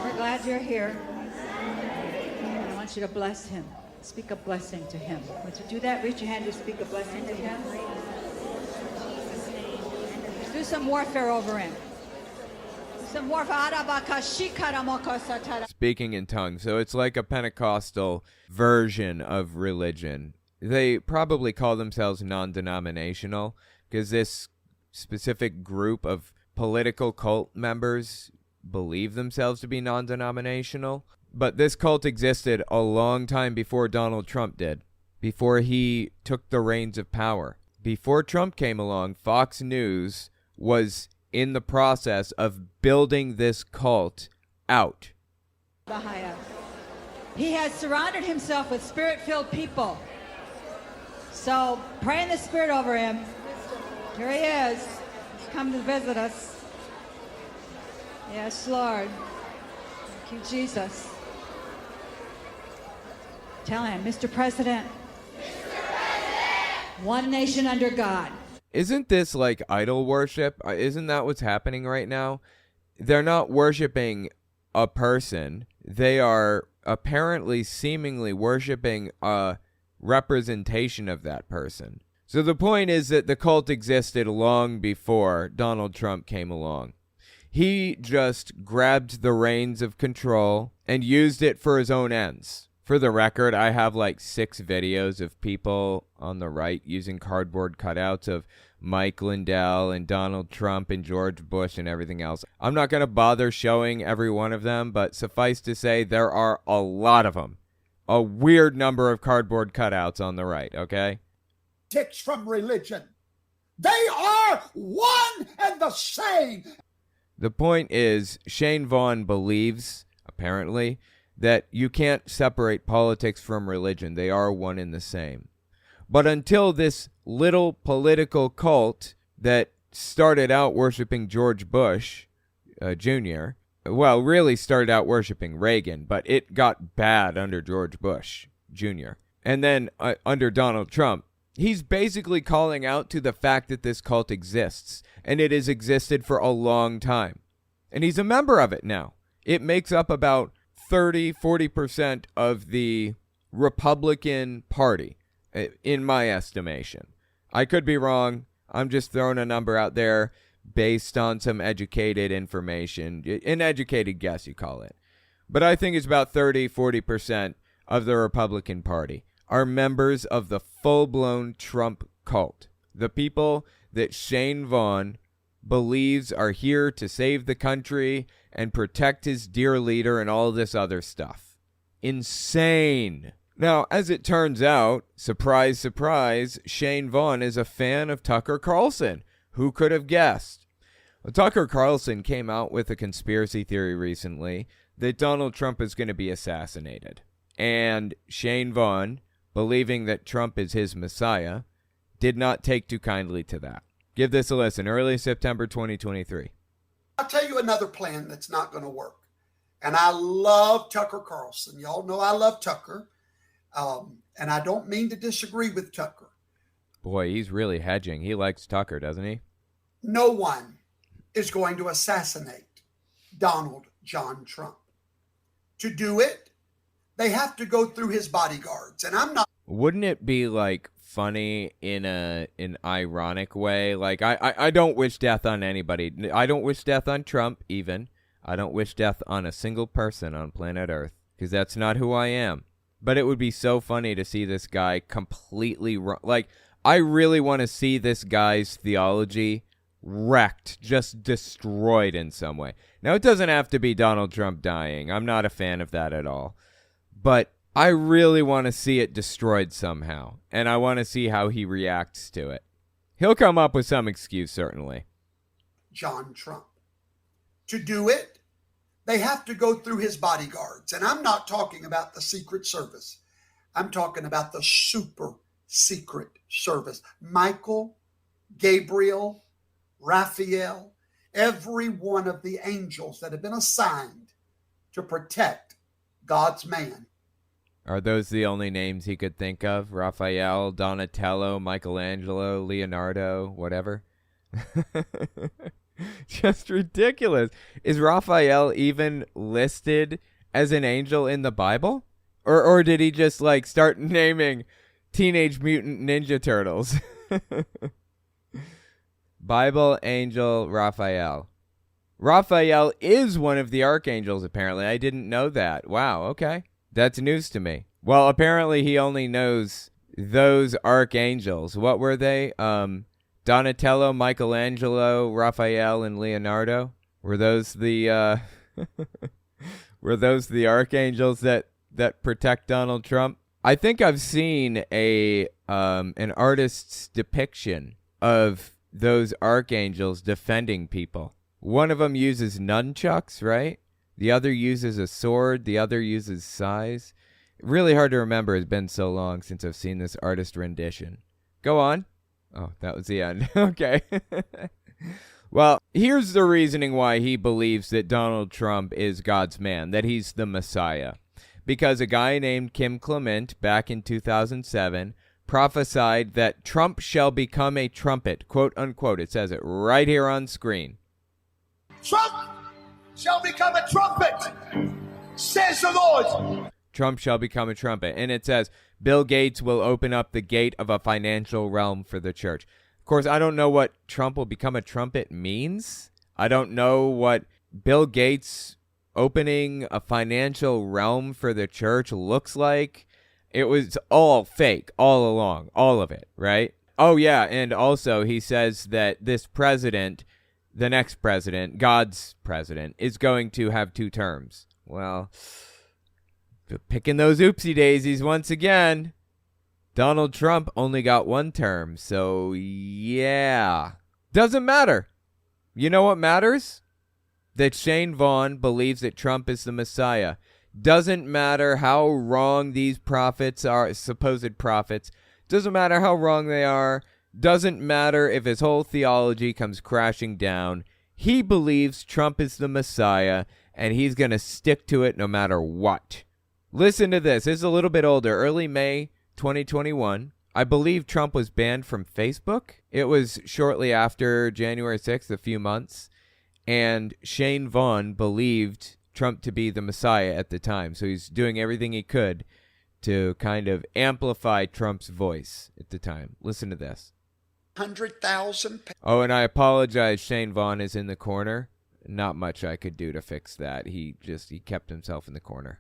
We're glad you're here. I want you to bless him. Speak a blessing to him. Would you do that? Reach your hand to speak a blessing to him. Do some warfare over him. Some warfare. Speaking in tongues. So it's like a Pentecostal version of religion. They probably call themselves non-denominational because this specific group of political cult members believe themselves to be non-denominational. But this cult existed a long time before Donald Trump did, before he took the reins of power. Before Trump came along, Fox News was in the process of building this cult out. He has surrounded himself with spirit-filled people. So pray in the Spirit over him. Here he is. He's come to visit us. Yes, Lord. Thank you, Jesus. Tell him, Mr. President. One nation under God. Isn't this like idol worship? Isn't that what's happening right now? They're not worshiping a person. They are apparently seemingly worshiping a representation of that person. So the point is that the cult existed long before Donald Trump came along. He just grabbed the reins of control and used it for his own ends. For the record, I have like 6 videos of people on the right using cardboard cutouts of Mike Lindell and Donald Trump and George Bush and everything else. I'm not going to bother showing every one of them, but suffice to say, there are a lot of them. A weird number of cardboard cutouts on the right, okay? From religion. They are one and the same. The point is, Shane Vaughn believes, apparently, that you can't separate politics from religion. They are one and the same. But until this little political cult that started out worshiping George Bush Jr., really started out worshiping Reagan, but it got bad under George Bush Jr. And then under Donald Trump, he's basically calling out to the fact that this cult exists, and it has existed for a long time. And he's a member of it now. It makes up about 40% of the Republican Party, in my estimation. I could be wrong. I'm just throwing a number out there based on some educated information, an educated guess, you call it. But I think it's about 40% of the Republican Party are members of the full-blown Trump cult. The people that Shane Vaughn believes are here to save the country and protect his dear leader and all this other stuff. Insane. Now, as it turns out, surprise, surprise, Shane Vaughn is a fan of Tucker Carlson. Who could have guessed? Well, Tucker Carlson came out with a conspiracy theory recently that Donald Trump is going to be assassinated. And Shane Vaughn, believing that Trump is his messiah, did not take too kindly to that. Give this a listen. Early September 2023. I'll tell you another plan that's not going to work. And I love Tucker Carlson. Y'all know I love Tucker. And I don't mean to disagree with Tucker. Boy, he's really hedging. He likes Tucker, doesn't he? No one is going to assassinate Donald John Trump. To do it, they have to go through his bodyguards. And I'm not. Wouldn't it be like funny in an ironic way? Like I don't wish death on anybody. I don't wish death on Trump even. I don't wish death on a single person on planet Earth because that's not who I am. But it would be so funny to see this guy completely wrong. Like, I really want to see this guy's theology wrecked, just destroyed in some way. Now, it doesn't have to be Donald Trump dying. I'm not a fan of that at all. But I really want to see it destroyed somehow. And I want to see how he reacts to it. He'll come up with some excuse, certainly. John Trump. To do it, they have to go through his bodyguards. And I'm not talking about the Secret Service. I'm talking about the super secret service. Michael, Gabriel, Raphael, every one of the angels that have been assigned to protect God's man. Are those the only names he could think of? Raphael, Donatello, Michelangelo, Leonardo, whatever? Just ridiculous. Is Raphael even listed as an angel in the Bible? Or did he just like start naming Teenage Mutant Ninja Turtles? Bible angel Raphael. Raphael is one of the archangels, apparently. I didn't know that. Wow, okay. That's news to me. Well, apparently he only knows those archangels. What were they? Donatello, Michelangelo, Raphael, and Leonardo? Were those the were those the archangels that protect Donald Trump? I think I've seen an artist's depiction of those archangels defending people. One of them uses nunchucks, right? The other uses a sword. The other uses sais. Really hard to remember. It's been so long since I've seen this artist rendition. Go on. Oh, that was the end. Okay. Well, here's the reasoning why he believes that Donald Trump is God's man, that he's the Messiah. Because a guy named Kim Clement back in 2007 prophesied that Trump shall become a trumpet, quote unquote. It says it right here on screen. Trump shall become a trumpet, says the Lord. Trump shall become a trumpet. And it says Bill Gates will open up the gate of a financial realm for the church. Of course, I don't know what Trump will become a trumpet means. I don't know what Bill Gates opening a financial realm for the church looks like. It was all fake all along, all of it, right? Oh, yeah, and also he says that this president, the next president, God's president, is going to have 2 terms. Well, picking those oopsie daisies once again. Donald Trump only got 1 term, so yeah. Doesn't matter. You know what matters? That Shane Vaughn believes that Trump is the Messiah. Doesn't matter how wrong these prophets are, supposed prophets. Doesn't matter how wrong they are. Doesn't matter if his whole theology comes crashing down. He believes Trump is the Messiah, and he's going to stick to it no matter what. Listen to this. This is a little bit older. Early May 2021. I believe Trump was banned from Facebook. It was shortly after January 6th, a few months. And Shane Vaughn believed Trump to be the Messiah at the time. So he's doing everything he could to kind of amplify Trump's voice at the time. Listen to this. 100,000. Oh, and I apologize. Shane Vaughn is in the corner. Not much I could do to fix that. He kept himself in the corner.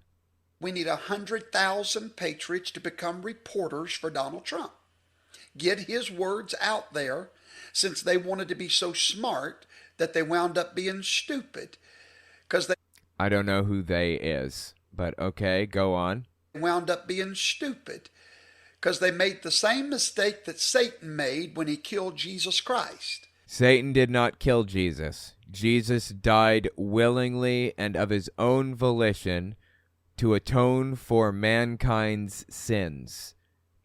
We need 100,000 patriots to become reporters for Donald Trump. Get his words out there, since they wanted to be so smart that they wound up being stupid. I don't know who they is, but okay, go on. Wound up being stupid because they made the same mistake that Satan made when he killed Jesus Christ. Satan did not kill Jesus. Jesus died willingly and of his own volition to atone for mankind's sins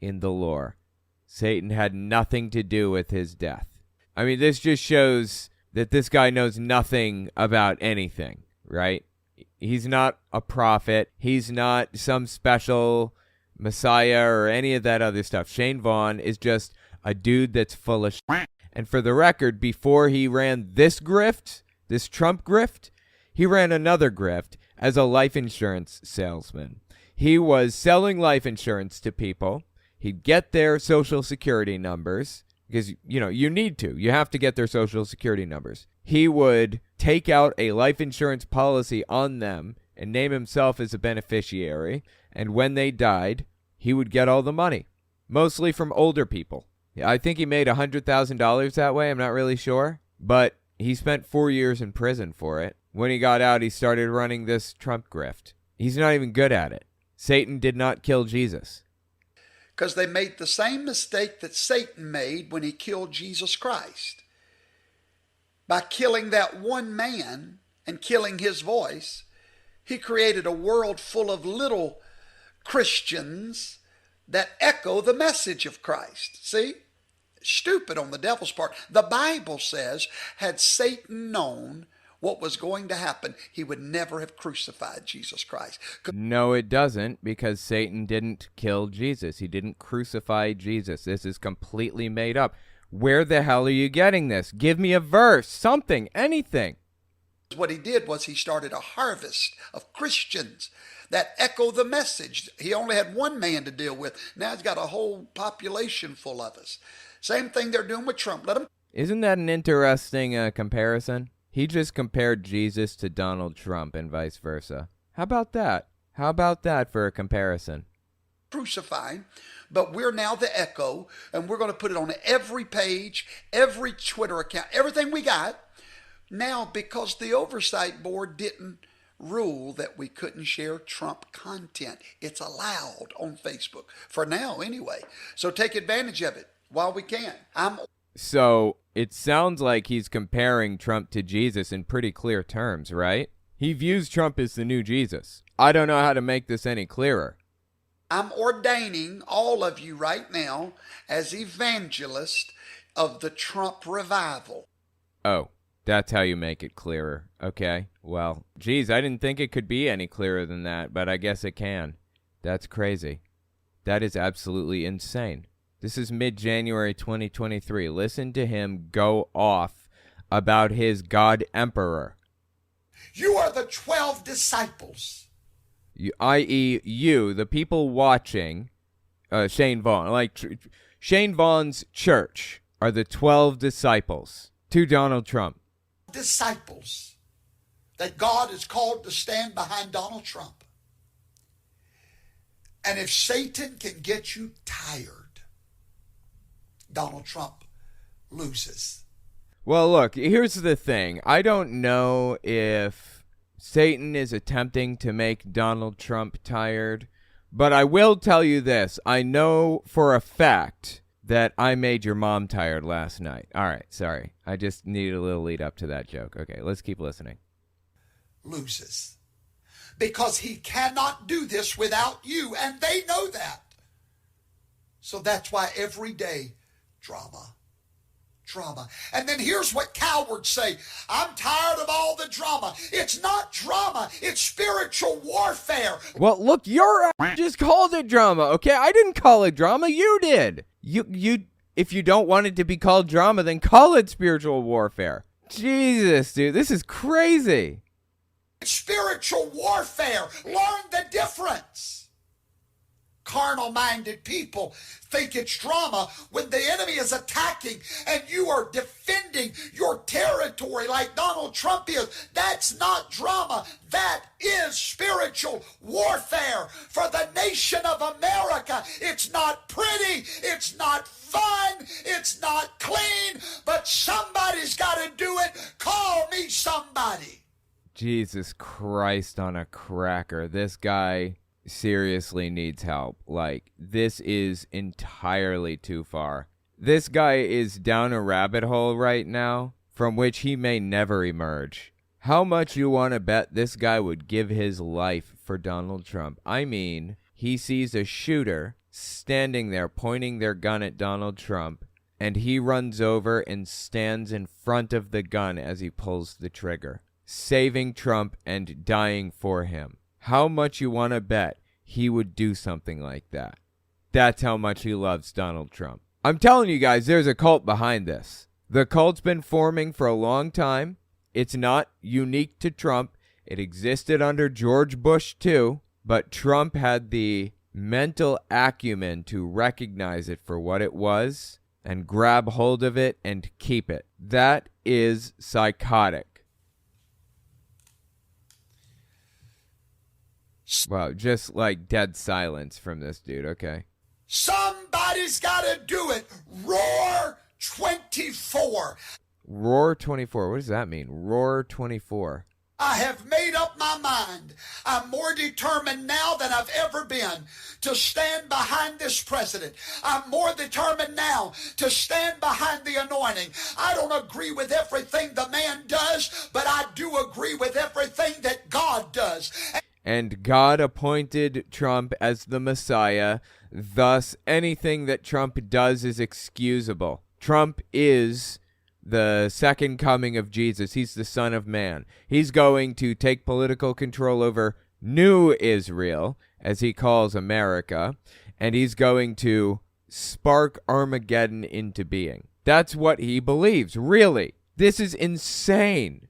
in the lore. Satan had nothing to do with his death. I mean, this just shows that this guy knows nothing about anything, right? He's not a prophet. He's not some special Messiah or any of that other stuff. Shane Vaughn is just a dude that's full of shit. And for the record, before he ran this grift, this Trump grift, he ran another grift as a life insurance salesman. He was selling life insurance to people. He'd get their social security numbers because, you need to. You have to get their social security numbers. He would take out a life insurance policy on them and name himself as a beneficiary. And when they died, he would get all the money, mostly from older people. I think he made $100,000 that way. I'm not really sure. But he spent 4 years in prison for it. When he got out, he started running this Trump grift. He's not even good at it. Satan did not kill Jesus. Because they made the same mistake that Satan made when he killed Jesus Christ. By killing that one man and killing his voice, he created a world full of little Christians that echo the message of Christ. See? Stupid on the devil's part. The Bible says, had Satan known what was going to happen, he would never have crucified Jesus Christ. No, it doesn't, because Satan didn't kill Jesus. He didn't crucify Jesus. This is completely made up. Where the hell are you getting this? Give me a verse, something, anything. What he did was he started a harvest of Christians that echo the message. He only had one man to deal with. Now he's got a whole population full of us. Same thing they're doing with Trump. Let him. Isn't that an interesting comparison? He just compared Jesus to Donald Trump and vice versa. How about that? How about that for a comparison? Crucifying, but we're now the echo, and we're going to put it on every page, every Twitter account, everything we got. Now, because the oversight board didn't rule that we couldn't share Trump content. It's allowed on Facebook, for now anyway. So take advantage of it while we can. So it sounds like he's comparing Trump to Jesus in pretty clear terms, right? He views Trump as the new Jesus. I don't know how to make this any clearer. I'm ordaining all of you right now as evangelists of the Trump revival. Oh, that's how you make it clearer. Okay, well, geez, I didn't think it could be any clearer than that, but I guess it can. That's crazy. That is absolutely insane. This is mid-January 2023. Listen to him go off about his God Emperor. You are the 12 disciples. I.e., you, the people watching Shane Vaughn. Like, Shane Vaughn's church are the 12 disciples to Donald Trump. Disciples that God has called to stand behind Donald Trump. And if Satan can get you tired, Donald Trump loses. Well, look, here's the thing. I don't know if Satan is attempting to make Donald Trump tired, but I will tell you this. I know for a fact that I made your mom tired last night. All right, sorry. I just needed a little lead up to that joke. Okay, let's keep listening. Loses. Because he cannot do this without you, and they know that. So that's why every day, drama. drama. And then here's what cowards say: I'm tired of all the drama. It's not drama, it's spiritual warfare. Well, look, your ass just called it drama, okay? I didn't call it drama, you did. You if you don't want it to be called drama, then call it spiritual warfare. Jesus, dude, this is crazy. Spiritual warfare. Learn the difference. Carnal-minded people think it's drama when the enemy is attacking and you are defending your territory like Donald Trump is. That's not drama. That is spiritual warfare for the nation of America. It's not pretty. It's not fun. It's not clean. But somebody's got to do it. Call me somebody. Jesus Christ on a cracker. This guy seriously needs help. Like, this is entirely too far. This guy is down a rabbit hole right now from which he may never emerge. How much you want to bet this guy would give his life for Donald Trump? I mean, he sees a shooter standing there pointing their gun at Donald Trump, and he runs over and stands in front of the gun as he pulls the trigger, saving Trump and dying for him. How much you want to bet he would do something like that? That's how much he loves Donald Trump. I'm telling you guys, there's a cult behind this. The cult's been forming for a long time. It's not unique to Trump. It existed under George Bush too, but Trump had the mental acumen to recognize it for what it was and grab hold of it and keep it. That is psychotic. Wow, just like dead silence from this dude, okay. Somebody's got to do it. Roar 24. Roar 24, what does that mean? Roar 24. I have made up my mind. I'm more determined now than I've ever been to stand behind this president. I'm more determined now to stand behind the anointing. I don't agree with everything the man does, but I do agree with everything that God does. And God appointed Trump as the Messiah. Thus, anything that Trump does is excusable. Trump is the second coming of Jesus. He's the Son of Man. He's going to take political control over New Israel, as he calls America, and he's going to spark Armageddon into being. That's what he believes, really. This is insane.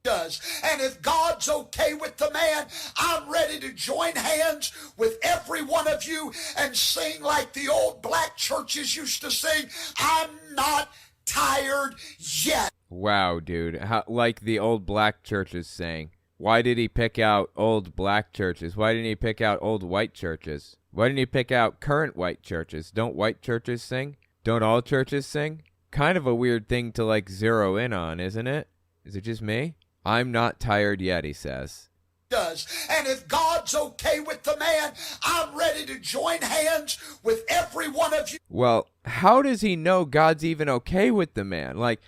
Does. And if God's okay with the man, I'm ready to join hands with every one of you and sing like the old black churches used to sing, I'm not tired yet. Wow, dude. Like the old black churches saying. Why did he pick out old black churches? Why didn't he pick out old white churches? Why didn't he pick out current white churches? Don't white churches sing? Don't all churches sing? Kind of a weird thing to like zero in on, isn't it? Is it just me? I'm not tired yet, he says. Does. And if God's okay with the man, I'm ready to join hands with every one of you. Well, how does he know God's even okay with the man? Like,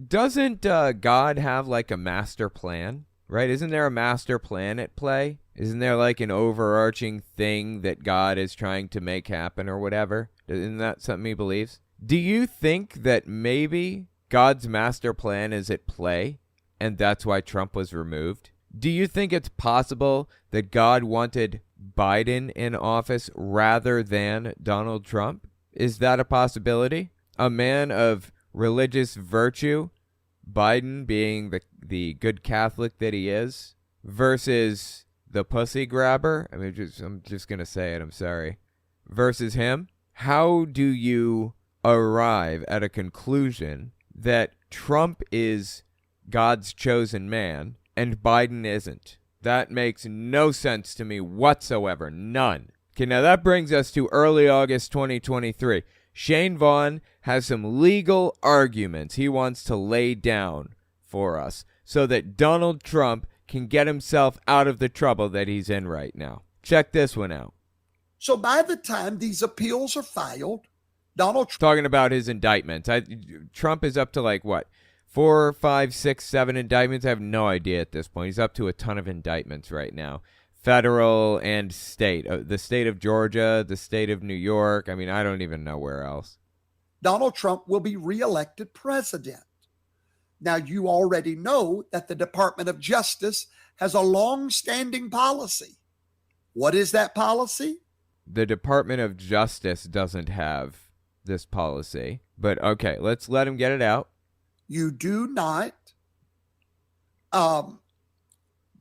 doesn't God have like a master plan, right? Isn't there a master plan at play? Isn't there like an overarching thing that God is trying to make happen or whatever? Isn't that something he believes? Do you think that maybe God's master plan is at play and that's why Trump was removed? Do you think it's possible that God wanted Biden in office rather than Donald Trump? Is that a possibility? A man of religious virtue, Biden being the good Catholic that he is, versus the pussy grabber? I mean, I'm just going to say it, I'm sorry. Versus him? How do you arrive at a conclusion that Trump is God's chosen man and Biden isn't? That makes no sense to me whatsoever. None. Okay, now that brings us to early August 2023. Shane Vaughn has some legal arguments he wants to lay down for us so that Donald Trump can get himself out of the trouble that he's in right now. Check this one out. So by the time these appeals are filed, Donald Trump... Talking about his indictments. Trump is up to like what? 4, 5, 6, 7 indictments. I have no idea at this point. He's up to a ton of indictments right now. Federal and state. The state of Georgia, the state of New York. I mean, I don't even know where else. Donald Trump will be reelected president. Now, you already know that the Department of Justice has a long-standing policy. What is that policy? The Department of Justice doesn't have this policy, but okay, let's let him get it out. You do not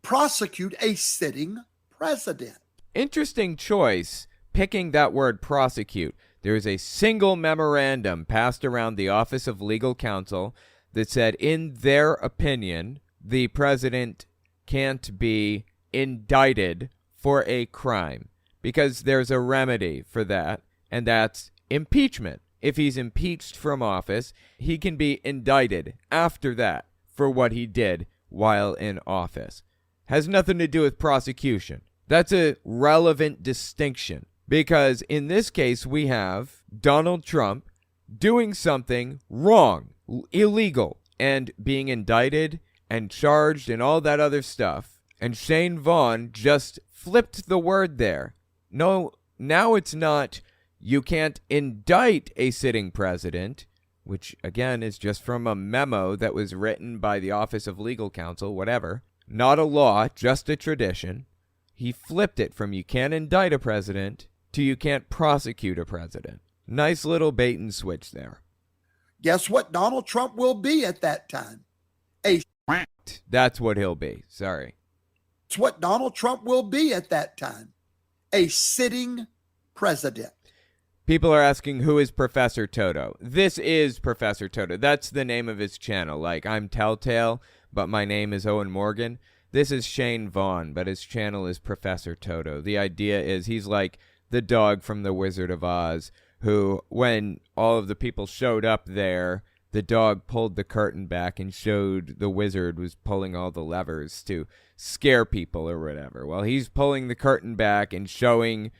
prosecute a sitting president. Interesting choice, picking that word prosecute. There is a single memorandum passed around the Office of Legal Counsel that said, in their opinion, the president can't be indicted for a crime because there's a remedy for that, and that's impeachment. If he's impeached from office, he can be indicted after that for what he did while in office. Has nothing to do with prosecution. That's a relevant distinction because in this case, we have Donald Trump doing something wrong, illegal, and being indicted and charged and all that other stuff. And Shane Vaughn just flipped the word there. No, now it's not you can't indict a sitting president, which again is just from a memo that was written by the Office of Legal Counsel, whatever. Not a law, just a tradition. He flipped it from you can't indict a president to you can't prosecute a president. Nice little bait and switch there. Guess what Donald Trump will be at that time? That's what he'll be. Sorry. It's what Donald Trump will be at that time. A sitting president. People are asking, who is Professor Toto? This is Professor Toto. That's the name of his channel. Like, I'm Telltale, but my name is Owen Morgan. This is Shane Vaughn, but his channel is Professor Toto. The idea is he's like the dog from The Wizard of Oz, who, when all of the people showed up there, the dog pulled the curtain back and showed the wizard was pulling all the levers to scare people or whatever. Well, he's pulling the curtain back and showing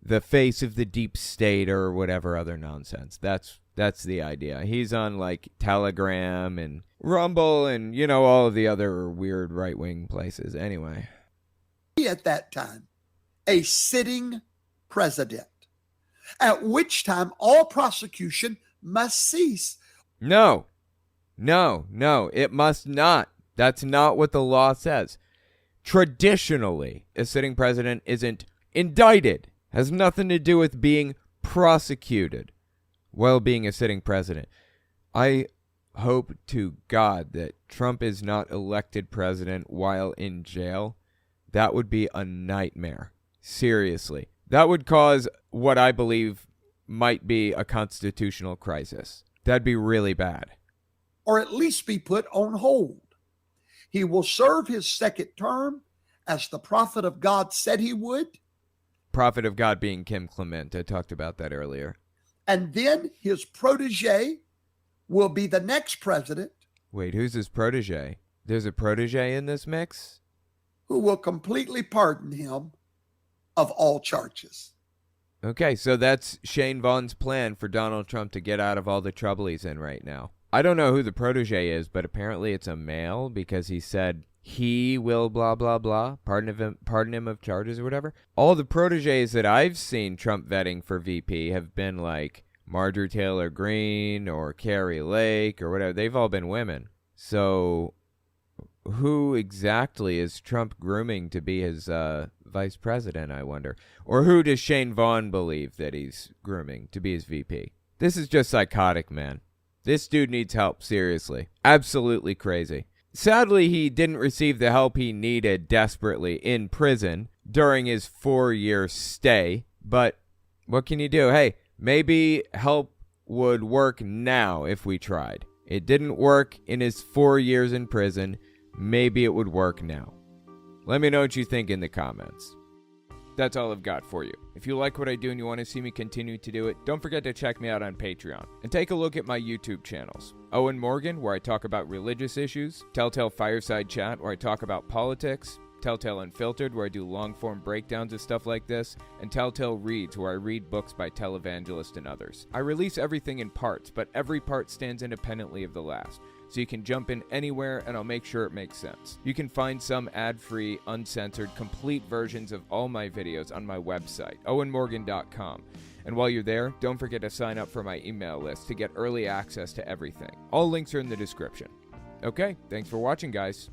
the face of the deep state or whatever other nonsense. That's the idea. He's on like Telegram and Rumble and, you know, all of the other weird right-wing places. Anyway. At that time, a sitting president, at which time all prosecution must cease. No, it must not. That's not what the law says. Traditionally, a sitting president isn't indicted. Has nothing to do with being prosecuted while being a sitting president. I hope to God that Trump is not elected president while in jail. That would be a nightmare. Seriously. That would cause what I believe might be a constitutional crisis. That'd be really bad. Or at least be put on hold. He will serve his second term as the prophet of God said he would. Prophet of God being Kim Clement. I talked about that earlier. And then his protege will be the next president. Wait, who's his protege? There's a protege in this mix? Who will completely pardon him of all charges. Okay, so that's Shane Vaughn's plan for Donald Trump to get out of all the trouble he's in right now. I don't know who the protege is, but apparently it's a male because he said he will blah, blah, blah, pardon him of charges or whatever. All the proteges that I've seen Trump vetting for VP have been like Marjorie Taylor Greene or Carrie Lake or whatever. They've all been women. So who exactly is Trump grooming to be his vice president, I wonder? Or who does Shane Vaughn believe that he's grooming to be his VP? This is just psychotic, man. This dude needs help, seriously. Absolutely crazy. Sadly, he didn't receive the help he needed desperately in prison during his 4-year stay. But what can you do? Hey, maybe help would work now if we tried. It didn't work in his 4 years in prison. Maybe it would work now. Let me know what you think in the comments. That's all I've got for you. If you like what I do and you want to see me continue to do it, don't forget to check me out on Patreon. And take a look at my YouTube channels. Owen Morgan, where I talk about religious issues. Telltale Fireside Chat, where I talk about politics. Telltale Unfiltered, where I do long-form breakdowns of stuff like this, and Telltale Reads, where I read books by televangelists and others. I release everything in parts, but every part stands independently of the last, so you can jump in anywhere and I'll make sure it makes sense. You can find some ad-free, uncensored, complete versions of all my videos on my website, owenmorgan.com. And while you're there, don't forget to sign up for my email list to get early access to everything. All links are in the description. Okay, thanks for watching, guys.